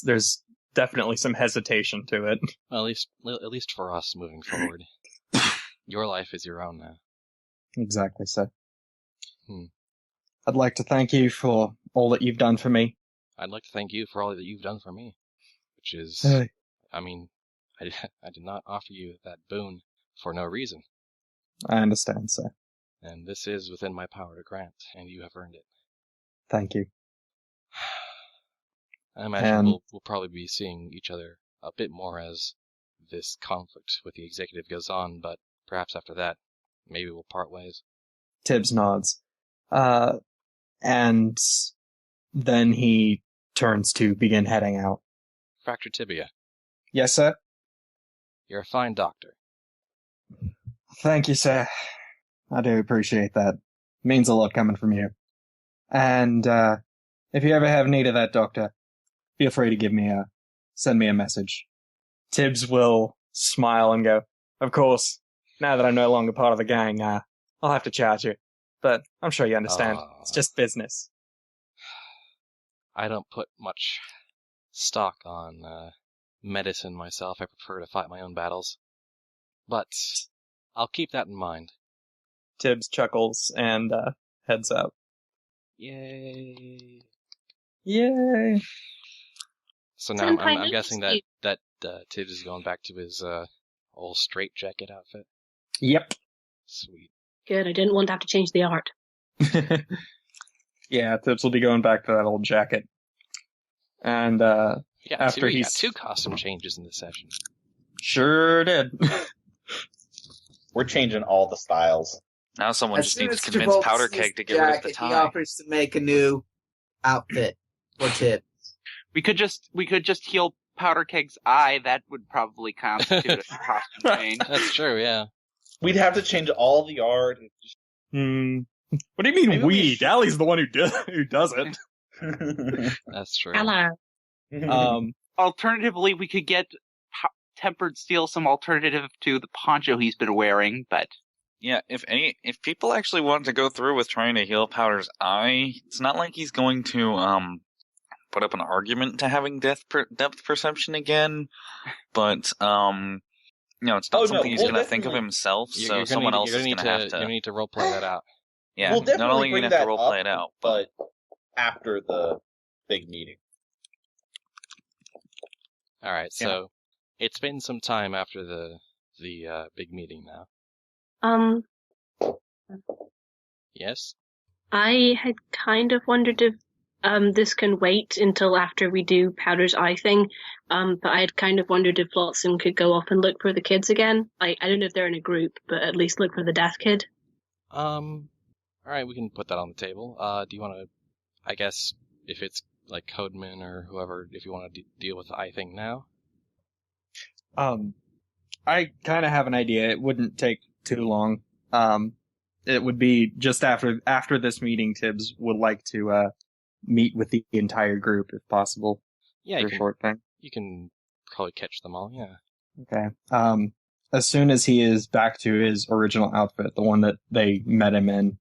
There's definitely some hesitation to it. Well, at least for us moving forward. Your life is your own now. Exactly so. I'd like to thank you for all that you've done for me. I'd like to thank you for all that you've done for me. Which is, I mean, I did not offer you that boon for no reason. I understand, sir. And this is within my power to grant, and you have earned it. Thank you. I imagine we'll probably be seeing each other a bit more as this conflict with the executive goes on, but perhaps after that, maybe we'll part ways. Tibbs nods. And then he turns to begin heading out. Fracture tibia. Yes, sir? You're a fine doctor. Thank you, sir. I do appreciate that. Means a lot coming from you. And, if you ever have need of that, doctor, feel free to send me a message. Tibbs will smile and go, of course, now that I'm no longer part of the gang, I'll have to charge you. But I'm sure you understand. It's just business. I don't put much stock on medicine myself. I prefer to fight my own battles. But I'll keep that in mind. Tibbs chuckles and heads out. Yay. Yay. So now I'm guessing that Tibbs is going back to his old straitjacket outfit. Yep. Sweet. Good, I didn't want to have to change the art. Yeah, Tibbs will be going back to that old jacket. And after he got 2 costume changes in this session. Sure did. We're changing all the styles. Now someone just needs to convince Powder Keg to get rid of the tie. He offers to make a new outfit for Tibbs. We could just heal Powder Keg's eye. That would probably constitute a costume change. That's true, yeah. We'd have to change all the art. And What do you mean we? Dally's the one who does it. That's true. Hello. Alternatively, we could get Tempered Steel some alternative to the poncho he's been wearing, but... Yeah, if people actually want to go through with trying to heal Powder's eye, it's not like he's going to put up an argument to having depth perception again, but it's not something he's going to think of himself. So someone else is going to have to. You need to roleplay that out. Yeah, we'll not only are you going to have to roleplay it out, but after the big meeting. All right, so it's been some time after the big meeting now. Yes? I had kind of wondered if this can wait until after we do Powder's eye thing, but I had kind of wondered if Flotsam could go off and look for the kids again. I don't know if they're in a group, but at least look for the deaf kid. Alright, we can put that on the table. Do you want to, I guess, if it's like Codeman or whoever, if you want to deal with the eye thing now? I kind of have an idea. It wouldn't take too long. It would be just after this meeting. Tibbs would like to meet with the entire group if possible. Yeah, for a short thing. You can probably catch them all. Yeah. Okay. As soon as he is back to his original outfit, the one that they met him in,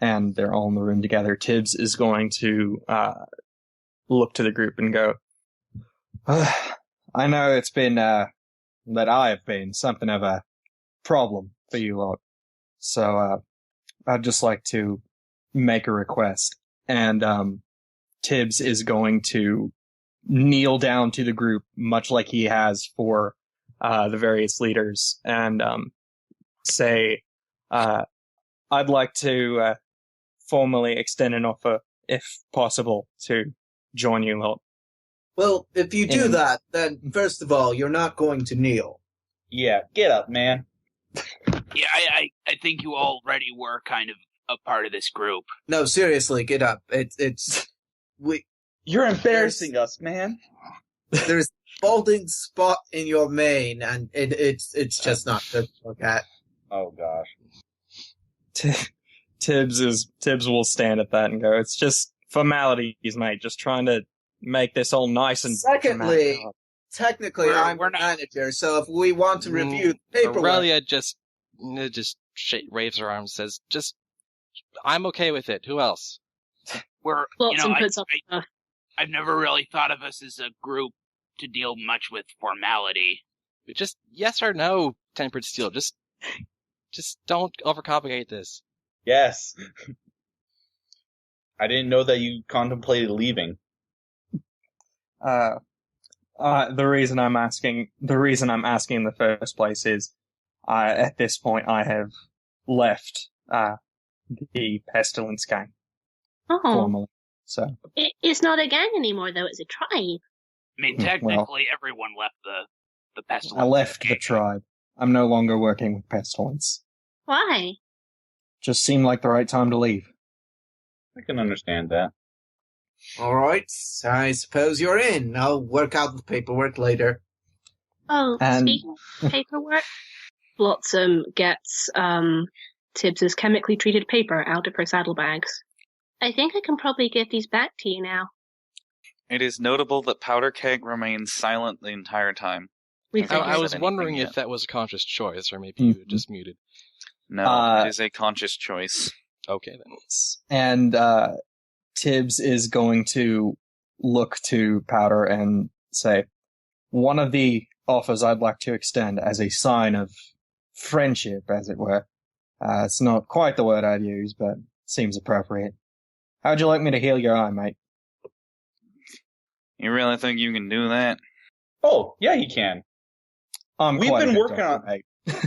and they're all in the room together, Tibbs is going to look to the group and go, I know it's been that I have been something of a problem for you lot. So I'd just like to make a request. And Tibbs is going to kneel down to the group, much like he has for the various leaders, and say, I'd like to formally extend an offer, if possible, to join you lot. Well, if you do that, then first of all, you're not going to kneel. Yeah, get up, man. Yeah, I think you already were kind of a part of this group. No, seriously, get up. You're embarrassing us, man. There's a balding spot in your mane, and it's just not good to look at. Oh gosh. Tibbs will stand at that and go, it's just formalities, mate. Just trying to make this all nice and Secondly, dramatic. technically I'm we're the not- manager, so if we want to review the paperwork... Aurelia just waves her arms, says, I'm okay with it. Who else? Flotsam puts up stuff. I've never really thought of us as a group to deal much with formality. Just yes or no, Tempered Steel. Just don't overcomplicate this. Yes. I didn't know that you contemplated leaving. The reason I'm asking in the first place is, at this point I have left, the Pestilence gang, Oh, formally. So, it's not a gang anymore, though. It's a tribe. I mean, technically, everyone left the pestilence. I left the tribe. I'm no longer working with Pestilence. Why? Just seemed like the right time to leave. I can understand that. Alright, I suppose you're in. I'll work out the paperwork later. Oh, And- speaking of paperwork, Flotsam gets Tibbs's chemically treated paper out of her saddlebags. I think I can probably give these back to you now. It is notable that Powder Keg remains silent the entire time. We I figured. was anything wondering yet. if that was a conscious choice, or maybe you had just muted. No, it is a conscious choice. Okay, then. And Tibbs is going to look to Powder and say, one of the offers I'd like to extend as a sign of friendship, as it were. It's not quite the word I'd use, but seems appropriate. How'd you like me to heal your eye, mate? You really think you can do that? Oh, yeah, you can. We've Quite a been good working on- doctor, mate.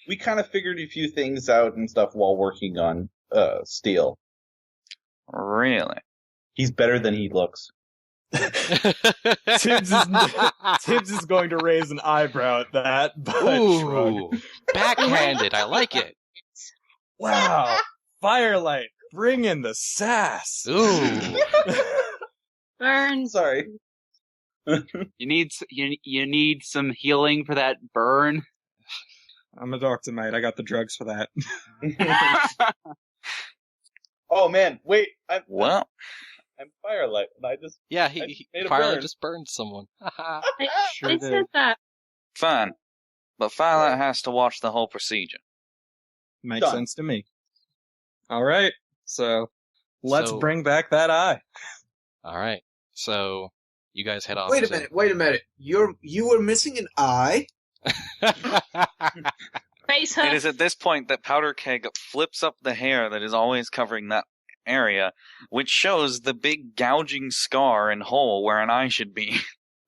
We kind of figured a few things out and stuff while working on Steel. Really? He's better than he looks. Tibbs is going to raise an eyebrow at that, but shrug. Ooh, backhanded. I like it. Wow, Firelight, bring in the sass. Ooh. Burn. Sorry. You need some healing for that burn. I'm a doctor, mate. I got the drugs for that. Oh man, wait! I'm Firelight, and I just Yeah, I made a Firelight burn. just burned someone. I Sure said did. that. Fine. But Firelight has to watch the whole procedure. Makes Done. sense to me. All right, so let's So- bring back that eye. All right, so you guys head off. Wait a minute. You were missing an eye? Face It her. is at this point that Powder Keg flips up the hair that is always covering that area, which shows the big gouging scar and hole where an eye should be.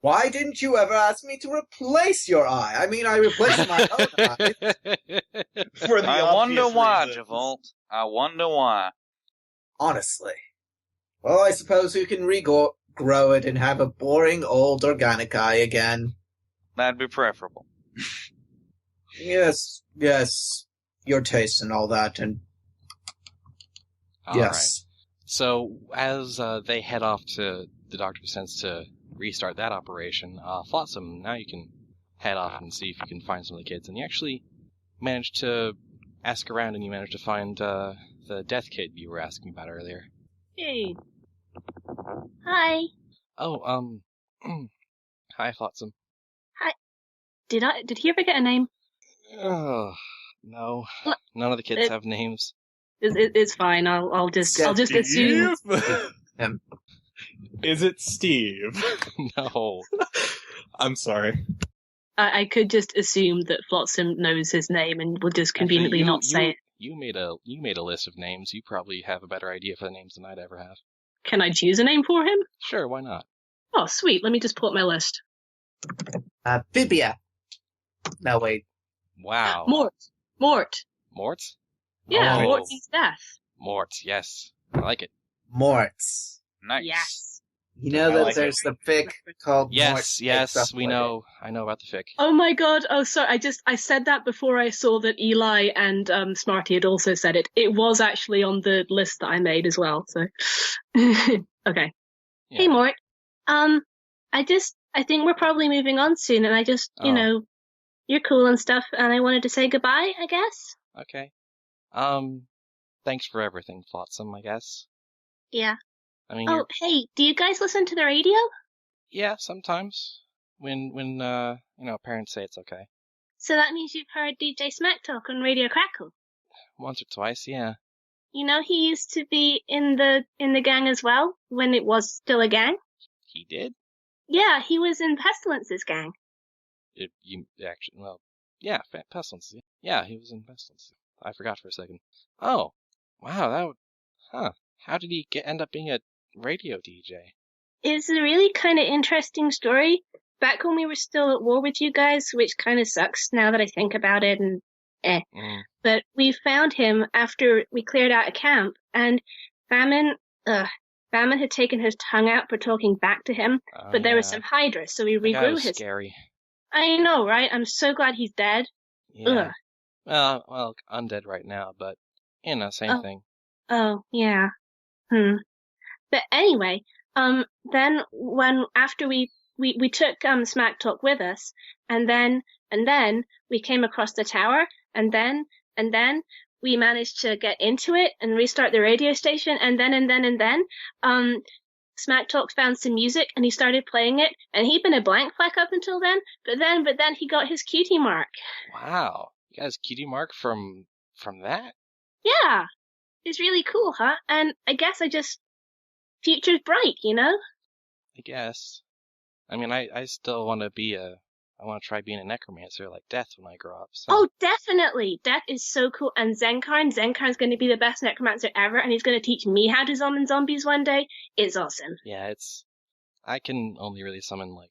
Why didn't you ever ask me to replace your eye? I mean, I replaced my own eye. for the I wonder obvious why, reasons. Javolt. I wonder why. Honestly. Well, I suppose you can regrow it and have a boring old organic eye again. That'd be preferable. Yes, your taste and all that, and All right. yes. So as they head off to the Doctor Descends to restart that operation, Flotsam, now you can head off and see if you can find some of the kids. And you actually managed to ask around, and you managed to find the Death Kid you were asking about earlier. Hey. Hi. Oh, hi, Flotsam. Did he ever get a name? Oh, no. L- None of the kids it- have names. It's fine. I'll just assume. Him. Is it Steve? No. I'm sorry. I could just assume that Flotsam knows his name and will just conveniently Actually, not say it. You made a list of names. You probably have a better idea for the names than I'd ever have. Can I choose a name for him? Sure, why not? Oh, sweet. Let me just pull up my list. Bibia. No, wait. Wow. Mort. Mort? Yeah, Oh. Mort means death. Mort, yes. I like it. Morts. Nice. Yes. You know I that like there's the fic called Yes, Morts. yes, Stuff we like know. I know about the fic. Oh my god. Oh, sorry. I said that before I saw that Eli and Smarty had also said it. It was actually on the list that I made as well. So, okay. Yeah. Hey, Mort. I think we're probably moving on soon, and I just, Oh. you're cool and stuff, and I wanted to say goodbye, I guess. Okay. Thanks for everything, Flotsam, I guess. Yeah. I mean, Oh, hey, do you guys listen to the radio? yeah, sometimes when parents say it's okay. So that means you've heard DJ Smack Talk on Radio Crackle. Once or twice, yeah. You know, he used to be in the gang as well, when it was still a gang. He did? Yeah, he was in Pestilence's gang. Yeah, Pestilence. Yeah, he was in Pestilence. I forgot for a second. Oh, wow, how did he end up being a radio DJ? It's a really kind of interesting story. Back when we were still at war with you guys, which kind of sucks now that I think about it, and But we found him after we cleared out a camp, and Famine had taken his tongue out for talking back to him, but there was some Hydra, so we regrew his... Scary. I know, right? I'm so glad he's dead. Yeah. Well, undead right now, but, same thing. Oh, yeah. But anyway, then after we took Smack Talk with us, and then we came across the tower, and then we managed to get into it and restart the radio station, and then Smack Talk found some music and he started playing it, and he'd been a blank fleck up until then, but then he got his cutie mark. Wow. You got his cutie mark from that? Yeah. It's really cool, huh? And I guess future's bright, you know? I guess. I mean, I still want to I want to try being a necromancer like Death when I grow up. So. Oh, definitely. Death is so cool. And Zenkarn's going to be the best necromancer ever, and he's going to teach me how to summon zombies one day. It's awesome. Yeah, I can only really summon, like,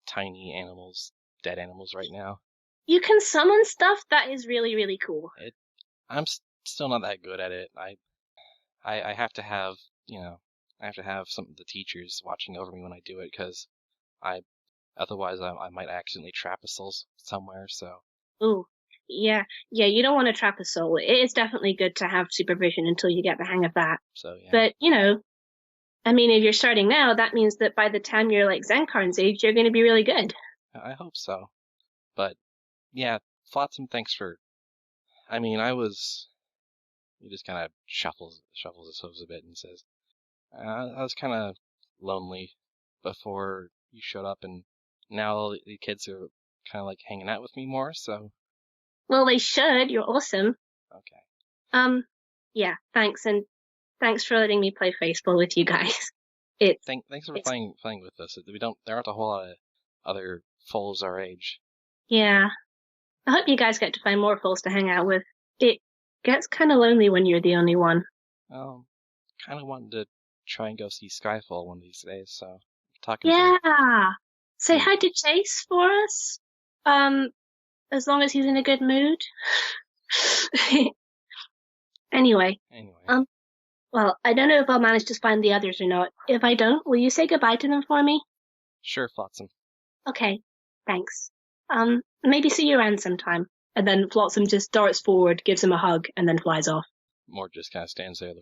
tiny animals, dead animals right now. You can summon stuff? That is really, really cool. I'm still not that good at it. I have to have, some of the teachers watching over me when I do it, because otherwise I might accidentally trap a soul somewhere, so. Ooh, yeah, you don't want to trap a soul. It is definitely good to have supervision until you get the hang of that. So, yeah. But, I mean, if you're starting now, that means that by the time you're like Zenkarn's age, you're going to be really good. I hope so. But, yeah, Flotsam, thanks for... I mean, he just kind of shuffles his hooves a bit and says, I was kind of lonely before you showed up, and now the kids are kind of like hanging out with me more, so. Well, they should. You're awesome. Okay. Yeah, thanks, and thanks for letting me play baseball with you guys. Thanks for playing with us. There aren't a whole lot of other foals our age. Yeah. I hope you guys get to find more foals to hang out with. It gets kind of lonely when you're the only one. Well, kind of wanting to try and go see Skyfall one of these days, so. Yeah. Say hi to Chase for us. As long as he's in a good mood. Anyway. Well, I don't know if I'll manage to find the others or not. If I don't, will you say goodbye to them for me? Sure, Flotsam. Okay. Thanks. Maybe see you around sometime. And then Flotsam just darts forward, gives him a hug, and then flies off. Mort just kind of stands there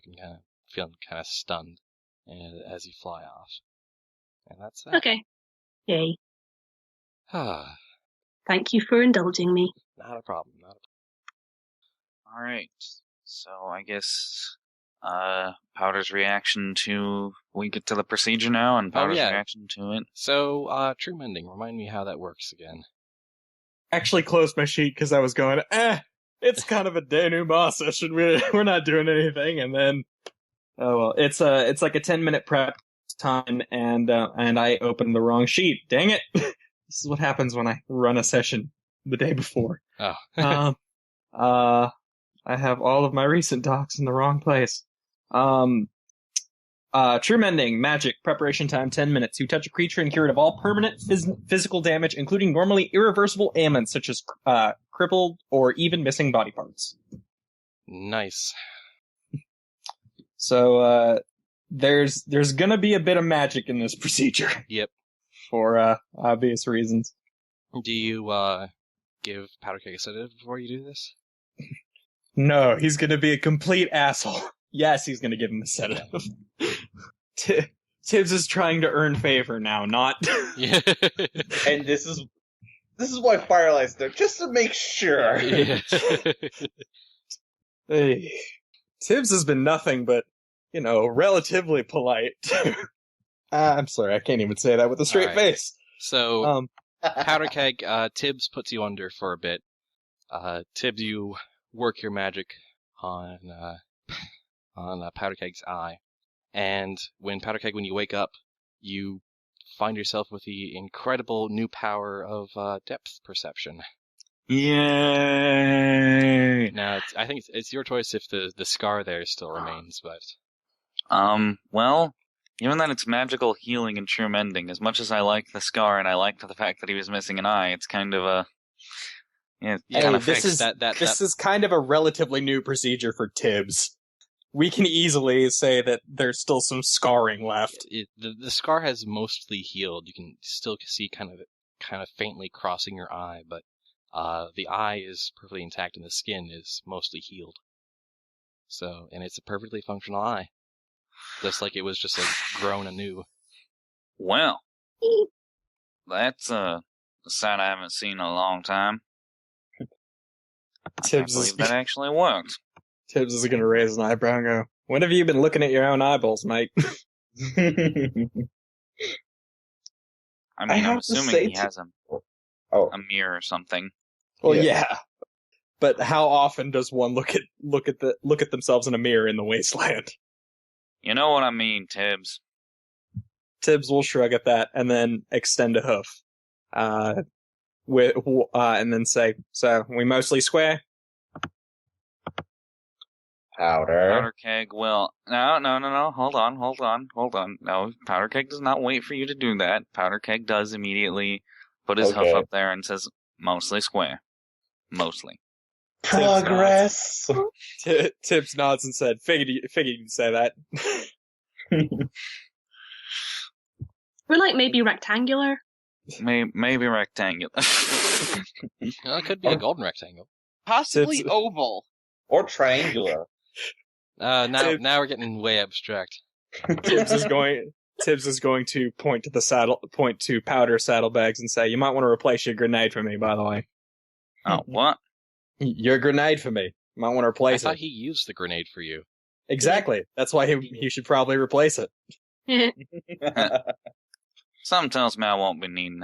feeling kind of stunned as he fly off. And that's that. Okay. Yay. Ah. Thank you for indulging me. Not a problem. Alright. So I guess Powder's reaction to... We get to the procedure now, and Powder's reaction to it. So, True Mending, remind me how that works again. Actually closed my sheet because I was going, it's kind of a denouement session. We're not doing anything, and then... Oh well, it's like a 10-minute prep time, and I opened the wrong sheet. Dang it! This is what happens when I run a session the day before. Oh. I have all of my recent docs in the wrong place. True Mending, magic, preparation time 10 minutes. You touch a creature and cure it of all permanent physical damage, including normally irreversible ailments such as crippled or even missing body parts. Nice. So, there's gonna be a bit of magic in this procedure. Yep. For, obvious reasons. Do you, give Powderkeg a sedative before you do this? No, he's gonna be a complete asshole. Yes, he's gonna give him a sedative. Tibbs is trying to earn favor now, not... Yeah. And this is why Firelight's there, just to make sure. Yeah. Hey. Tibbs has been nothing but relatively polite. I'm sorry, I can't even say that with a straight face. So, Powder Keg, Tibbs puts you under for a bit. Tibbs, you work your magic on Powder Keg's eye. And when you wake up, you find yourself with the incredible new power of depth perception. Yay! Now, I think it's your choice if the scar there still remains, but... Well, given that it's magical healing and true mending, as much as I like the scar and I liked the fact that he was missing an eye, it's kind of a... this is kind of a relatively new procedure for Tibbs. We can easily say that there's still some scarring left. The scar has mostly healed. You can still see kind of faintly crossing your eye, but the eye is perfectly intact and the skin is mostly healed. So, and it's a perfectly functional eye. Just like it was just grown anew. Well, that's a sight I haven't seen in a long time. I can't believe that actually worked. Tibbs is going to raise an eyebrow and go, "When have you been looking at your own eyeballs, mate?" I'm assuming he has a mirror or something. Well, yeah. But how often does one look at themselves in a mirror in the wasteland? You know what I mean, Tibbs. Tibbs will shrug at that and then extend a hoof. And then say, "So, we mostly square?" Powder Keg will... No, hold on. No, Powder Keg does not wait for you to do that. Powder Keg does immediately put his hoof up there and says, "Mostly square." Mostly. Progress! Tibbs nods and said, figured you'd say that. We're like maybe rectangular. Maybe rectangular. Well, it could be a golden rectangle. Possibly oval. Or triangular. Now we're getting way abstract. Tibbs is going to point to Powder saddlebags and say, "You might want to replace your grenade for me, by the way." Oh, what? Your grenade for me. You might want to replace it. I thought he used the grenade for you. Exactly. That's why he should probably replace it. Something tells me I won't be needing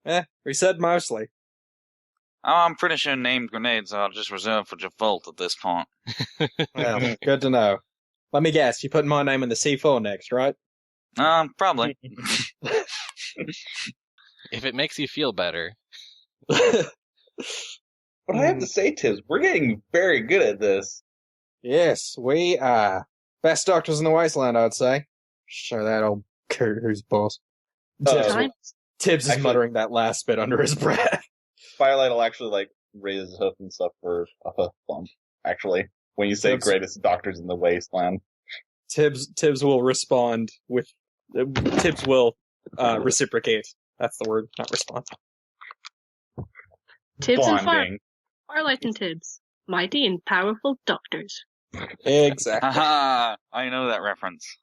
it. We said mostly. Oh, I'm pretty sure named grenades are just reserved for Javolt at this point. Well, good to know. Let me guess, you're putting my name in the C4 next, right? Probably. If it makes you feel better. What I have to say, Tibbs, we're getting very good at this. Yes, we are. Best doctors in the wasteland, I'd say. Show that old coot who's boss. Tibbs is muttering that last bit under his breath. Firelight will actually, raise his hoof and stuff for a hoof bump, actually, when you say greatest doctors in the wasteland. Tibbs will respond with... Tibbs will reciprocate. That's the word, not respond. Tibbs and Firelight and Tibbs. Mighty and powerful doctors. Exactly. Haha! I know that reference.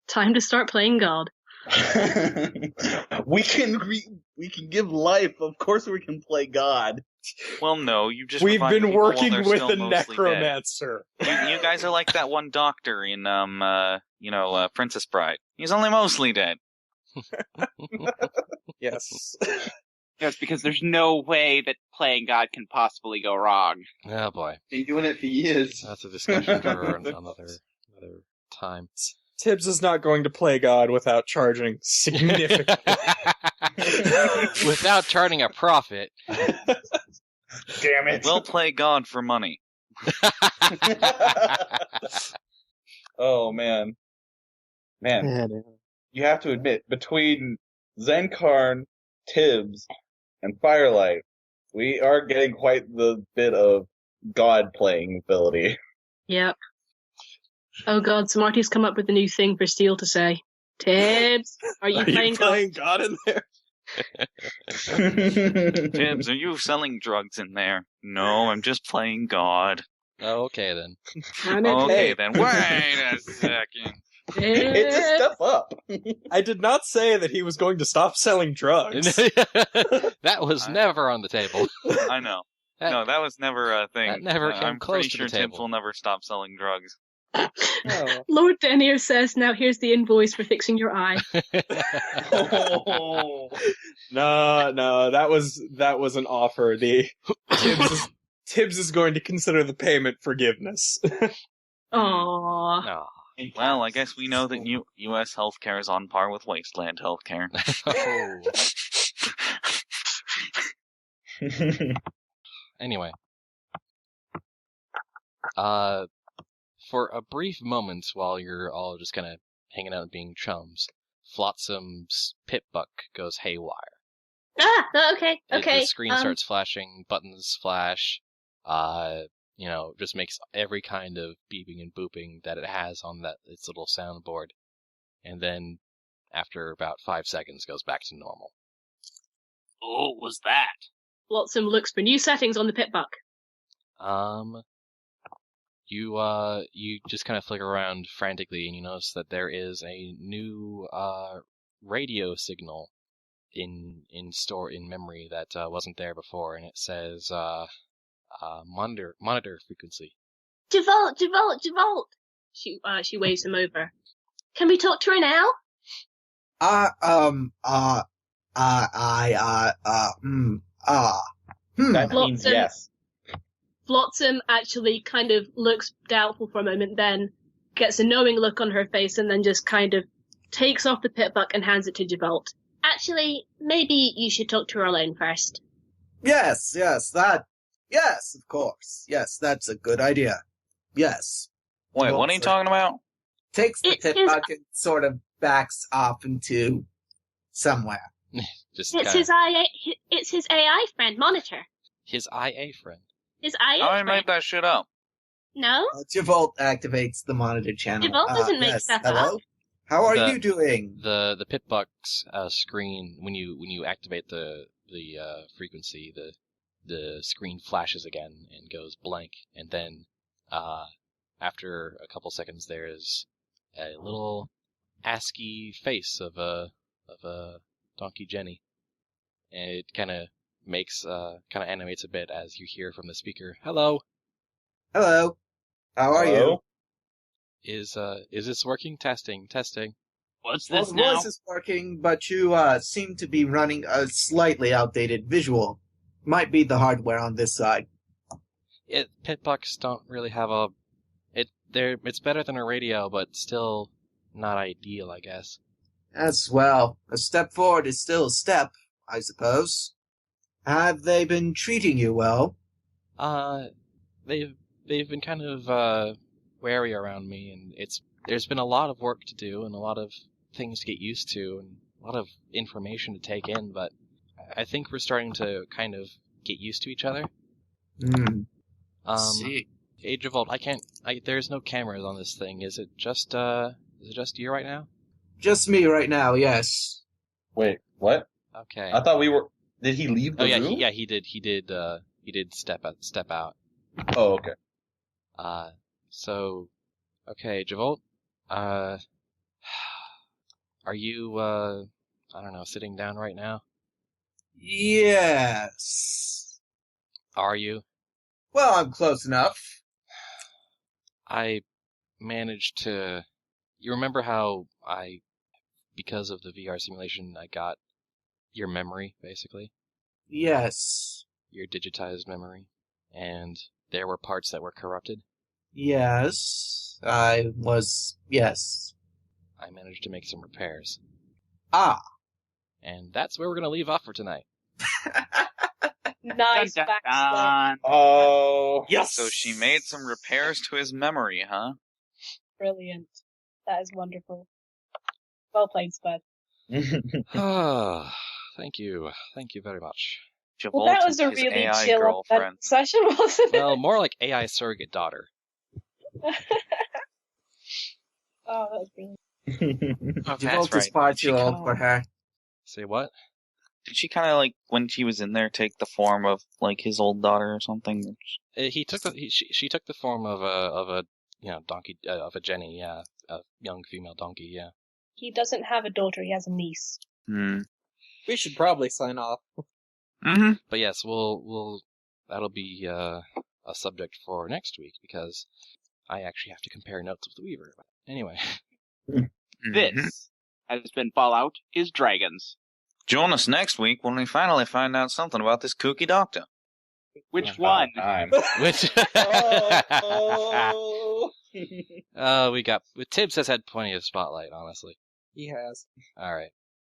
Time to start playing God. We can give life. Of course we can play God. Well, no, you just... We've been working with the necromancer. You guys are like that one doctor in, Princess Bride. He's only mostly dead. Yes. Yes, because there's no way that playing God can possibly go wrong. Oh boy. Been doing it for years. That's a discussion for another time. Tibbs is not going to play God without charging significantly. Without charging a profit. Damn it. We'll play God for money. Oh, man. You have to admit, between Zenkarn, Tibbs, and Firelight, we are getting quite the bit of God playing ability. Yep. Oh god, Smarty's come up with a new thing for Steel to say. Tibbs, are you playing God in there? Tibbs, are you selling drugs in there? No, I'm just playing God. Oh, okay then. Okay then, wait a second. It's a step up. I did not say that he was going to stop selling drugs. That was never on the table. I know. No, that was never a thing. That never came I'm close pretty to sure the table. Tibbs will never stop selling drugs. Oh. Lord Denier says, now here's the invoice for fixing your eye. No, that was an offer. Tibbs is going to consider the payment forgiveness. Aww. No. Well, I guess we know that U.S. healthcare is on par with wasteland healthcare. Anyway. For a brief moment while you're all just kind of hanging out and being chums, Flotsam's pip-buck goes haywire. Okay. The screen starts flashing, buttons flash, just makes every kind of beeping and booping that it has on its little soundboard. And then, after about 5 seconds, goes back to normal. Oh, what was that? Flotsam looks for new settings on the pip-buck. You just kind of flicker around frantically, and you notice that there is a new radio signal in memory that wasn't there before, and it says monitor frequency. Javolt! She waves him over. Can we talk to her now? That means yes. Flotsam actually kind of looks doubtful for a moment, then gets a knowing look on her face, and then just kind of takes off the pip-buck and hands it to Javolt. Actually, maybe you should talk to her alone first. Yes, of course. Yes, that's a good idea. Yes. Wait, what are you talking about? Takes the pip-buck and sort of backs off into somewhere. It's his AI friend, Monitor. His IA friend. His IA I friend. made that shit up. No? Javolt activates the monitor channel. Javolt doesn't make stuff hello? up. How are you doing? The pip-buck's screen, when you activate the frequency, the screen flashes again and goes blank, and then after a couple seconds there is a little ASCII face of a Donkey Jenny, and it kind of animates a bit as you hear from the speaker, "Hello." Hello. How are you? Is this working? Testing. What's Well, this the now? voice is working, but you seem to be running a slightly outdated visual. Might be the hardware on this side. Pip-bucks don't really have it's better than a radio, but still not ideal, I guess. As well, a step forward is still a step, I suppose. Have they been treating you well? They've been kind of wary around me, and there's been a lot of work to do and a lot of things to get used to and a lot of information to take in, but I think we're starting to kind of get used to each other. See. Age of Vault, there's no cameras on this thing. Is it just you right now? Just me right now, yes. Wait, what? Okay. I thought we were. Did he leave the room? He did step out. Oh, okay. So, okay, Javolt, are you, I don't know, sitting down right now? Yes. Are you? Well, I'm close enough. I managed to... You remember how because of the VR simulation, I got your memory, basically? Yes. Your digitized memory. And there were parts that were corrupted? Yes. Yes. I managed to make some repairs. Ah. And that's where we're going to leave off for tonight. Nice Dun, dun, backstory. dun. Oh. Yes. So she made some repairs to his memory, huh? Brilliant. That is wonderful. Well played, Spud. Thank you. Thank you very much. Well, that Javolt was a is his really AI chill girlfriend. session, wasn't it? Well, more like AI surrogate daughter. Oh, that was brilliant. Oh, Javolt that's is far right. too old for her. Say what? Did she kind of like when she was in there take the form of like his old daughter or something? She took the form of a donkey of a Jenny, yeah, a young female donkey, yeah. He doesn't have a daughter, he has a niece. We should probably sign off. Mm-hmm. But yes, that'll be a subject for next week, because I actually have to compare notes with Weaver. Anyway. This has been Fallout is Dragons. Join us next week when we finally find out something about this kooky doctor. Which one? Which? Oh. We got. Tibbs has had plenty of spotlight, honestly. He has. All right.